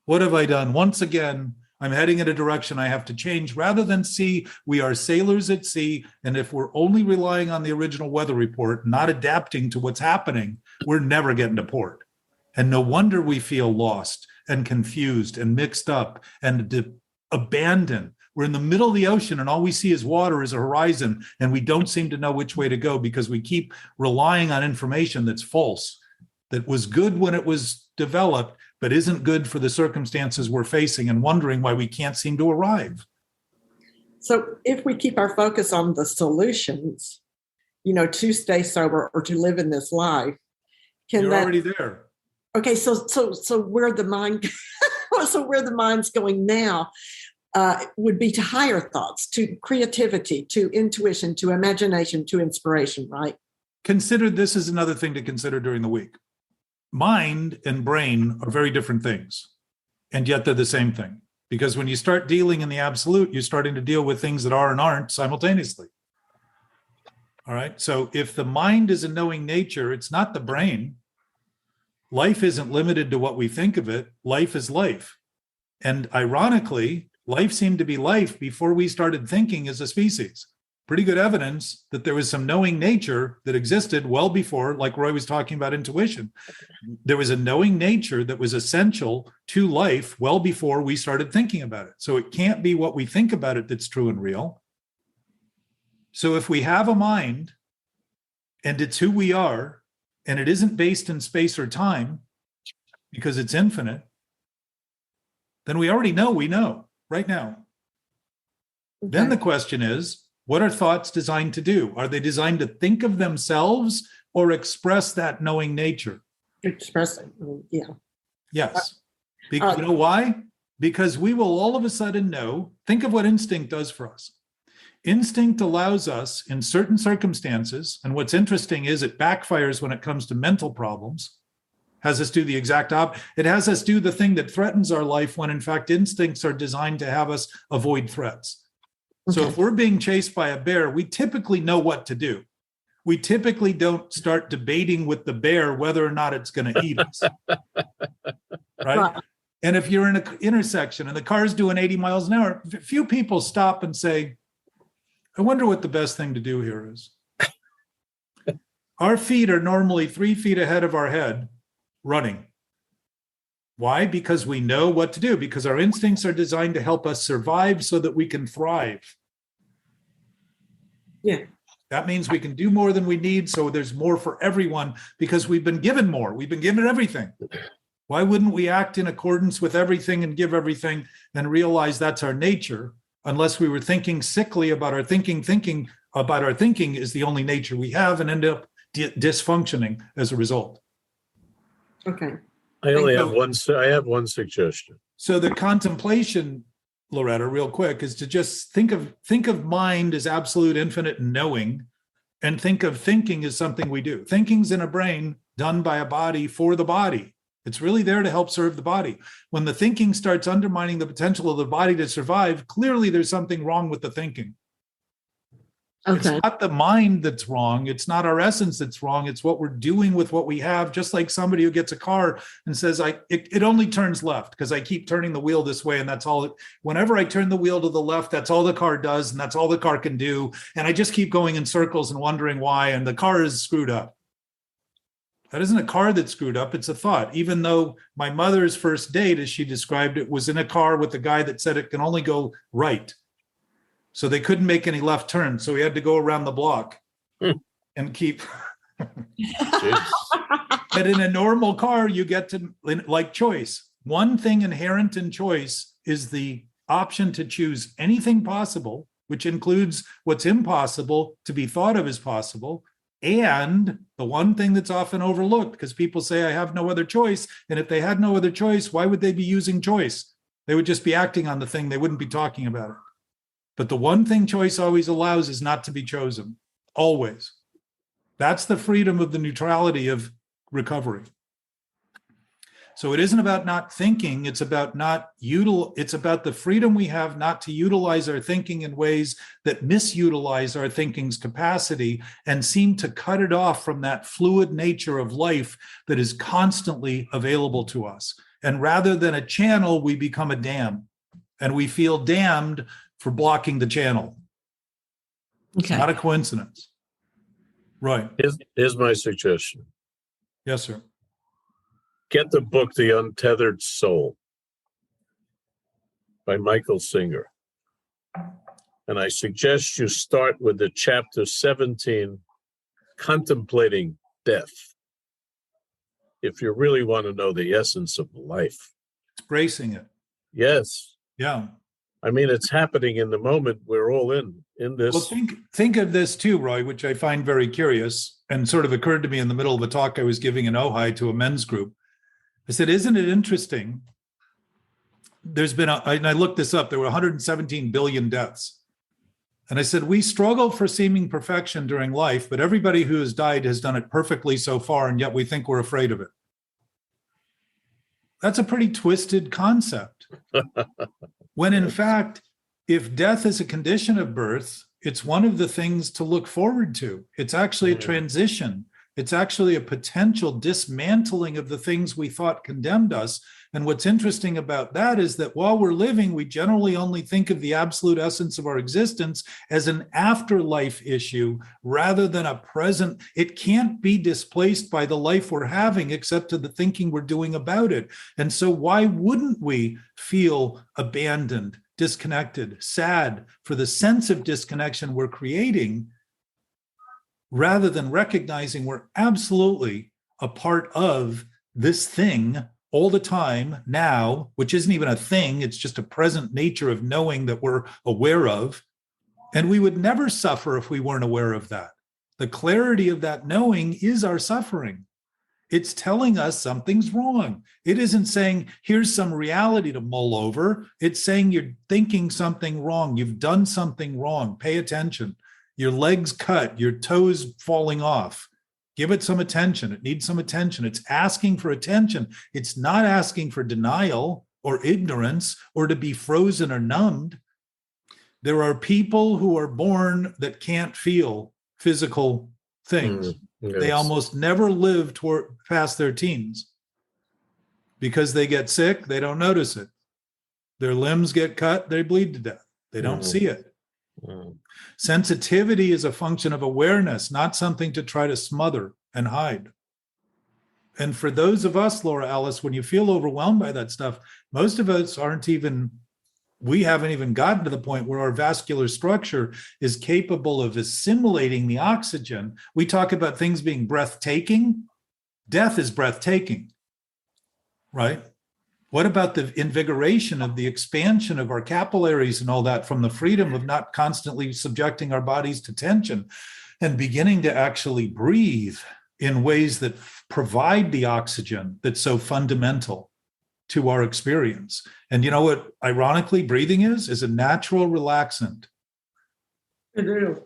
what have I done? Once again, I'm heading in a direction I have to change, rather than see we are sailors at sea. And if we're only relying on the original weather report, not adapting to what's happening, we're never getting to port. And no wonder we feel lost and confused and mixed up and abandoned. We're in the middle of the ocean and all we see is water, is a horizon, and we don't seem to know which way to go because we keep relying on information that's false, that was good when it was developed, but isn't good for the circumstances we're facing, and wondering why we can't seem to arrive. So if we keep our focus on the solutions, to stay sober or to live in this life, You're already there. Okay, so where the mind, so where the mind's going now would be to higher thoughts, to creativity, to intuition, to imagination, to inspiration, right? Consider this is another thing to consider during the week. Mind and brain are very different things, and yet they're the same thing. Because when you start dealing in the absolute, you're starting to deal with things that are and aren't simultaneously. All right. So if the mind is a knowing nature, it's not the brain. Life isn't limited to what we think of it. Life is life. And ironically, life seemed to be life before we started thinking as a species. Pretty good evidence that there was some knowing nature that existed well before, like Roy was talking about intuition. There was a knowing nature that was essential to life well before we started thinking about it. So it can't be what we think about it that's true and real. So if we have a mind and it's who we are, and it isn't based in space or time because it's infinite, then we already know we know right now. Okay. Then the question is, what are thoughts designed to do? Are they designed to think of themselves or express that knowing nature? Expressing, yeah. Yes. You know why? Because we will all of a sudden know, think of what instinct does for us. Instinct allows us in certain circumstances, and what's interesting is it backfires when it comes to mental problems, has us do the exact opposite. It has us do the thing that threatens our life when in fact instincts are designed to have us avoid threats. So if we're being chased by a bear, we typically know what to do. We typically don't start debating with the bear whether or not it's going to eat us. Right? And if you're in an intersection and the car's doing 80 miles an hour, few people stop and say, I wonder what the best thing to do here is. Our feet are normally 3 feet ahead of our head running. Why? Because we know what to do, because our instincts are designed to help us survive so that we can thrive. Yeah. That means we can do more than we need, so there's more for everyone because we've been given more. We've been given everything. Why wouldn't we act in accordance with everything and give everything and realize that's our nature, unless we were thinking sickly about our thinking about our thinking is the only nature we have and end up dysfunctioning as a result. Okay. I have one suggestion. So the contemplation, Loretta, real quick, is to just think of mind as absolute, infinite, and knowing, and think of thinking as something we do. Thinking's in a brain done by a body for the body. It's really there to help serve the body. When the thinking starts undermining the potential of the body to survive, clearly there's something wrong with the thinking. Okay. It's not the mind that's wrong. It's not our essence that's wrong. It's what we're doing with what we have. Just like somebody who gets a car and says, it only turns left because I keep turning the wheel this way. And that's all. Whenever I turn the wheel to the left, that's all the car does. And that's all the car can do. And I just keep going in circles and wondering why. And the car is screwed up. That isn't a car that's screwed up. It's a thought. Even though my mother's first date, as she described it, was in a car with a guy that said it can only go right. So they couldn't make any left turns. So we had to go around the block and keep. But in a normal car, you get to, like choice. One thing inherent in choice is the option to choose anything possible, which includes what's impossible to be thought of as possible. And the one thing that's often overlooked, because people say, I have no other choice. And if they had no other choice, why would they be using choice? They would just be acting on the thing. They wouldn't be talking about it. But the one thing choice always allows is not to be chosen, always. That's the freedom of the neutrality of recovery. So it isn't about not thinking, it's about it's about the freedom we have not to utilize our thinking in ways that misutilize our thinking's capacity and seem to cut it off from that fluid nature of life that is constantly available to us. And rather than a channel, we become a dam, and we feel damned for blocking the channel. Okay. It's not a coincidence. Right. Here's my suggestion. Yes, sir. Get the book, The Untethered Soul. by Michael Singer. And I suggest you start with the chapter 17, Contemplating Death, if you really want to know the essence of life. It's bracing it. Yes. Yeah. I mean, it's happening in the moment. We're all in this. Well, think of this too, Roy, which I find very curious and sort of occurred to me in the middle of a talk I was giving in Ojai to a men's group. I said, isn't it interesting? There's been, and I looked this up, there were 117 billion deaths. And I said, we struggle for seeming perfection during life, but everybody who has died has done it perfectly so far, and yet we think we're afraid of it. That's a pretty twisted concept. When in fact, if death is a condition of birth, it's one of the things to look forward to. It's actually a transition. It's actually a potential dismantling of the things we thought condemned us. And what's interesting about that is that while we're living, we generally only think of the absolute essence of our existence as an afterlife issue rather than a present. It can't be displaced by the life we're having except to the thinking we're doing about it. And so why wouldn't we feel abandoned, disconnected, sad for the sense of disconnection we're creating, rather than recognizing we're absolutely a part of this thing all the time now, which isn't even a thing, it's just a present nature of knowing that we're aware of. And we would never suffer if we weren't aware of that. The clarity of that knowing is our suffering. It's telling us something's wrong. It isn't saying, here's some reality to mull over. It's saying you're thinking something wrong. You've done something wrong. Pay attention. Your legs cut, your toes falling off. Give it some attention. It needs some attention. It's asking for attention. It's not asking for denial or ignorance or to be frozen or numbed. There are people who are born that can't feel physical things. Yes. They almost never live past their teens because they get sick, they don't notice it. Their limbs get cut, they bleed to death. They don't see it. Sensitivity is a function of awareness, not something to try to smother and hide. And for those of us, Laura Alice, when you feel overwhelmed by that stuff, most of us we haven't even gotten to the point where our vascular structure is capable of assimilating the oxygen. We talk about things being breathtaking. Death is breathtaking, right? What about the invigoration of the expansion of our capillaries and all that from the freedom of not constantly subjecting our bodies to tension and beginning to actually breathe in ways that provide the oxygen that's so fundamental to our experience? And you know what, ironically, breathing is a natural relaxant. It is.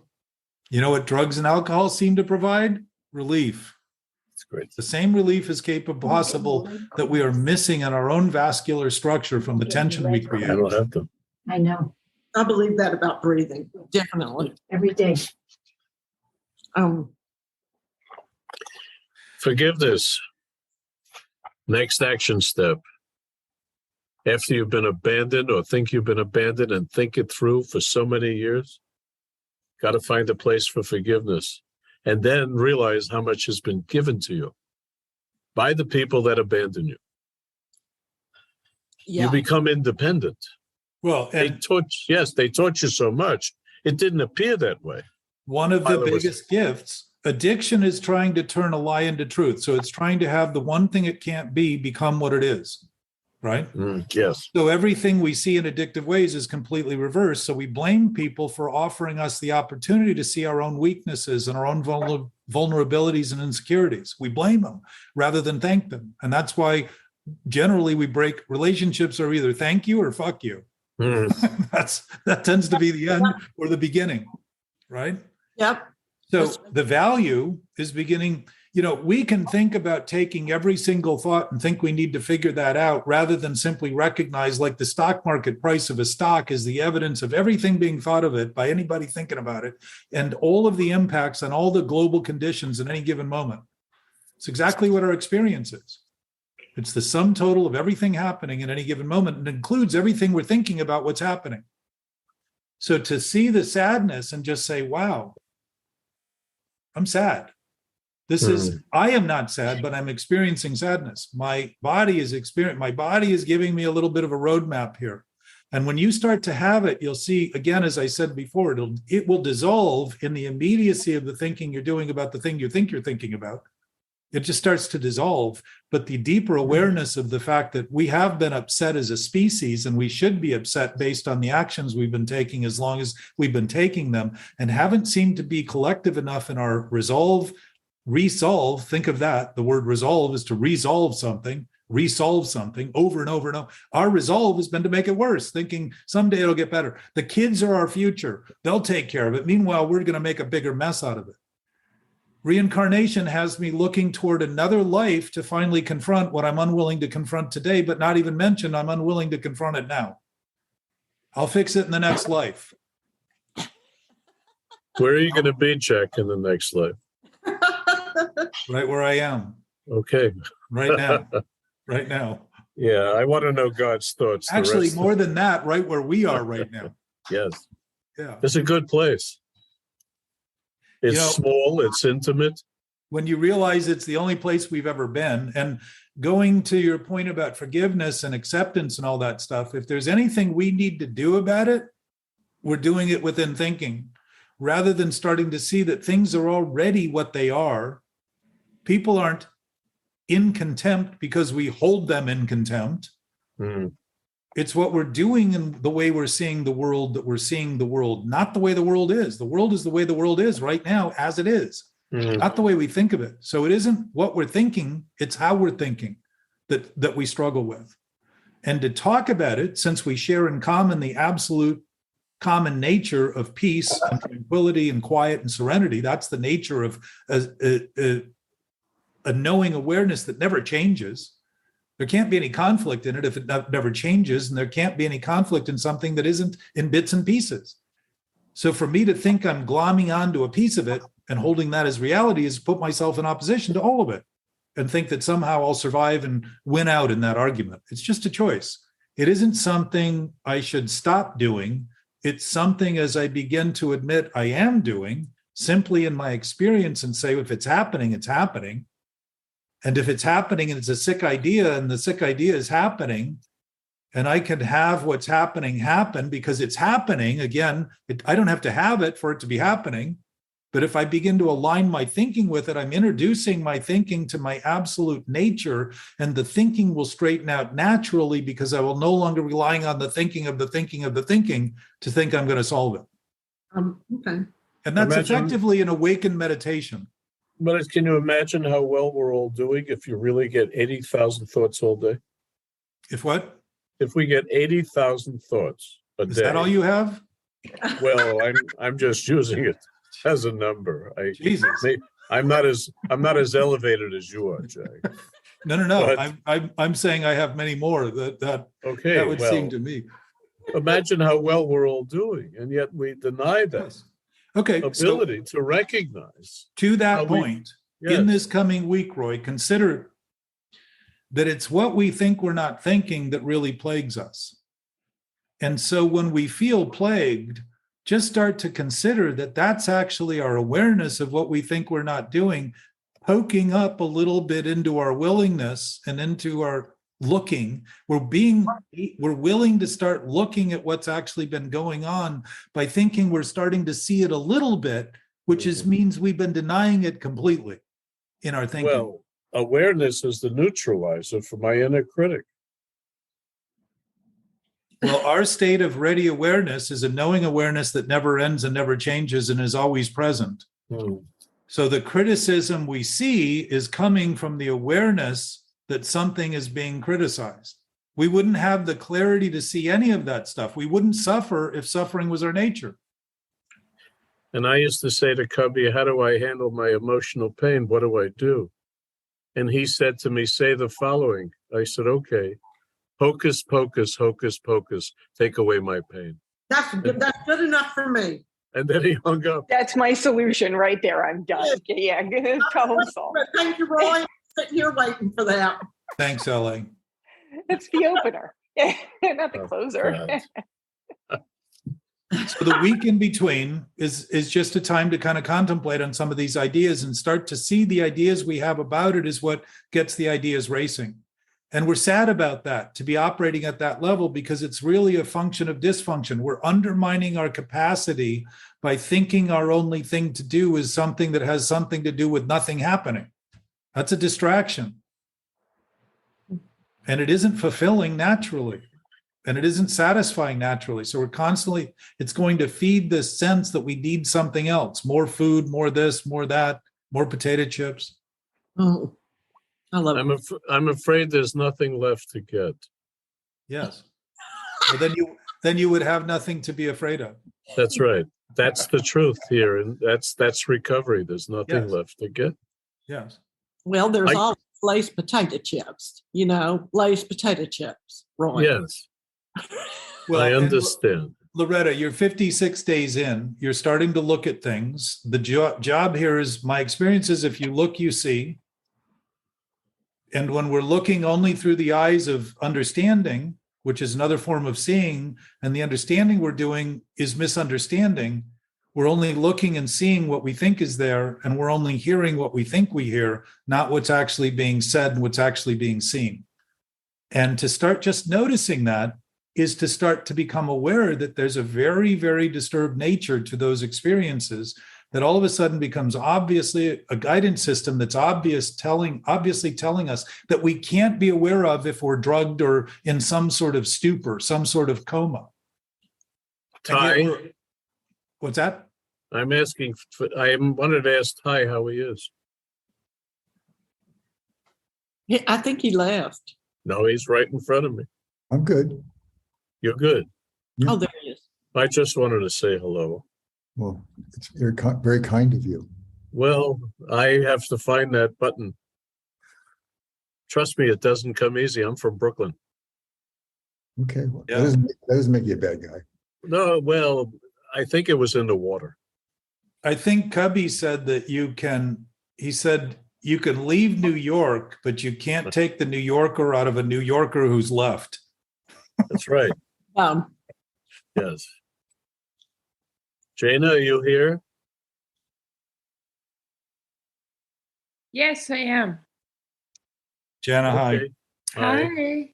You know what drugs and alcohol seem to provide? Relief. It's great. The same relief is possible that we are missing in our own vascular structure from the tension we I create. don't have to. I know, I believe that about breathing, definitely. every day. Forgiveness. Next action step. After you've been abandoned or think you've been abandoned and think it through for so many years, got to find a place for forgiveness. And then realize how much has been given to you by the people that abandon you. Yeah. You become independent. Well, They and taught you so much. It didn't appear that way. one of the Tyler was- biggest gifts, addiction is trying to turn a lie into truth. So it's trying to have the one thing it can't be become what it is, right? Yes. So everything we see in addictive ways is completely reversed. So we blame people for offering us the opportunity to see our own weaknesses and our own vulnerabilities and insecurities. We blame them rather than thank them. And that's why generally we break relationships are either thank you or fuck you. That tends to be the end or the beginning, right? Yep. So the value is beginning, we can think about taking every single thought and think we need to figure that out rather than simply recognize, like the stock market price of a stock is the evidence of everything being thought of it by anybody thinking about it and all of the impacts on all the global conditions in any given moment. It's exactly what our experience is. It's the sum total of everything happening in any given moment and includes everything we're thinking about what's happening. So to see the sadness and just say, wow, I'm sad. I am not sad, but I'm experiencing sadness. My body is giving me a little bit of a roadmap here. And when you start to have it, you'll see, again, as I said before, it will dissolve in the immediacy of the thinking you're doing about the thing you think you're thinking about. It just starts to dissolve. But the deeper awareness of the fact that we have been upset as a species, and we should be upset based on the actions we've been taking as long as we've been taking them, and haven't seemed to be collective enough in our resolve, think of that. The word resolve is to resolve something over and over and over. Our resolve has been to make it worse, thinking someday it'll get better. The kids are our future. They'll take care of it. Meanwhile, we're going to make a bigger mess out of it. Reincarnation has me looking toward another life to finally confront what I'm unwilling to confront today, but not even mention I'm unwilling to confront it now. I'll fix it in the next life. Where are you going to be, Jack, in the next life? Right where I am. Okay. Right now. Right now. Yeah, I want to know God's thoughts. Actually, more than that, right where we are right now. Yes. Yeah. It's a good place. It's small, it's intimate. When you realize it's the only place we've ever been, and going to your point about forgiveness and acceptance and all that stuff, if there's anything we need to do about it, we're doing it within thinking, rather than starting to see that things are already what they are. People aren't in contempt because we hold them in contempt. Mm. It's what we're doing and the way we're seeing the world, that we're seeing the world, not the way the world is. The world is the way the world is right now as it is, not the way we think of it. So it isn't what we're thinking, it's how we're thinking that we struggle with. And to talk about it, since we share in common the absolute common nature of peace and tranquility and quiet and serenity, that's the nature of a knowing awareness that never changes. There can't be any conflict in it if it never changes, and there can't be any conflict in something that isn't in bits and pieces. So for me to think I'm glomming onto a piece of it and holding that as reality is put myself in opposition to all of it and think that somehow I'll survive and win out in that argument. It's just a choice. It isn't something I should stop doing. It's something, as I begin to admit I am doing, simply in my experience, and say, if it's happening, it's happening. And if it's happening and it's a sick idea and the sick idea is happening, and I can have what's happening happen because it's happening, again, I don't have to have it for it to be happening. But if I begin to align my thinking with it, I'm introducing my thinking to my absolute nature, and the thinking will straighten out naturally because I will no longer relying on the thinking of the thinking of the thinking to think I'm going to solve it. Okay. And that's effectively an awakened meditation. But can you imagine how well we're all doing if you really get 80,000 thoughts all day? If what? If we get 80,000 thoughts a day. Is that all you have? Well, I'm just using it as a number. Jesus. I'm not as elevated as you are, Jack. No. But, I'm saying I have many more. That would seem to me. Imagine how well we're all doing, and yet we deny that. Yes. Okay. Ability to recognize. To that point, in this coming week, Roy, consider that it's what we think we're not thinking that really plagues us. And so when we feel plagued, just start to consider that that's actually our awareness of what we think we're not doing, poking up a little bit into our willingness and into our looking. We're willing to start looking at what's actually been going on by thinking we're starting to see it a little bit, which means we've been denying it completely in our thinking. Well, awareness is the neutralizer for my inner critic. Well, our state of ready awareness is a knowing awareness that never ends and never changes and is always present. So the criticism we see is coming from the awareness that something is being criticized. We wouldn't have the clarity to see any of that stuff. We wouldn't suffer if suffering was our nature. And I used to say to Cubby, how do I handle my emotional pain? What do I do? And he said to me, say the following. I said, okay, hocus pocus, hocus pocus, take away my pain. That's good enough for me. And then he hung up. That's my solution right there. I'm done. Yeah, problem solved. Thank you, Roy. Sitting here waiting for that. Thanks, LA. That's the opener, not the closer. So the week in between is just a time to kind of contemplate on some of these ideas and start to see the ideas we have about it is what gets the ideas racing. And we're sad about that, to be operating at that level, because it's really a function of dysfunction. We're undermining our capacity by thinking our only thing to do is something that has something to do with nothing happening. That's a distraction. And it isn't fulfilling naturally. And it isn't satisfying naturally. So we're constantly, it's going to feed this sense that we need something else, more food, more this, more that, more potato chips. Oh, I love it. I'm afraid there's nothing left to get. Yes. Well, then you would have nothing to be afraid of. That's right. That's the truth here, and that's recovery. There's nothing Yes. left to get. Yes. Well, there's I- always Lay's potato chips, Lay's potato chips, Roy. Yes, Well, I and understand. Loretta, you're 56 days in. You're starting to look at things. The job here is, my experience is, if you look, you see. And when we're looking only through the eyes of understanding, which is another form of seeing, and the understanding we're doing is misunderstanding, we're only looking and seeing what we think is there, and we're only hearing what we think we hear, not what's actually being said and what's actually being seen. And to start just noticing that is to start to become aware that there's a very, very disturbed nature to those experiences that all of a sudden becomes obviously a guidance system that's obviously telling us that we can't be aware of if we're drugged or in some sort of stupor, some sort of coma. And yet Ty, what's that? I wanted to ask Ty how he is. I think he left. No, he's right in front of me. I'm good. You're good. Yeah. Oh, there he is. I just wanted to say hello. Well, it's very kind of you. Well, I have to find that button. Trust me, it doesn't come easy. I'm from Brooklyn. Okay. Well, Yeah. that doesn't make you a bad guy. No, well, I think it was in the water. I think Cubby said that he said you can leave New York, but you can't take the New Yorker out of a New Yorker who's left. That's right. Yes. Jana, are you here? Yes, I am. Jana, hi. Okay. Hi. Hi.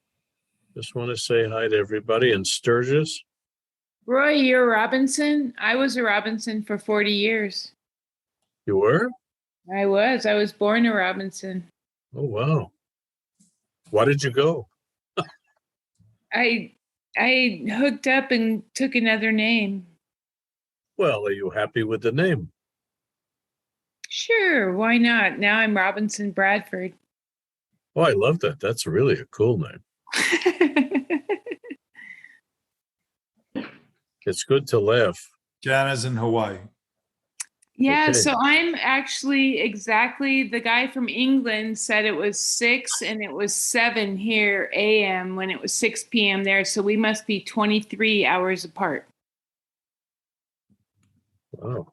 Just want to say hi to everybody. And Sturgis? Roy, you're a Robinson. I was a Robinson for 40 years. You were? I was born a Robinson. Oh, wow. Why did you go? I hooked up and took another name. Well, are you happy with the name? Sure, why not? Now I'm Robinson Bradford. Oh, I love that. That's really a cool name. It's good to laugh. Jana's in Hawaii. Yeah, Okay. so I'm actually exactly, the guy from England said it was 6 and it was 7 here a.m. when it was 6 p.m. there. So we must be 23 hours apart. Wow.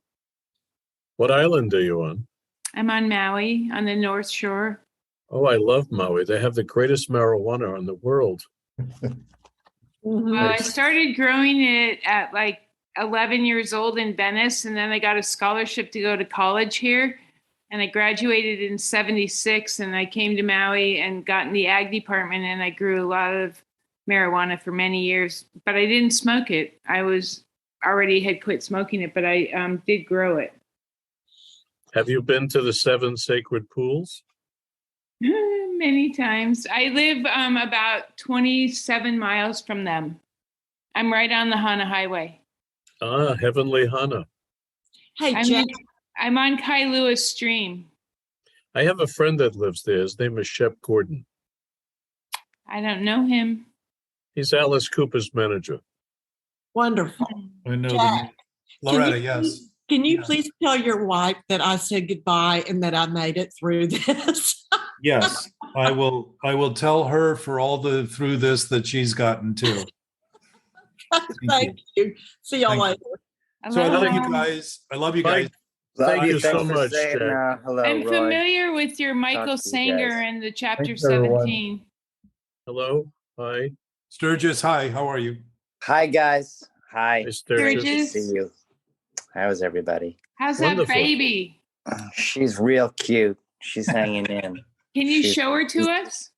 What island are you on? I'm on Maui on the North Shore. Oh, I love Maui. They have the greatest marijuana in the world. Mhm. Well, I started growing it at like 11 years old in Venice, and then I got a scholarship to go to college here. And I graduated in 76, and I came to Maui and got in the ag department, and I grew a lot of marijuana for many years. But I didn't smoke it. I had quit smoking it, but I did grow it. Have you been to the 7 sacred pools? Many times. I live about 27 miles from them. I'm right on the Hana Highway. Ah, Heavenly Hana. Hey, I'm, Jack, I'm on Kailua Stream. I have a friend that lives there. His name is Shep Gordon. I don't know him. He's Alice Cooper's manager. wonderful. I know Jack, Loretta, Can you yes. please- Can you Yes. please tell your wife that I said goodbye and that I made it through this? Yes, I will tell her for all through this that she's gotten too. Thank you. See y'all Thank later. So I love Hello. you guys. I love you guys. Thank you Thanks so for much, saying, Jack. hello, I'm Roy. familiar with your Michael to you Sanger guys. and the chapter Thanks, everyone. 17. Hello. Hi. Sturgis, hi, how are you? Hi, guys. Hi. Hi, Sturgis. Good to Sturgis. see you. How's everybody? How's Wonderful. that baby? She's real cute. She's hanging in. Can you She's- show her to us?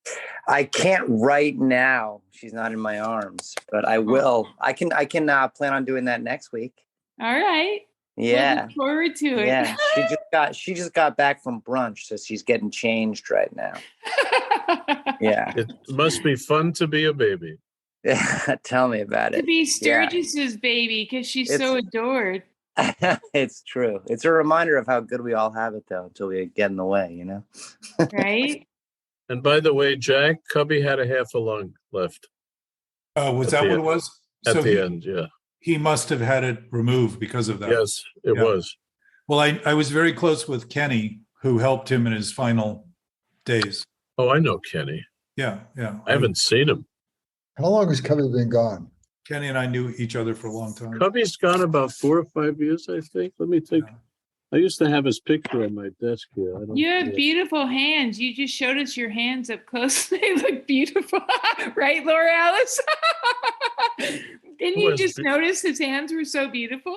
I can't right now. She's not in my arms, but I will. I can plan on doing that next week. All right. We'll Yeah. look forward to it. Yeah. She just got back from brunch, so she's getting changed right now. Yeah. It must be fun to be a baby. Tell me about To it. be Sturgis's baby because she's so adored. It's true. It's a reminder of how good we all have it, though, until we get in the way, you know? Right? And by the way, Jack, Cubby had a half a lung left Was At that the what it end. was? at So the end. Yeah. he must have had it removed because of that. Yes, it Yeah. was. Well, I was very close with Kenny, who helped him in his final days. Oh, I know Kenny. Yeah, yeah. I haven't seen him. How long has Cubby been gone? Kenny and I knew each other for a long time. Cubby's gone about 4 or 5 years, I think. Let me think. Yeah. I used to have his picture on my desk here. I don't You have know. beautiful hands. You just showed us your hands up close. They look beautiful. Right, Laura Alice? Didn't Who you has just be- notice his hands were so beautiful?